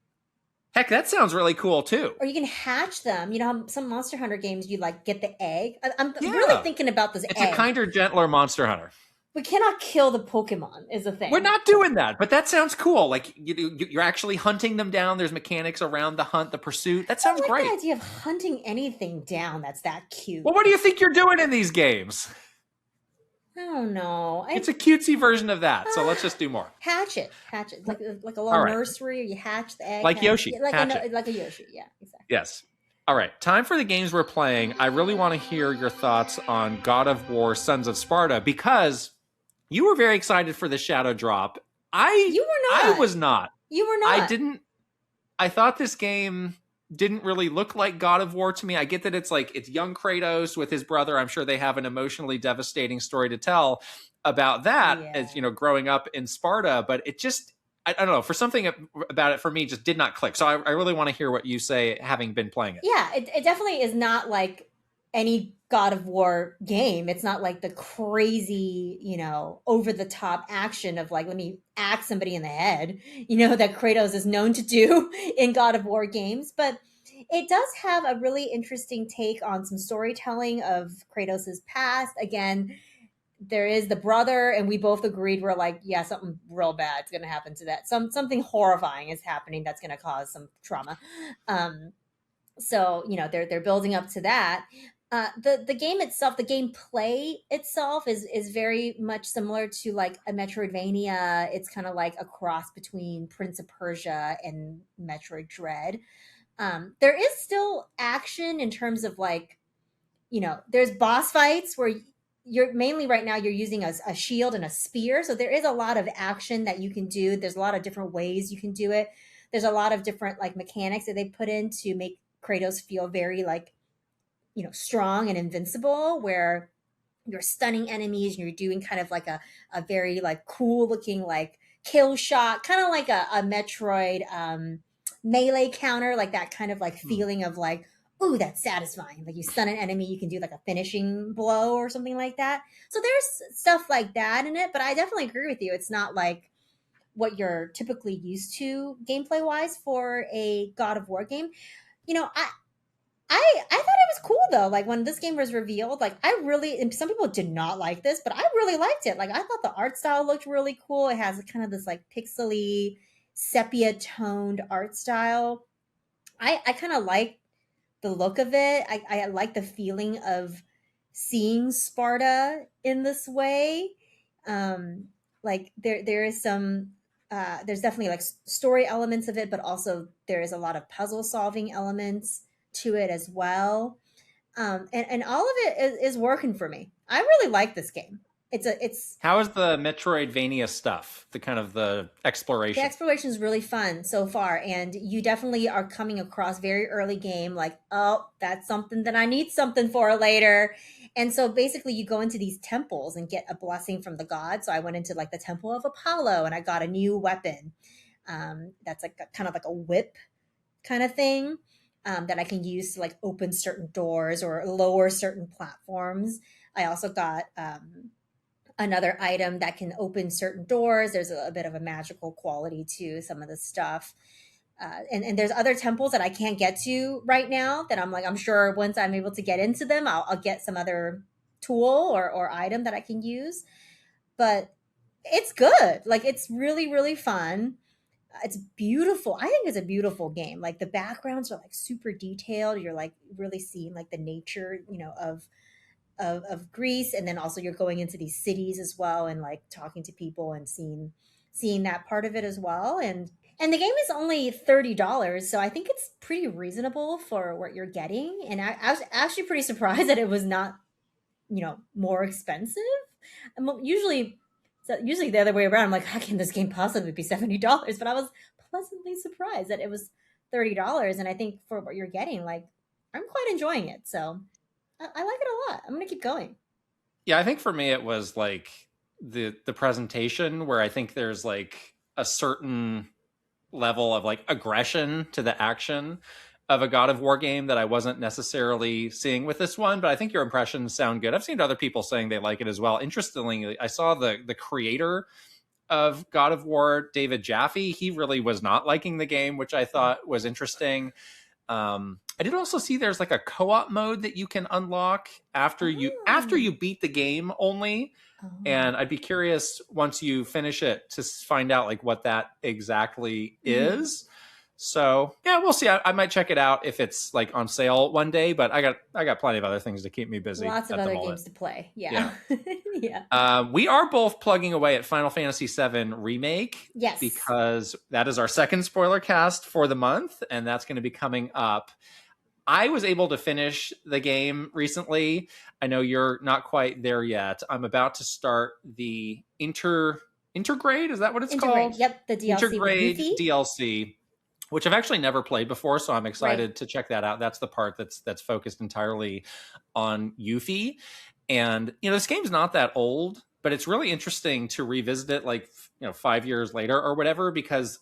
heck, that sounds really cool too. Or you can hatch them. You know how some Monster Hunter games you like get the egg? I'm really Yeah. thinking about this It's a egg. kinder, gentler Monster Hunter. We cannot kill the Pokemon, is the We're thing. not doing that, but that sounds cool. Like you're actually hunting them down. There's mechanics around the hunt, the pursuit. That I sounds like great. the idea of hunting anything down that's that cute. Well, what do you think you're doing in these games? I don't know. It's a cutesy version of that. So let's just do more. Hatch it, like a little All right, nursery, or you hatch the egg, like Yoshi, yeah, like hatch it. like a Yoshi. Yeah, exactly. Yes. All right, time for the games we're playing. I really want to hear your thoughts on God of War: Sons of Sparta because you were very excited for the Shadow drop. You were I not. was not. You were I not. didn't. I thought this game didn't really look like God of War to me. I get that it's young Kratos with his brother. I'm sure they have an emotionally devastating story to tell about that as Yeah. growing up in Sparta, but it just I don't know, for something about it for me just did not click. So I really want to hear what you say having been playing it. Yeah, it definitely is not like any God of War game. It's not like the crazy, over the top action of like, let me axe somebody in the head, that Kratos is known to do in God of War games. But it does have a really interesting take on some storytelling of Kratos's past. Again, there is the brother, and we both agreed we're like, yeah, something real bad is going to happen to that. Something horrifying is happening that's going to cause some trauma. So they're building up to that. The game itself, the gameplay itself is very much similar to like a Metroidvania. It's kind of like a cross between Prince of Persia and Metroid Dread. There is still action in terms of like, there's boss fights where you're mainly right now you're using a shield and a spear, so there is a lot of action that you can do. There's a lot of different ways you can do it. There's a lot of different like mechanics that they put in to make Kratos feel very like, strong and invincible, where you're stunning enemies and you're doing kind of like a very like cool looking like kill shot, kind of like a Metroid melee counter, like that kind of like feeling of like, ooh, that's satisfying. Like you stun an enemy, you can do like a finishing blow or something like that. So there's stuff like that in it, but I definitely agree with you. It's not like what you're typically used to gameplay wise for a God of War game. I thought it was cool though. Like when this game was revealed, like I really, and some people did not like this, but I really liked it. Like I thought the art style looked really cool. It has kind of this like pixely sepia toned art style. I kind of like the look of it. I like the feeling of seeing Sparta in this way. Like there is some there's definitely like story elements of it, but also there is a lot of puzzle solving elements to it as well. And all of it is working for me. I really like this game. It's How is the Metroidvania stuff? The kind of the The exploration. exploration is really fun so far, and you definitely are coming across very early game like, oh, that's something that I need something for later. And so basically you go into these temples and get a blessing from the gods. So I went into like the temple of Apollo and I got a new weapon. That's like kind of like a whip kind of thing, that I can use to like open certain doors or lower certain platforms. I also got another item that can open certain doors. There's a bit of a magical quality to some of the stuff. And there's other temples that I can't get to right now that I'm like, I'm sure once I'm able to get into them, I'll get some other tool or item that I can use. But it's good. Like, it's really, really fun. It's beautiful. I think it's a beautiful game. Like, the backgrounds are like super detailed. You're like really seeing like the nature, of Greece, and then also you're going into these cities as well, and like talking to people and seeing that part of it as well. And the game is only $30, so I think it's pretty reasonable for what you're getting. And I was actually pretty surprised that it was not, more expensive. Usually, usually the other way around. I'm like, how can this game possibly be $70? But I was pleasantly surprised that it was $30, and I think for what you're getting, like, I'm quite enjoying it. So I like it a lot. I'm gonna keep going. Yeah, I think for me it was like the presentation where I think there's like a certain level of like aggression to the action of a God of War game that I wasn't necessarily seeing with this one, but I think your impressions sound good. I've seen other people saying they like it as well. Interestingly, I saw the creator of God of War, David Jaffe. He really was not liking the game, which I thought was interesting. I did also see there's like a co-op mode that you can unlock after you Oh. beat the game only. Oh. And I'd be curious once you finish it to find out like what that exactly Mhm. is. So yeah, we'll see. I might check it out if it's like on sale one day, but I got plenty of other things to keep me busy Lots of at the other moment. games to play. Yeah. Yeah. Yeah. We are both plugging away at Final Fantasy VII Remake Yes. because that is our second spoiler cast for the month, and that's going to be coming up. I was able to finish the game recently. I know you're not quite there yet. I'm about to start the intergrade. Is that what it's Intergrade. called? Yep. The DLC with Intergrade Yuffie. DLC, which I've actually never played before, so I'm Right. excited to check that out. That's the part that's focused entirely on Yuffie. And this game's not that old, but it's really interesting to revisit it like 5 years later or whatever, because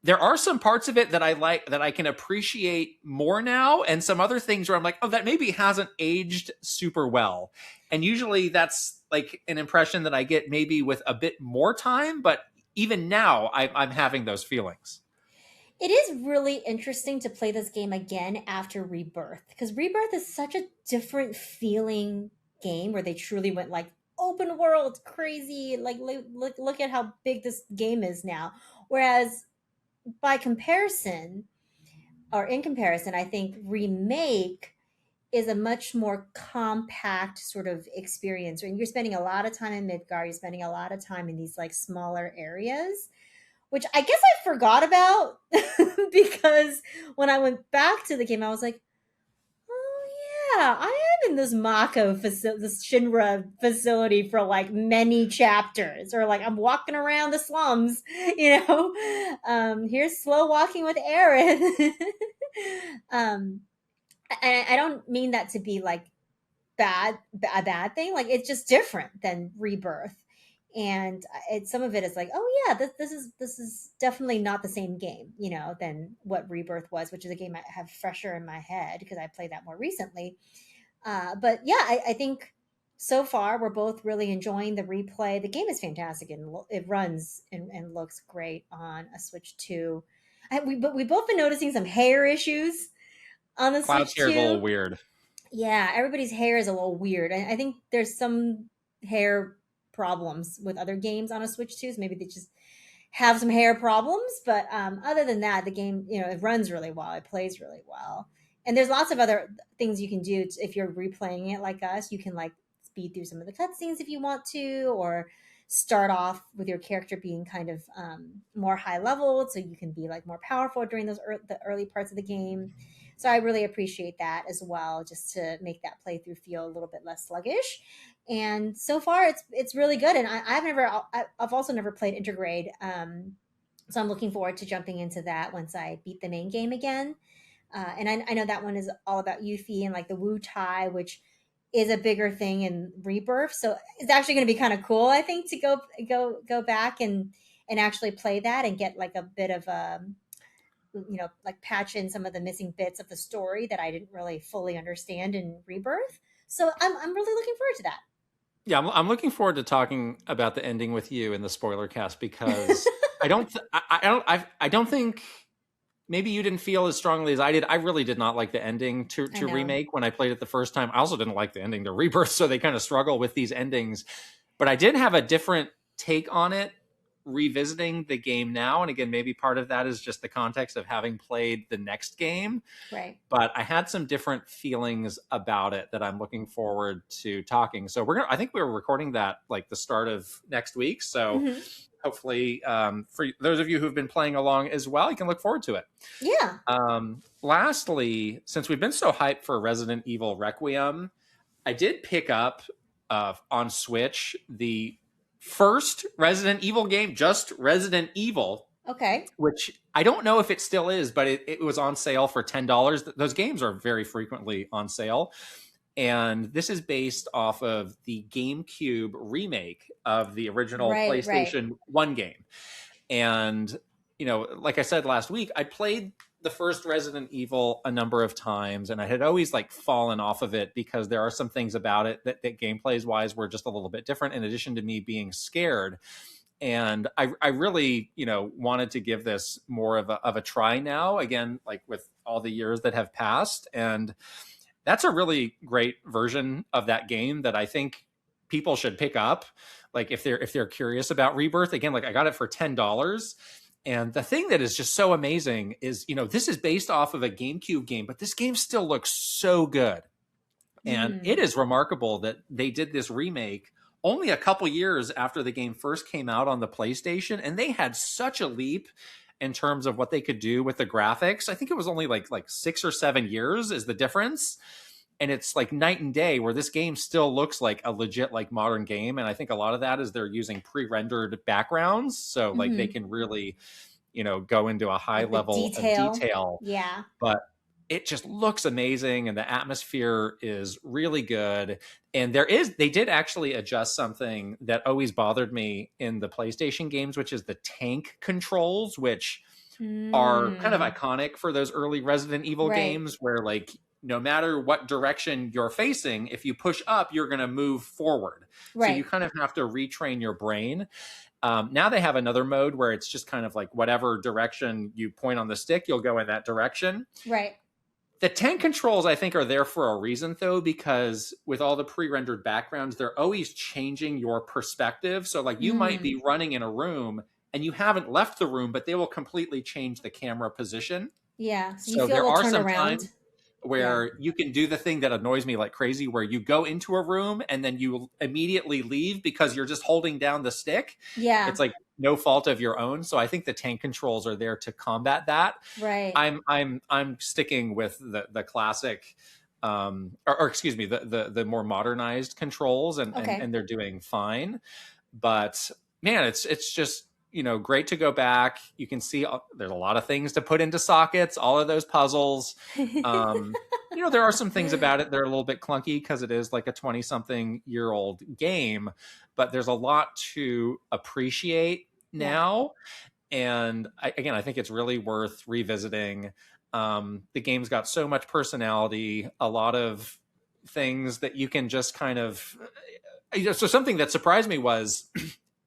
there are some parts of it that I like, that I can appreciate more now, and some other things where I'm like, oh, that maybe hasn't aged super well. And usually that's like an impression that I get maybe with a bit more time, but even now I'm having those feelings. It is really interesting to play this game again after Rebirth, because Rebirth is such a different feeling game where they truly went like open world crazy. Like, look at how big this game is now. Whereas by comparison, or in comparison, I think Remake is a much more compact sort of experience. And you're spending a lot of time in Midgard, you're spending a lot of time in these like smaller areas, which I guess I forgot about because when I went back to the game, I was like, oh yeah, I am in this Mako facility, this Shinra facility for like many chapters, or like I'm walking around the slums, here's slow walking with Aaron. um, I don't mean that to be like a bad thing. Like, it's just different than Rebirth, and some of it is like, oh yeah, this is definitely not the same game, than what Rebirth was, which is a game I have fresher in my head because I played that more recently. But yeah, I think so far we're both really enjoying the replay. The game is fantastic, and it runs and looks great on a Switch 2. But we both been noticing some hair issues on the Cloud's Switch hair is a little 2. weird. Yeah, everybody's hair is a little weird. I think there's some hair problems with other games on a Switch too, so maybe they just have some hair problems. But other than that, the game, it runs really well. It plays really well. And there's lots of other things you can do if you're replaying it like us. You can like speed through some of the cutscenes if you want to, or start off with your character being kind of more high level, so you can be like more powerful during the early parts of the game. So I really appreciate that as well, just to make that playthrough feel a little bit less sluggish. And so far, it's really good. And I've also never played Intergrade, so I'm looking forward to jumping into that once I beat the main game again. And I know that one is all about Yuffie and like the Wu Tai, which is a bigger thing in Rebirth. So it's actually going to be kind of cool, I think, to go back and actually play that and get like a bit of like patch in some of the missing bits of the story that I didn't really fully understand in Rebirth. So I'm really looking forward to Yeah, I'm looking forward to talking about the ending with you in the spoiler cast because I don't think maybe you didn't feel as strongly as I did. I really did not like the ending I to know. Remake when I played it the first time. I also didn't like the ending to Rebirth, so they kind of struggle with these endings. But I did have a different take on it revisiting the game now. And again, maybe part of that is just the context of having played the next game. Right. But I had some different feelings about it that I'm looking forward to talking. So I think we're recording that like the start of next week. So Hmm. hopefully, for those of you who've been playing along as well, you can look forward to it. Yeah. Lastly, since we've been so hyped for Resident Evil Requiem, I did pick up on Switch the first Resident Evil game, just Resident Evil, Okay. which I don't know if it still is, but it was on sale for $10. Those games are very frequently on sale. And this is based off of the GameCube remake of the original Right. Right. PlayStation 1 game. And, like I said last week, I played the first Resident Evil a number of times, and I had always like fallen off of it because there are some things about it that gameplays wise were just a little bit different, in addition to me being scared. And I really, wanted to give this more of a try now, again, like with all the years that have passed. And that's a really great version of that game that I think people should pick up. Like if they're curious about Rebirth, again, like I got it for $10. And the thing that is just so amazing is, this is based off of a GameCube game, but this game still looks so good. And it Mm. is remarkable that they did this remake only a couple years after the game first came out on the PlayStation, and they had such a leap in terms of what they could do with the graphics. I think it was only like 6 or 7 years is the difference. And it's like night and day, where this game still looks like a legit like modern game. And I think a lot of that is they're using pre-rendered backgrounds, so like they Hmm. can really, go into a high Like the level of detail. detail. Yeah. But it just looks amazing, and the atmosphere is really good. And they did actually adjust something that always bothered me in the PlayStation games, which is the tank controls, which are kind of Mm. iconic for those early Resident Evil Right. games, where like no matter what direction you're facing, if you push up, you're going to move forward. So you Right. kind of have to retrain your brain. Now they have another mode where it's just kind of like whatever direction you point on the stick, you'll go in that direction. Right. The tank controls, I think, are there for a reason, though, because with all the pre-rendered backgrounds, they're always changing your perspective. So like you might Mm. be running in a room and you haven't left the room, but they will completely change the camera position. Yeah. So you So feel there a are some turnaround. times Yeah. where you can do the thing that annoys me like crazy, where you go into a room and then you immediately leave because you're just holding down the stick. Yeah. It's like no fault of your own. So I think the tank controls are there to combat that. Right. I'm sticking with the classic, or excuse me, the more modernized controls, and Okay. and they're doing fine. But man, it's just, great to go back. You can see there's a lot of things to put into sockets, all of those puzzles. Um, there are some things about it that are a little bit clunky because it is like a 20-something-year-old game, but there's a lot to appreciate Yeah. now. And again, I think it's really worth revisiting. The game's got so much personality, a lot of things that you can just kind of, so something that surprised me was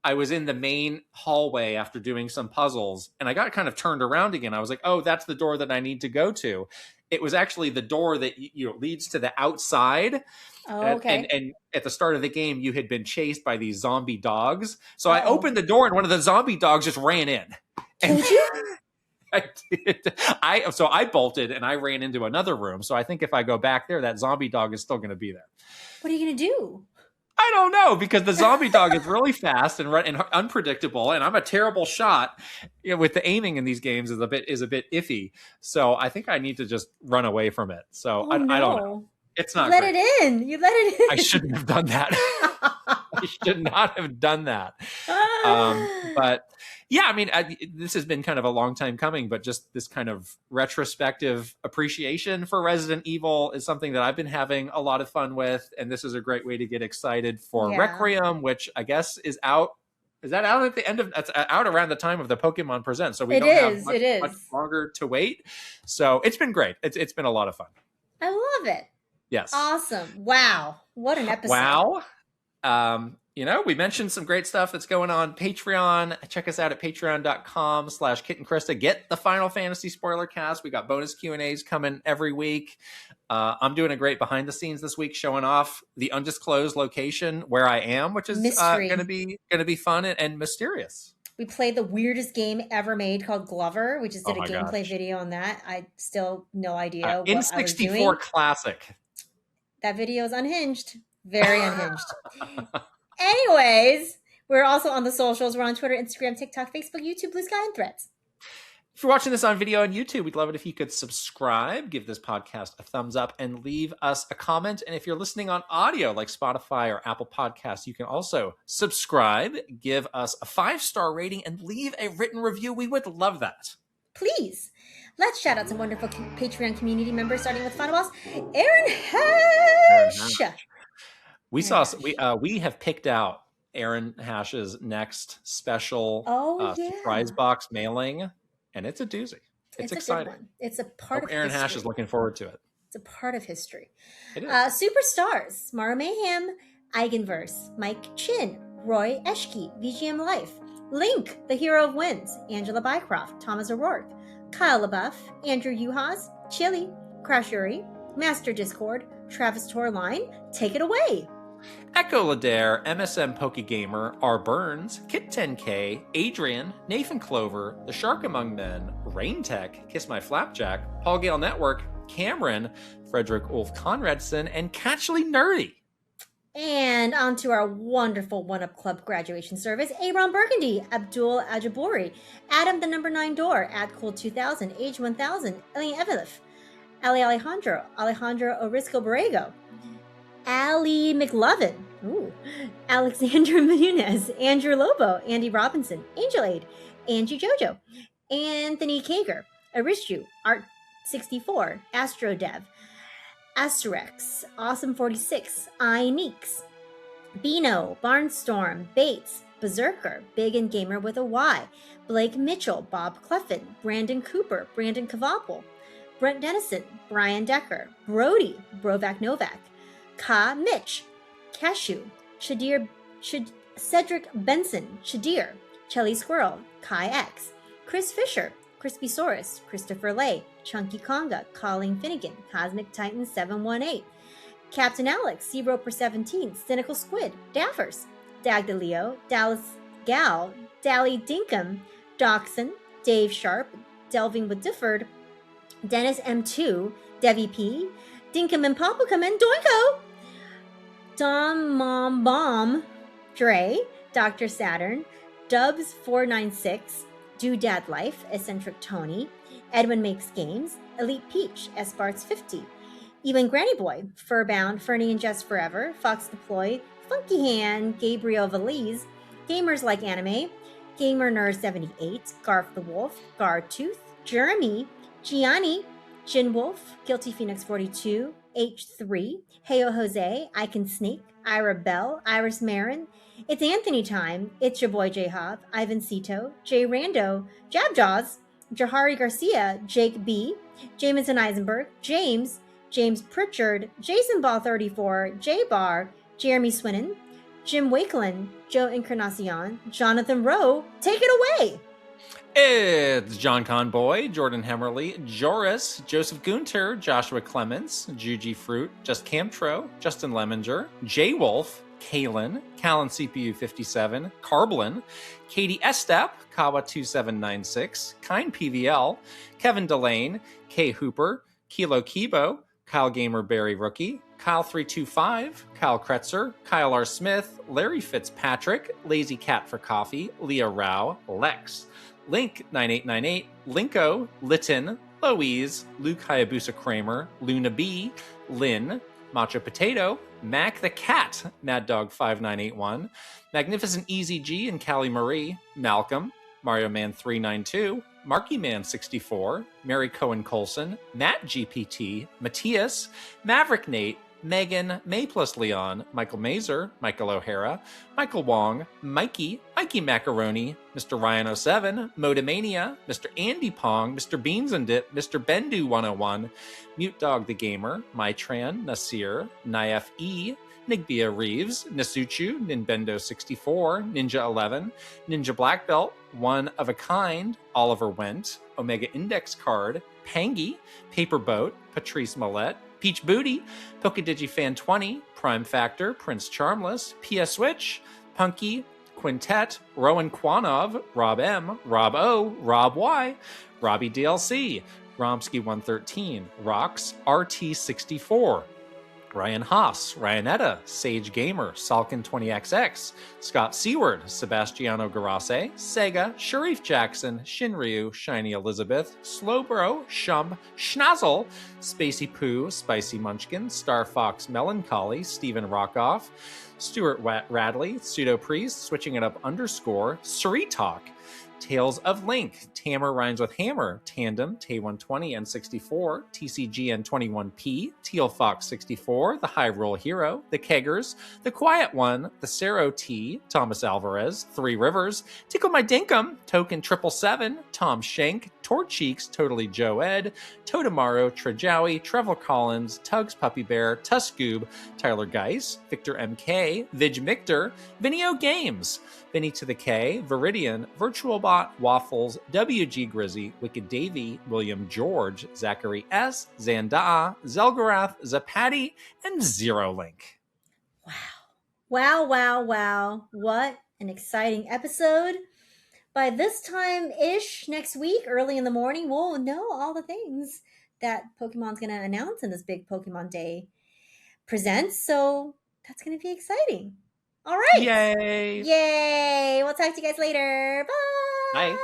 I was in the main hallway after doing some puzzles, and I got kind of turned around again. I was like, oh, that's the door that I need to go to. It was actually the door that leads to the outside. Oh, And at the start of the game, you had been chased by these zombie dogs. So I Uh-oh. opened the door, and one of the zombie dogs just ran in. And Killed you? I did. So I bolted and I ran into another room. So I think if I go back there, that zombie dog is still going to be there. What are you gonna do? I don't know, because the zombie dog is really fast and unpredictable, and I'm a terrible shot. With the aiming in these games is a bit iffy. So I think I need to just run away from it. So Oh I don't know. no. It's You not let great. it in. You let it I in. shouldn't have done that. I should not have done that. But yeah, I mean, this has been kind of a long time coming, but just this kind of retrospective appreciation for Resident Evil is something that I've been having a lot of fun with. And this is a great way to get excited for Yeah. Requiem, which I guess is out Is that out at the end of? That's out around the time of the Pokemon Present, so we It don't have is. much, It much is. longer to wait. So it's been great. It's been a lot of fun. I love it. Yes. Awesome. Wow. What an episode. Wow. We mentioned some great stuff that's going on Patreon. Check us out at patreon.com/Kit and Krysta. Get the Final Fantasy spoiler cast. We got bonus Q&As coming every week. I'm doing a great behind the scenes this week, showing off the undisclosed location where I am, which is going to be fun and mysterious. We played the weirdest game ever made called Glover. We just did a gameplay gosh. video on that. I still no idea what N64 I was doing. classic. That video is unhinged. Very unhinged. Anyways, we're also on the socials. We're on Twitter, Instagram, TikTok, Facebook, YouTube, Blue Sky, and Threads. If you're watching this on video on YouTube, we'd love it if you could subscribe, give this podcast a thumbs up, and leave us a comment. And if you're listening on audio like Spotify or Apple Podcasts, you can also subscribe, give us a 5-star rating, and leave a written review. We would love that. Please. Let's shout out some wonderful Patreon community members, starting with Final Boss, Aaron Hash. We have picked out Aaron Hash's next special surprise box mailing, and it's a doozy. It's exciting. A good one. It's a part of Aaron history. Hash is looking forward to it. It's a part of history. It is. Superstars: Mara Mayhem, Eigenverse, Mike Chin, Roy Eschke, VGM Life, Link, the Hero of Winds, Angela Bycroft, Thomas O'Rourke, Kyle LaBeouf, Andrew Uhas, Chili, Crash Uri, Master Discord, Travis Torline. Take it away. Echo Ladair, MSM Pokegamer, R. Burns, Kit 10K, Adrian, Nathan Clover, The Shark Among Men, Rain Tech, Kiss My Flapjack, Paul Gale Network, Cameron, Frederick Ulf Conradson, and Catchly Nerdy. And on to our wonderful One Up Club graduation service. Aaron Burgundy, Abdul Ajabori, Adam the Number 9 Door, Adcool 2000, Age 1000, Ellie Evelif, Ali Alejandro Orisco Borrego, Ali McLovin, Alexandra Menunez, Andrew Lobo, Andy Robinson, Angel Aid, Angie Jojo, Anthony Kager, Arishu, Art 64, Astrodev, Asterex, Awesome 46, iNeeks, Beano, Barnstorm, Bates, Berserker, Big and Gamer with a Y, Blake Mitchell, Bob Cleffin, Brandon Cooper, Brandon Kavapel, Brent Dennison, Brian Decker, Brody, Brovac Novak, Ka Mitch, Cashew, Cedric Benson, Shadir, Chelly Squirrel, Kai X, Chris Fisher, Crispy Saurus, Christopher Lay, Chunky Conga, Colleen Finnegan, Cosmic Titan 718, Captain Alex, Zero per 17, Cynical Squid, Daffers, Dagdaleo, Dallas Gal, Dally Dinkum, Dachshund, Dave Sharp, Delving with Difford, Dennis M2, Devi P, Dinkum and Popicum and Doinko, Dom Mom Bomb, Dre, Dr. Saturn, Dubs 496, Doodad Life, Eccentric Tony, Edwin Makes Games, Elite Peach, Esparts 50, Even Granny Boy, Furbound, Fernie and Jess Forever, Fox Deployed, Funky Hand, Gabriel Valise, Gamers Like Anime, Gamer Nerd 78, Garth the Wolf, Gartooth, Jeremy, Gianni, Jin Wolf, Guilty Phoenix 42, H3, Heyo Jose, I Can Snake, Ira Bell, Iris Marin, It's Anthony Time, It's Your Boy J Hov, Ivan Cito, Jay Rando, Jabjaws, Jahari Garcia, Jake B, Jameson Eisenberg, James Pritchard, Jason Ball 34, J Bar, Jeremy Swinnon, Jim Wakelin, Joe Encarnacion, Jonathan Rowe. Take it away! It's John Conboy, Jordan Hemmerly, Joris, Joseph Gunter, Joshua Clements, Juji Fruit, Just Camtro, Justin Lemminger, Jay Wolf, Kalen, Callan CPU 57, Carblin, Katie Estep, Kawa 2796, Kind PVL, Kevin Delane, Kay Hooper, Kilo Kibo, Kyle Gamer Barry Rookie, Kyle 325, Kyle Kretzer, Kyle R. Smith, Larry Fitzpatrick, Lazy Cat for Coffee, Leah Rao, Lex, Link 9898, Linko, Litton, Louise, Luke Hayabusa Kramer, Luna B, Lynn, Macho Potato, Mac the Cat, Mad Dog 5981, Magnificent Easy G and Callie Marie, Malcolm, Mario Man 392, Marky Man 64, Mary Cohen Colson, Matt GPT, Matthias, Maverick Nate, Megan, May plus Leon, Michael Mazer, Michael O'Hara, Michael Wong, Mikey Macaroni, Mr. Ryan07, Modemania, Mr. Andy Pong, Mr. Beans and Dip, Mr. Bendu 101, Mute Dog the Gamer, Mytran, Nasir, Naif E, Nigbia Reeves, Nasuchu, Ninbendo 64, Ninja 11, Ninja Black Belt, One of a Kind, Oliver Went, Omega Index Card, Pangy, Paper Boat, Patrice Millette, Peach Booty, Pokedigi 20, Prime Factor, Prince Charmless, PS Switch, Punky, Quintet, Rowan Kwanov, Rob M, Rob O, Rob Y, Robbie DLC, Romsky 113, Rox, RT64, Ryan Haas, Ryanetta, Sage Gamer, Salkin 20XX, Scott Seward, Sebastiano Garase, Sega, Sharif Jackson, Shinryu, Shiny Elizabeth, Slowbro, Shumb, Schnazzle, Spacey Poo, Spicy Munchkin, Star Fox Melancholy, Stephen Rockoff, Stuart Radley, Pseudo Priest, Switching It Up _ Suri Talk, Tales of Link, Tamer Rhymes with Hammer, Tandem, Tay120 N64, TCGN21P, Teal Fox 64, The High Roll Hero, The Keggers, The Quiet One, The Cero T, Thomas Alvarez, Three Rivers, Tickle My Dinkum, Token 777, Tom Shank, Torcheeks, Totally Joe Ed, Todamaro, Trejowie, Trevor Collins, Tugs Puppy Bear, Tuskoob, Tyler Geis, Victor MK, Vidge Mictor, Vinio Games, Vinny to the K, Viridian, VirtualBot, Waffles, WG Grizzy, Wicked Davy, William George, Zachary S, Zandaa, Zelgarath, Zapati, and Zero Link. Wow. Wow, wow, wow. What an exciting episode. By this time-ish next week, early in the morning, we'll know all the things that Pokemon's going to announce in this big Pokemon Day presents. So that's going to be exciting. All right. Yay! Yay. We'll talk to you guys later. Bye. Bye.